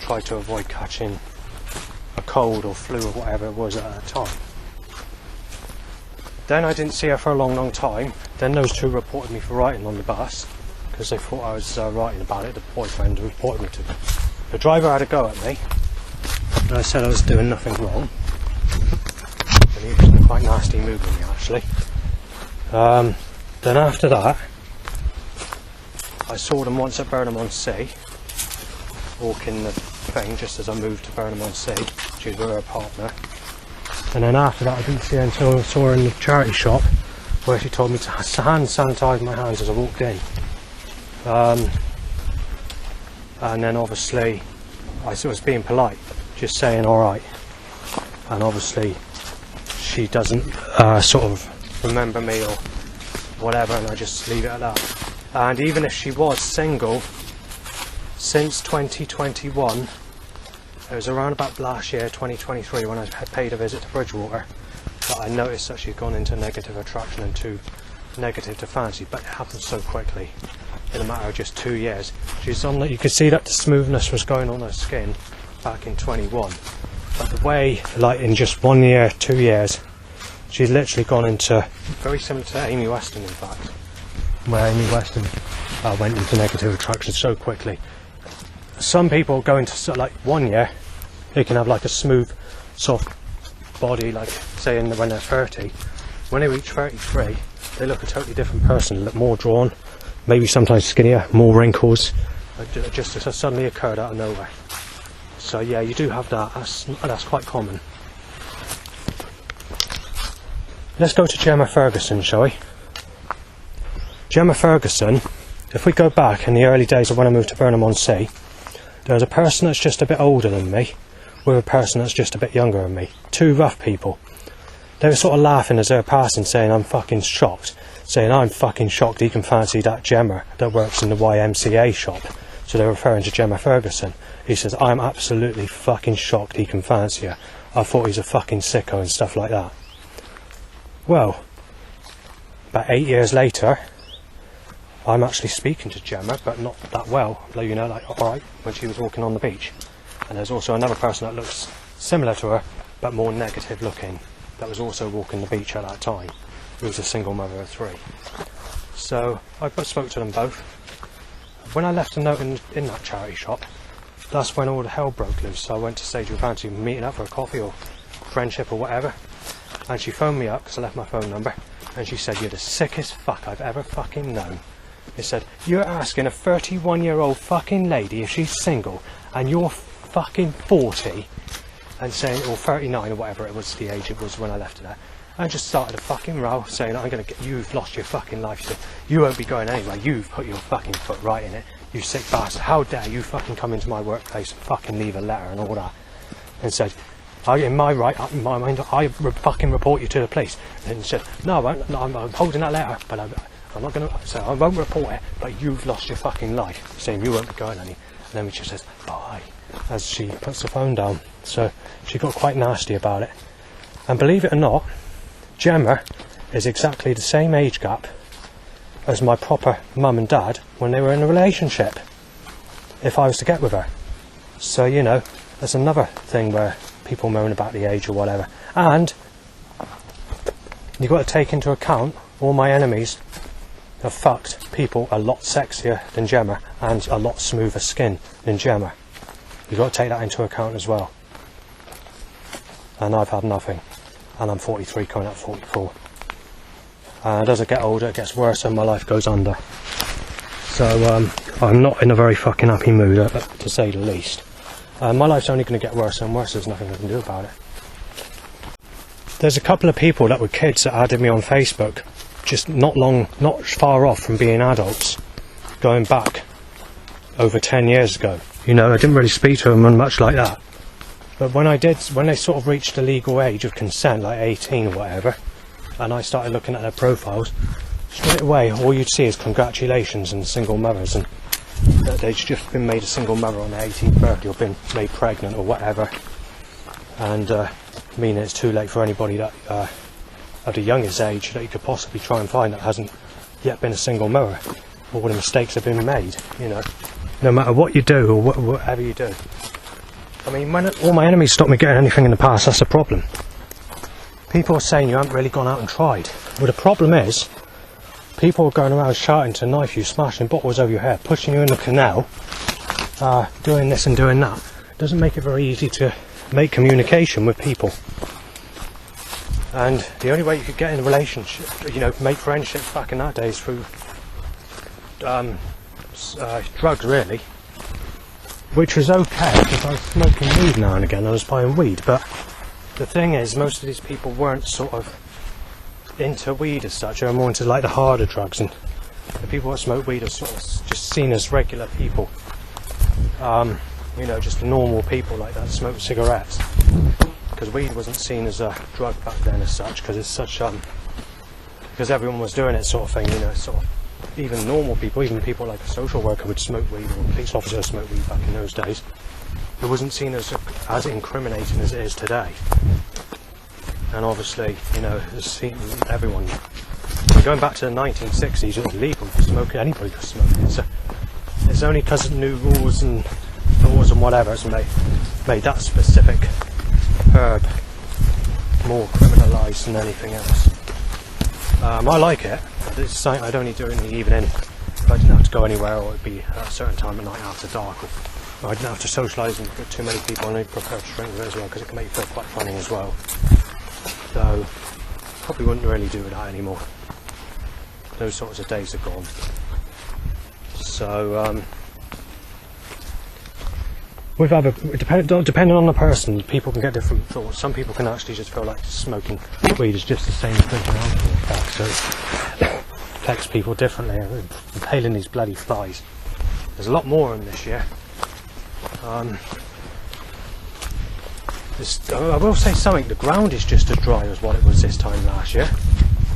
tried to avoid catching a cold or flu or whatever it was at that time. Then I didn't see her for a long time. Then those two reported me for writing on the bus because they thought I was writing about it. The boyfriend reported me to them. The driver had a go at me and I said I was doing nothing wrong, and he was in a quite nasty mood with me actually. Then after that I saw them once at Burnham-on-Sea, walking the thing just as I moved to Burnham-on-Sea. She was with her partner. And then after that I didn't see her until I saw her in the charity shop, where she told me to hand sanitize my hands as I walked in. And then obviously I was being polite, just saying alright. And obviously she doesn't sort of remember me or whatever, and I just leave it at that. And even if she was single since 2021, it was around about last year, 2023, when I had paid a visit to Bridgewater, that I noticed that she'd gone into negative attraction and to negative to fancy. But it happened so quickly, in a matter of just 2 years. She's on that, you could see that the smoothness was going on her skin back in 21, but the way, like in just 1 year, 2 years, she's literally gone into, very similar to Amy Weston in fact, where Amy Weston went into negative attraction so quickly. Some people go into like 1 year, they can have like a smooth, soft body, like say when they're 30. When they reach 33, they look a totally different person, look more drawn, maybe sometimes skinnier, more wrinkles. It just suddenly occurred out of nowhere. So yeah, you do have that. That's quite common. Let's go to Gemma Ferguson, shall we? Gemma Ferguson, if we go back in the early days of when I moved to Burnham-on-Sea, there was a person that's just a bit older than me with a person that's just a bit younger than me. Two rough people. They were sort of laughing as they were passing, saying I'm fucking shocked. Saying I'm fucking shocked he can fancy that Gemma that works in the YMCA shop. So they're referring to Gemma Ferguson. He says, I'm absolutely fucking shocked he can fancy her. I thought he's a fucking sicko and stuff like that. Well, About 8 years later, I'm actually speaking to Gemma, but not that well. Like, you know, like, alright, when she was walking on the beach. And there's also another person that looks similar to her, but more negative looking, that was also walking the beach at that time. Who was a single mother of 3. So I spoke to them both. When I left a note in that charity shop, that's when all the hell broke loose. So I went to say, do you fancy meeting up for a coffee or friendship or whatever? And she phoned me up because I left my phone number, and she said, you're the sickest fuck I've ever fucking known. It said, you're asking a 31-year-old fucking lady if she's single, and you're fucking 40, and saying, or 39 or whatever it was, the age it was when I left her there, and just started a fucking row, saying, I'm gonna get, you've lost your fucking life, so you won't be going anywhere, you've put your fucking foot right in it, you sick bastard, how dare you fucking come into my workplace and fucking leave a letter and all that. And said, in my mind, I fucking report you to the police. And he said, no, I won't, no, I'm holding that letter, but I'm not going to, so I won't report it, but you've lost your fucking life, saying you won't be going any. And then she says, bye, as she puts the phone down. So she got quite nasty about it. And believe it or not, Gemma is exactly the same age gap as my proper mum and dad when they were in a relationship, if I was to get with her. So, you know, there's another thing where people moan about the age or whatever. And you've got to take into account all my enemies have fucked people a lot sexier than Gemma and a lot smoother skin than Gemma. You've got to take that into account as well. And I've had nothing. And I'm 43 coming up 44. And as I get older it gets worse and my life goes under. So I'm not in a very fucking happy mood, to say the least. My life's only going to get worse and worse, there's nothing I can do about it. There's a couple of people that were kids that added me on Facebook, just not far off from being adults, going back over 10 years ago. You know, I didn't really speak to them much like that. But when they sort of reached the legal age of consent, like 18 or whatever, and I started looking at their profiles, straight away all you'd see is congratulations and single mothers, and that they've just been made a single mother on their 18th birthday or been made pregnant or whatever, and meaning it's too late for anybody that at the youngest age that you could possibly try and find that hasn't yet been a single mother. All the mistakes have been made, you know, no matter what you do or whatever you do. I mean, when all my enemies stop me getting anything in the past, that's the problem. People are saying you haven't really gone out and tried. Well, the problem is, people are going around shouting to knife you, smashing bottles over your head, pushing you in the canal, doing this and doing that. It doesn't make it very easy to make communication with people. And the only way you could get in a relationship, you know, make friendships back in that day is through drugs, really. Which was okay, because I was smoking weed now and again, I was buying weed, but the thing is, most of these people weren't sort of into weed as such, they were more into like the harder drugs, and the people that smoke weed are sort of just seen as regular people. You know, just normal people like that smoke cigarettes. Because weed wasn't seen as a drug back then as such, because it's such, because everyone was doing it sort of thing, you know, sort of. Even normal people, even people like a social worker would smoke weed, or a police officer would smoke weed back in those days. It wasn't seen as incriminating as it is today. And obviously, you know, it's seen everyone. Going back to the 1960s, it was legal to smoke. Anybody could smoke it. So it's only because of new rules and laws and whatever it's made that specific herb more criminalised than anything else. I like it. It's something I'd only do in the evening if I didn't have to go anywhere, or it'd be at a certain time at night after dark, or I didn't have to socialise with too many people, and I'd prefer to drink with it as well, because it can make you feel quite funny as well. So probably wouldn't really do that anymore. Those sorts of days are gone. So with other, depending on the person, people can get different thoughts. Some people can actually just feel like smoking weed is just the same as drinking alcohol effect, so it affects people differently. Inhaling these bloody flies. There's a lot more of them this year. I will say something, the ground is just as dry as what it was this time last year.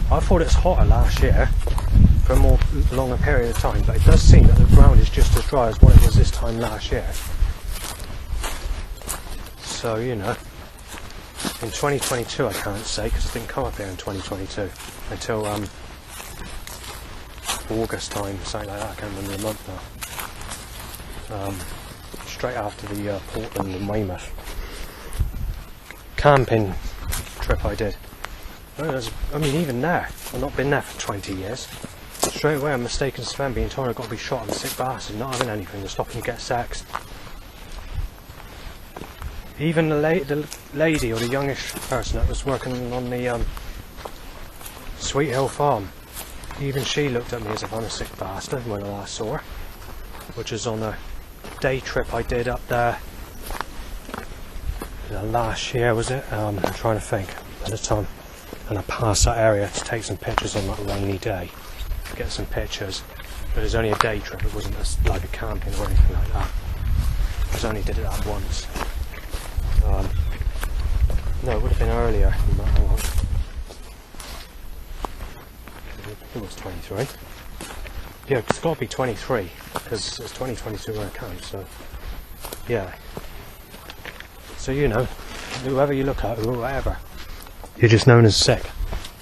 I thought it was hotter last year for a more longer period of time, but it does seem that the ground is just as dry as what it was this time last year. So, you know, in 2022 I can't say, because I didn't come up here in 2022 until August time, something like that, I can't remember the month now. Straight after the Portland and Weymouth camping trip I did. I mean, even there, I've not been there for 20 years. Straight away I'm mistaken Sven being told I've got to be shot. I'm a sick bastard, not having anything to stop him get sex. Even the lady or the youngish person that was working on the Sweet Hill farm, even she looked at me as if I'm a sick bastard when I last saw her, which is on a day trip I did up there last year, was it? I'm trying to think at the time, and I passed that area to take some pictures on that rainy day, get some pictures, but it was only a day trip, it wasn't like a camping or anything like that. I only did it that once. No, it would have been earlier than that. Hang on. It was 23. Yeah, it's got to be 23 because it's 2022 when I count. So, yeah. So you know, whoever you look at, or whatever, you're just known as sick.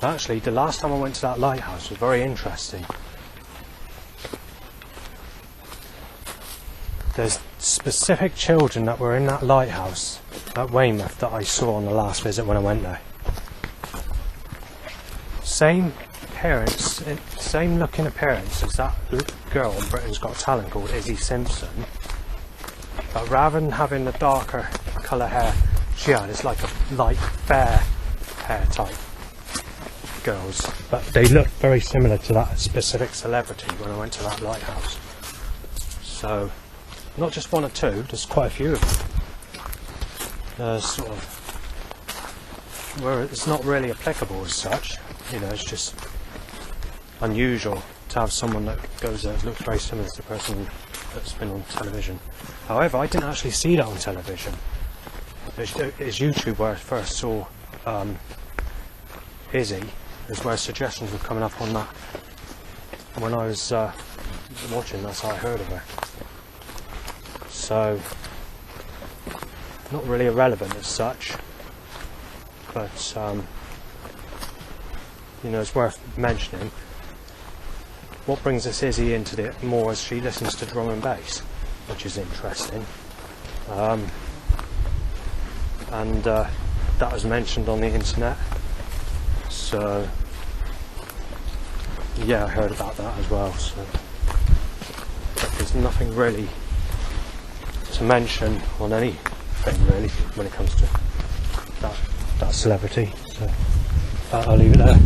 Actually, the last time I went to that lighthouse was very interesting. There's specific children that were in that lighthouse at Weymouth that I saw on the last visit when I went there. Same parents, same looking appearance as that girl on Britain's Got Talent called Izzy Simpson, but rather than having the darker colour hair she had, it's like a light fair hair type girls, but they look very similar to that specific celebrity when I went to that lighthouse. So not just one or two, there's quite a few of them. Sort of where it's not really applicable as such, you know, it's just unusual to have someone that goes there that looks very similar to the person that's been on television. However, I didn't actually see that on television. It's YouTube where I first saw Izzy, is where suggestions were coming up on that. When I was watching, that's how I heard of her. So, not really irrelevant as such, but you know, it's worth mentioning. What brings this Izzy into it more as she listens to drum and bass, which is interesting, and that was mentioned on the internet, so yeah, I heard about that as well. So there's nothing really to mention on anything really when it comes to that celebrity, so I'll leave it there.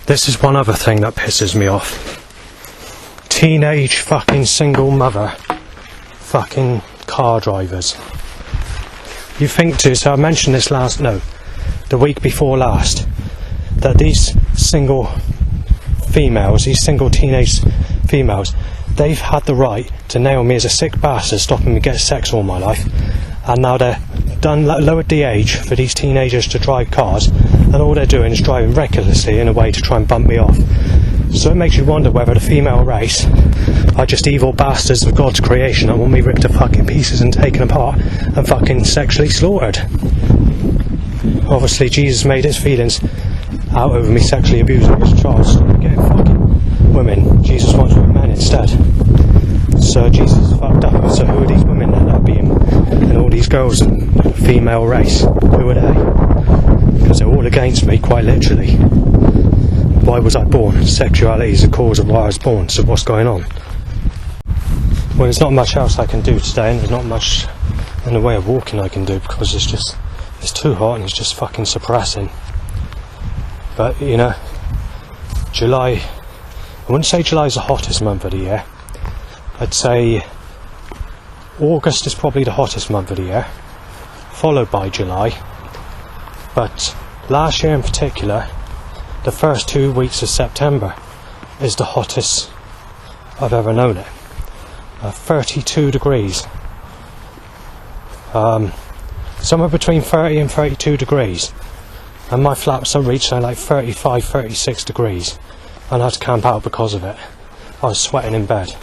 This is one other thing that pisses me off. Teenage fucking single mother fucking car drivers. You think too, so I mentioned this the week before last, that these single females, these single teenage females, they've had the right to nail me as a sick bastard, stopping me getting sex all my life, and now they're lowered the age for these teenagers to drive cars, and all they're doing is driving recklessly in a way to try and bump me off. So it makes you wonder whether the female race are just evil bastards of God's creation that want me ripped to fucking pieces and taken apart and fucking sexually slaughtered. Obviously Jesus made his feelings out over me sexually abusing his child, getting fucking women. Jesus wants with men instead. So Jesus is fucked up. So who are these women that are being, and all these girls in the female race? Who are they? Because they're all against me, quite literally. Why was I born? Sexuality is the cause of why I was born, so what's going on? Well, there's not much else I can do today, and there's not much in the way of walking I can do, because it's too hot and it's just fucking suppressing. But, you know, July, I wouldn't say July is the hottest month of the year. I'd say August is probably the hottest month of the year, followed by July. But last year in particular, the first 2 weeks of September is the hottest I've ever known it. 32 degrees. Somewhere between 30 and 32 degrees. And my flaps are reaching like 35, 36 degrees. And I had to camp out because of it. I was sweating in bed.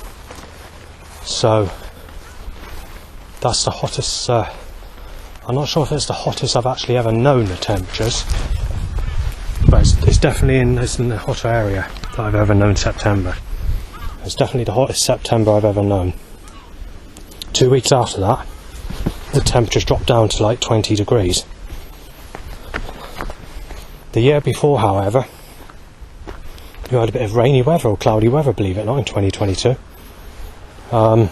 So, that's the hottest, I'm not sure if it's the hottest I've actually ever known the temperatures. but it's definitely in the hotter area that I've ever known September. It's definitely the hottest September I've ever known. 2 weeks after that, the temperatures dropped down to like 20 degrees. The year before, however, you had a bit of rainy weather or cloudy weather, believe it or not, in 2022. And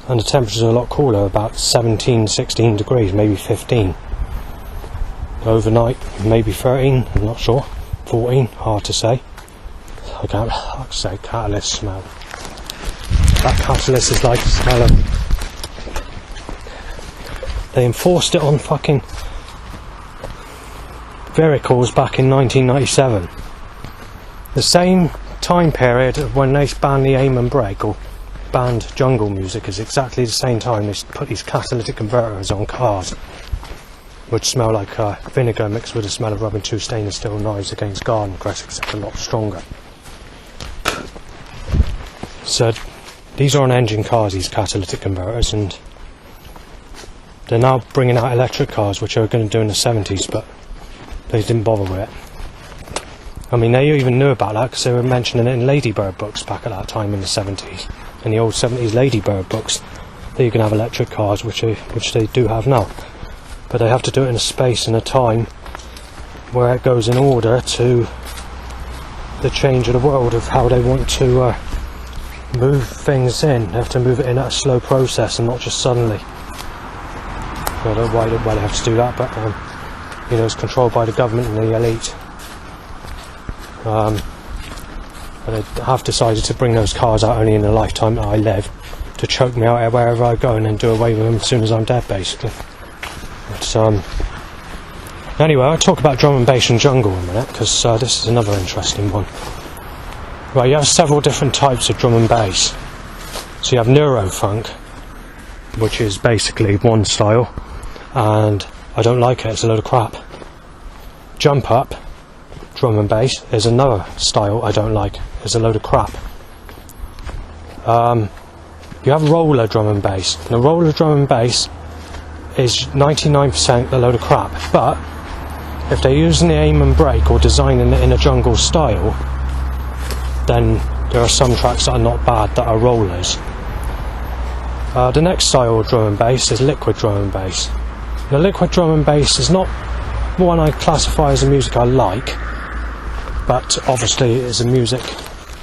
the temperatures are a lot cooler, about 17, 16 degrees, maybe 15. Overnight, maybe 13, I'm not sure. 14, hard to say. I can't, like I say, catalyst smell. That catalyst is like the smell of... They enforced it on fucking vehicles back in 1997. The same time period of when they banned the aim and brake, or banned jungle music, is exactly the same time they put these catalytic converters on cars, which smell like vinegar mixed with the smell of rubbing two stainless steel knives against garden grass, except a lot stronger. So these are on engine cars, these catalytic converters, and they're now bringing out electric cars, which they were going to do in the 70s, but they didn't bother with it. I mean, they even knew about that because they were mentioning it in Ladybird books back at that time in the 70s. In the old 70s Ladybird books, that you can have electric cars, which they do have now. But they have to do it in a space and a time where it goes in order to the change of the world of how they want to move things in. They have to move it in at a slow process and not just suddenly. I don't know why they have to do that, but you know, it's controlled by the government and the elite. And they have decided to bring those cars out only in the lifetime that I live, to choke me out wherever I go and then do away with them as soon as I'm dead, basically. But, anyway, I'll talk about drum and bass and jungle in a minute, because this is another interesting one. Right, you have several different types of drum and bass. So you have neurofunk, which is basically one style, and I don't like it, it's a load of crap. Jump up drum and bass is another style I don't like, it's a load of crap. You have roller drum and bass. Now, roller drum and bass is 99% a load of crap, but if they're using the aim and brake or designing it in a jungle style, then there are some tracks that are not bad that are rollers. The next style of drum and bass is liquid drum and bass. Now, liquid drum and bass is not one I classify as a music I like, but obviously it is a music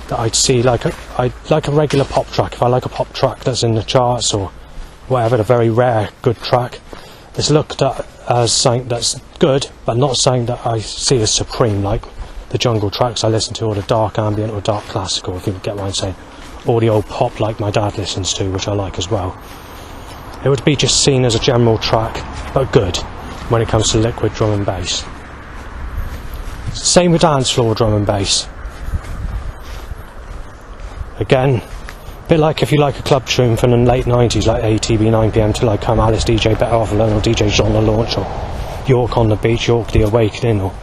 that I'd see like a regular pop track. If I like a pop track that's in the charts or whatever, a very rare good track, it's looked at as something that's good, but not something that I see as supreme, like the jungle tracks I listen to, or the dark ambient or dark classical, if you get what I'm saying, or the old pop like my dad listens to, which I like as well. It would be just seen as a general track, but good, when it comes to liquid drum and bass. Same with dance floor drum and bass. Again, a bit like if you like a club tune from the late 90s, like ATB 9pm to like Come Alice, DJ Better Off Alone, or DJ Jean the Launch, or York on the Beach, York the Awakening, or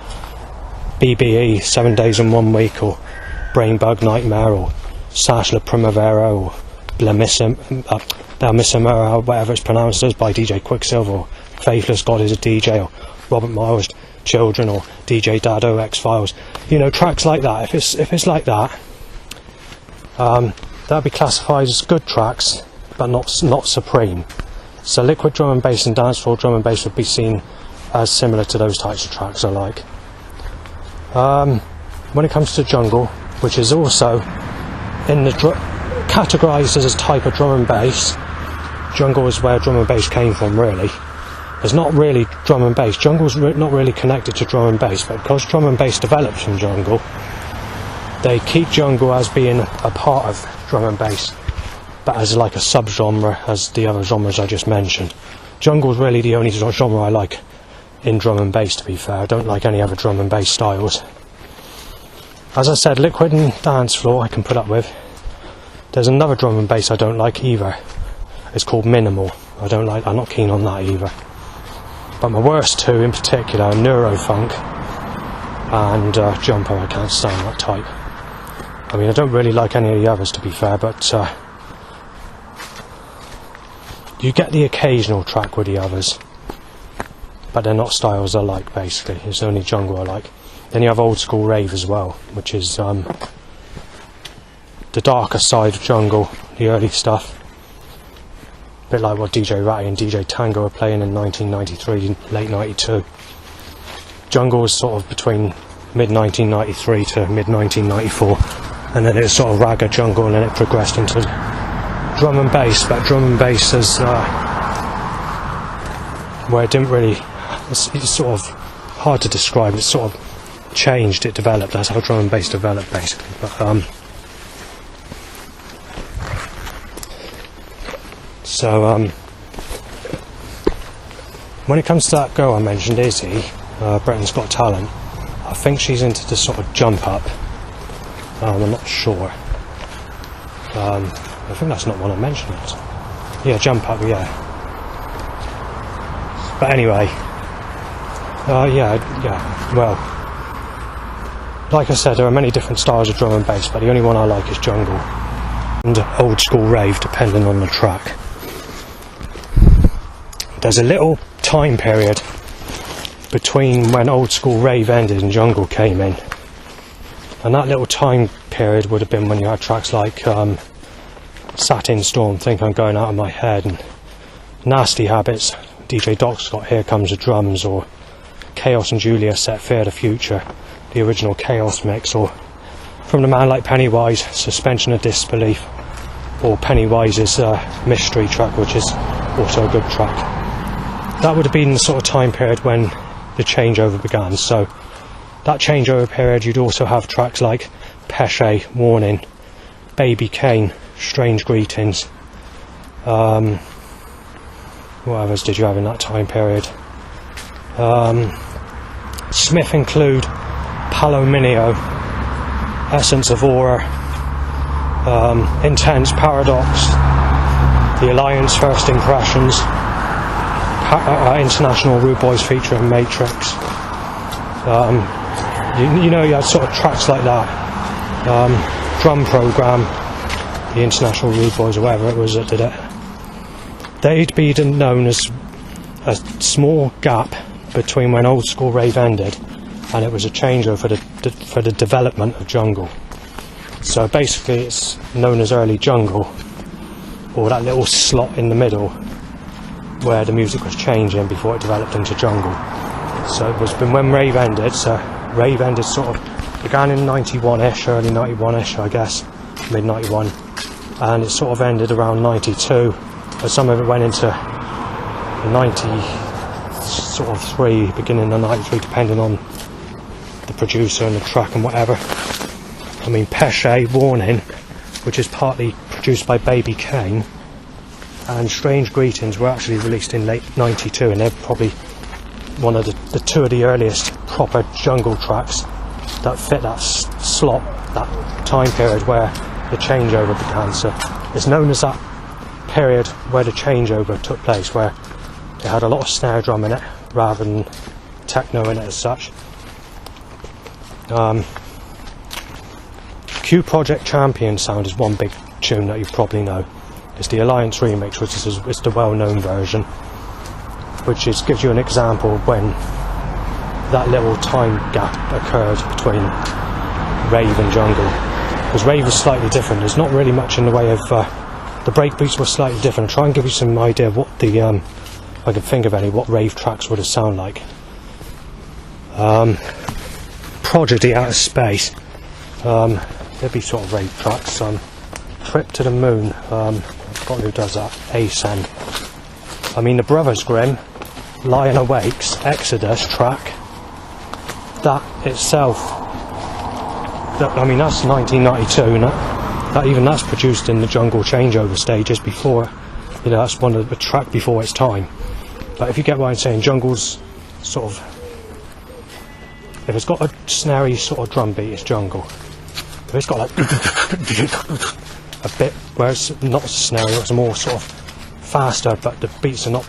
BBE 7 Days in 1 Week, or Brainbug Nightmare, or Sash La Primavera, or La Missimera, whatever it's pronounced as, by DJ Quicksilver, or Faithless God is a DJ, or Robert Miles Children, or DJ Dado X-Files. You know, tracks like that. If it's like that, that'd be classified as good tracks, but not supreme. So liquid drum and bass and dance floor drum and bass would be seen as similar to those types of tracks I like. When it comes to jungle, which is also in the categorised as a type of drum and bass, jungle is where drum and bass came from, really. There's not really drum and bass. Jungle's not really connected to drum and bass, but because drum and bass develops from jungle, they keep jungle as being a part of drum and bass, but as like a sub-genre as the other genres I just mentioned. Jungle's really the only genre I like in drum and bass, to be fair. I don't like any other drum and bass styles. As I said, liquid and dance floor I can put up with. There's another drum and bass I don't like either. It's called minimal. I'm not keen on that either. But my worst two in particular are neurofunk and jumper. I can't stand that type. I mean, I don't really like any of the others, to be fair, but you get the occasional track with the others, but they're not styles I like, basically. It's only jungle I like. Then you have old school rave as well, which is the darker side of jungle, the early stuff. A bit like what DJ Ratty and DJ Tango were playing in 1993, late 92. Jungle was sort of between mid 1993 to mid 1994, and then it was sort of ragga jungle, and then it progressed into drum and bass. But drum and bass is where it didn't really, it's sort of hard to describe. It sort of changed, it developed. That's how drum and bass developed, basically. But when it comes to that girl I mentioned, Izzy, Britain's Got Talent, I think she's into the sort of jump up. I'm not sure. I think that's not one I mentioned. Yeah, jump up, yeah. But anyway, yeah, well, like I said, there are many different styles of drum and bass, but the only one I like is jungle and old school rave, depending on the track. There's a little time period between when old school rave ended and jungle came in, and that little time period would have been when you had tracks like Satin Storm, Think I'm Going Out of My Head, and Nasty Habits, DJ Doc's got Here Comes the Drums, or Chaos and Julia Set Fear the Future, the original Chaos mix, or from the man like Pennywise, Suspension of Disbelief, or Pennywise's Mystery track, which is also a good track. That would have been the sort of time period when the changeover began. So that changeover period, you'd also have tracks like Pesce, Warning, Baby Kane, Strange Greetings. What others did you have in that time period? Smith include Palomino, Essence of Aura, Intense, Paradox, The Alliance, First Impressions, International, Rude Boys featuring Matrix. You know, you had sort of tracks like that. Drum Program, the International Rude Boys, or whatever it was that did it. They'd be known as a small gap between when old school rave ended and it was a changeover for the development of jungle. So basically it's known as early jungle, or that little slot in the middle where the music was changing before it developed into jungle. So it was when rave ended, so rave ended sort of began in 91ish, early 91ish I guess, mid 91, and it sort of ended around 92, but some of it went into 93, beginning of 93, depending on the producer and the track and whatever. I mean, Pesce, Warning, which is partly produced by Baby Kane, and Strange Greetings were actually released in late 92, and they're probably one of the two of the earliest proper jungle tracks that fit that slot, that time period where the changeover began. So it's known as that period where the changeover took place, where it had a lot of snare drum in it rather than techno in it as such. Q Project Champion Sound is one big tune that you probably know. It's the Alliance remix, which is the well-known version, which gives you an example of when that little time gap occurred between rave and jungle. Because rave was slightly different. There's not really much in the way of the breakbeats were slightly different. I'll try and give you some idea of what the if I can think of any, what rave tracks would have sound like. Prodigy, Out of Space. There'd be sort of rave tracks. Trip to the Moon. I forgot who does that. Ascend. I mean, the Brothers Grimm, Lion Awakes, Exodus track. That itself. I mean, that's 1992, and that's produced in the jungle changeover stages before. You know, that's one of the track before its time. But if you get what I'm saying, jungle's sort of, if it's got a snarey sort of drum beat, it's jungle. If it's got like a bit where it's not snarey, it's more sort of faster, but the beats are not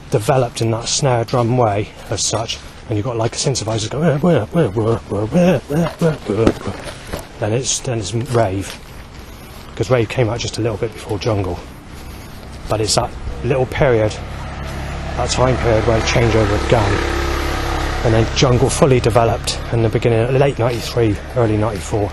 developed in that snare drum way as such, and you've got like a synthesizer go, then it's rave, because rave came out just a little bit before jungle. But it's that little period, that time period where the changeover began. and then Jungle fully developed in the beginning, late 93, early 94.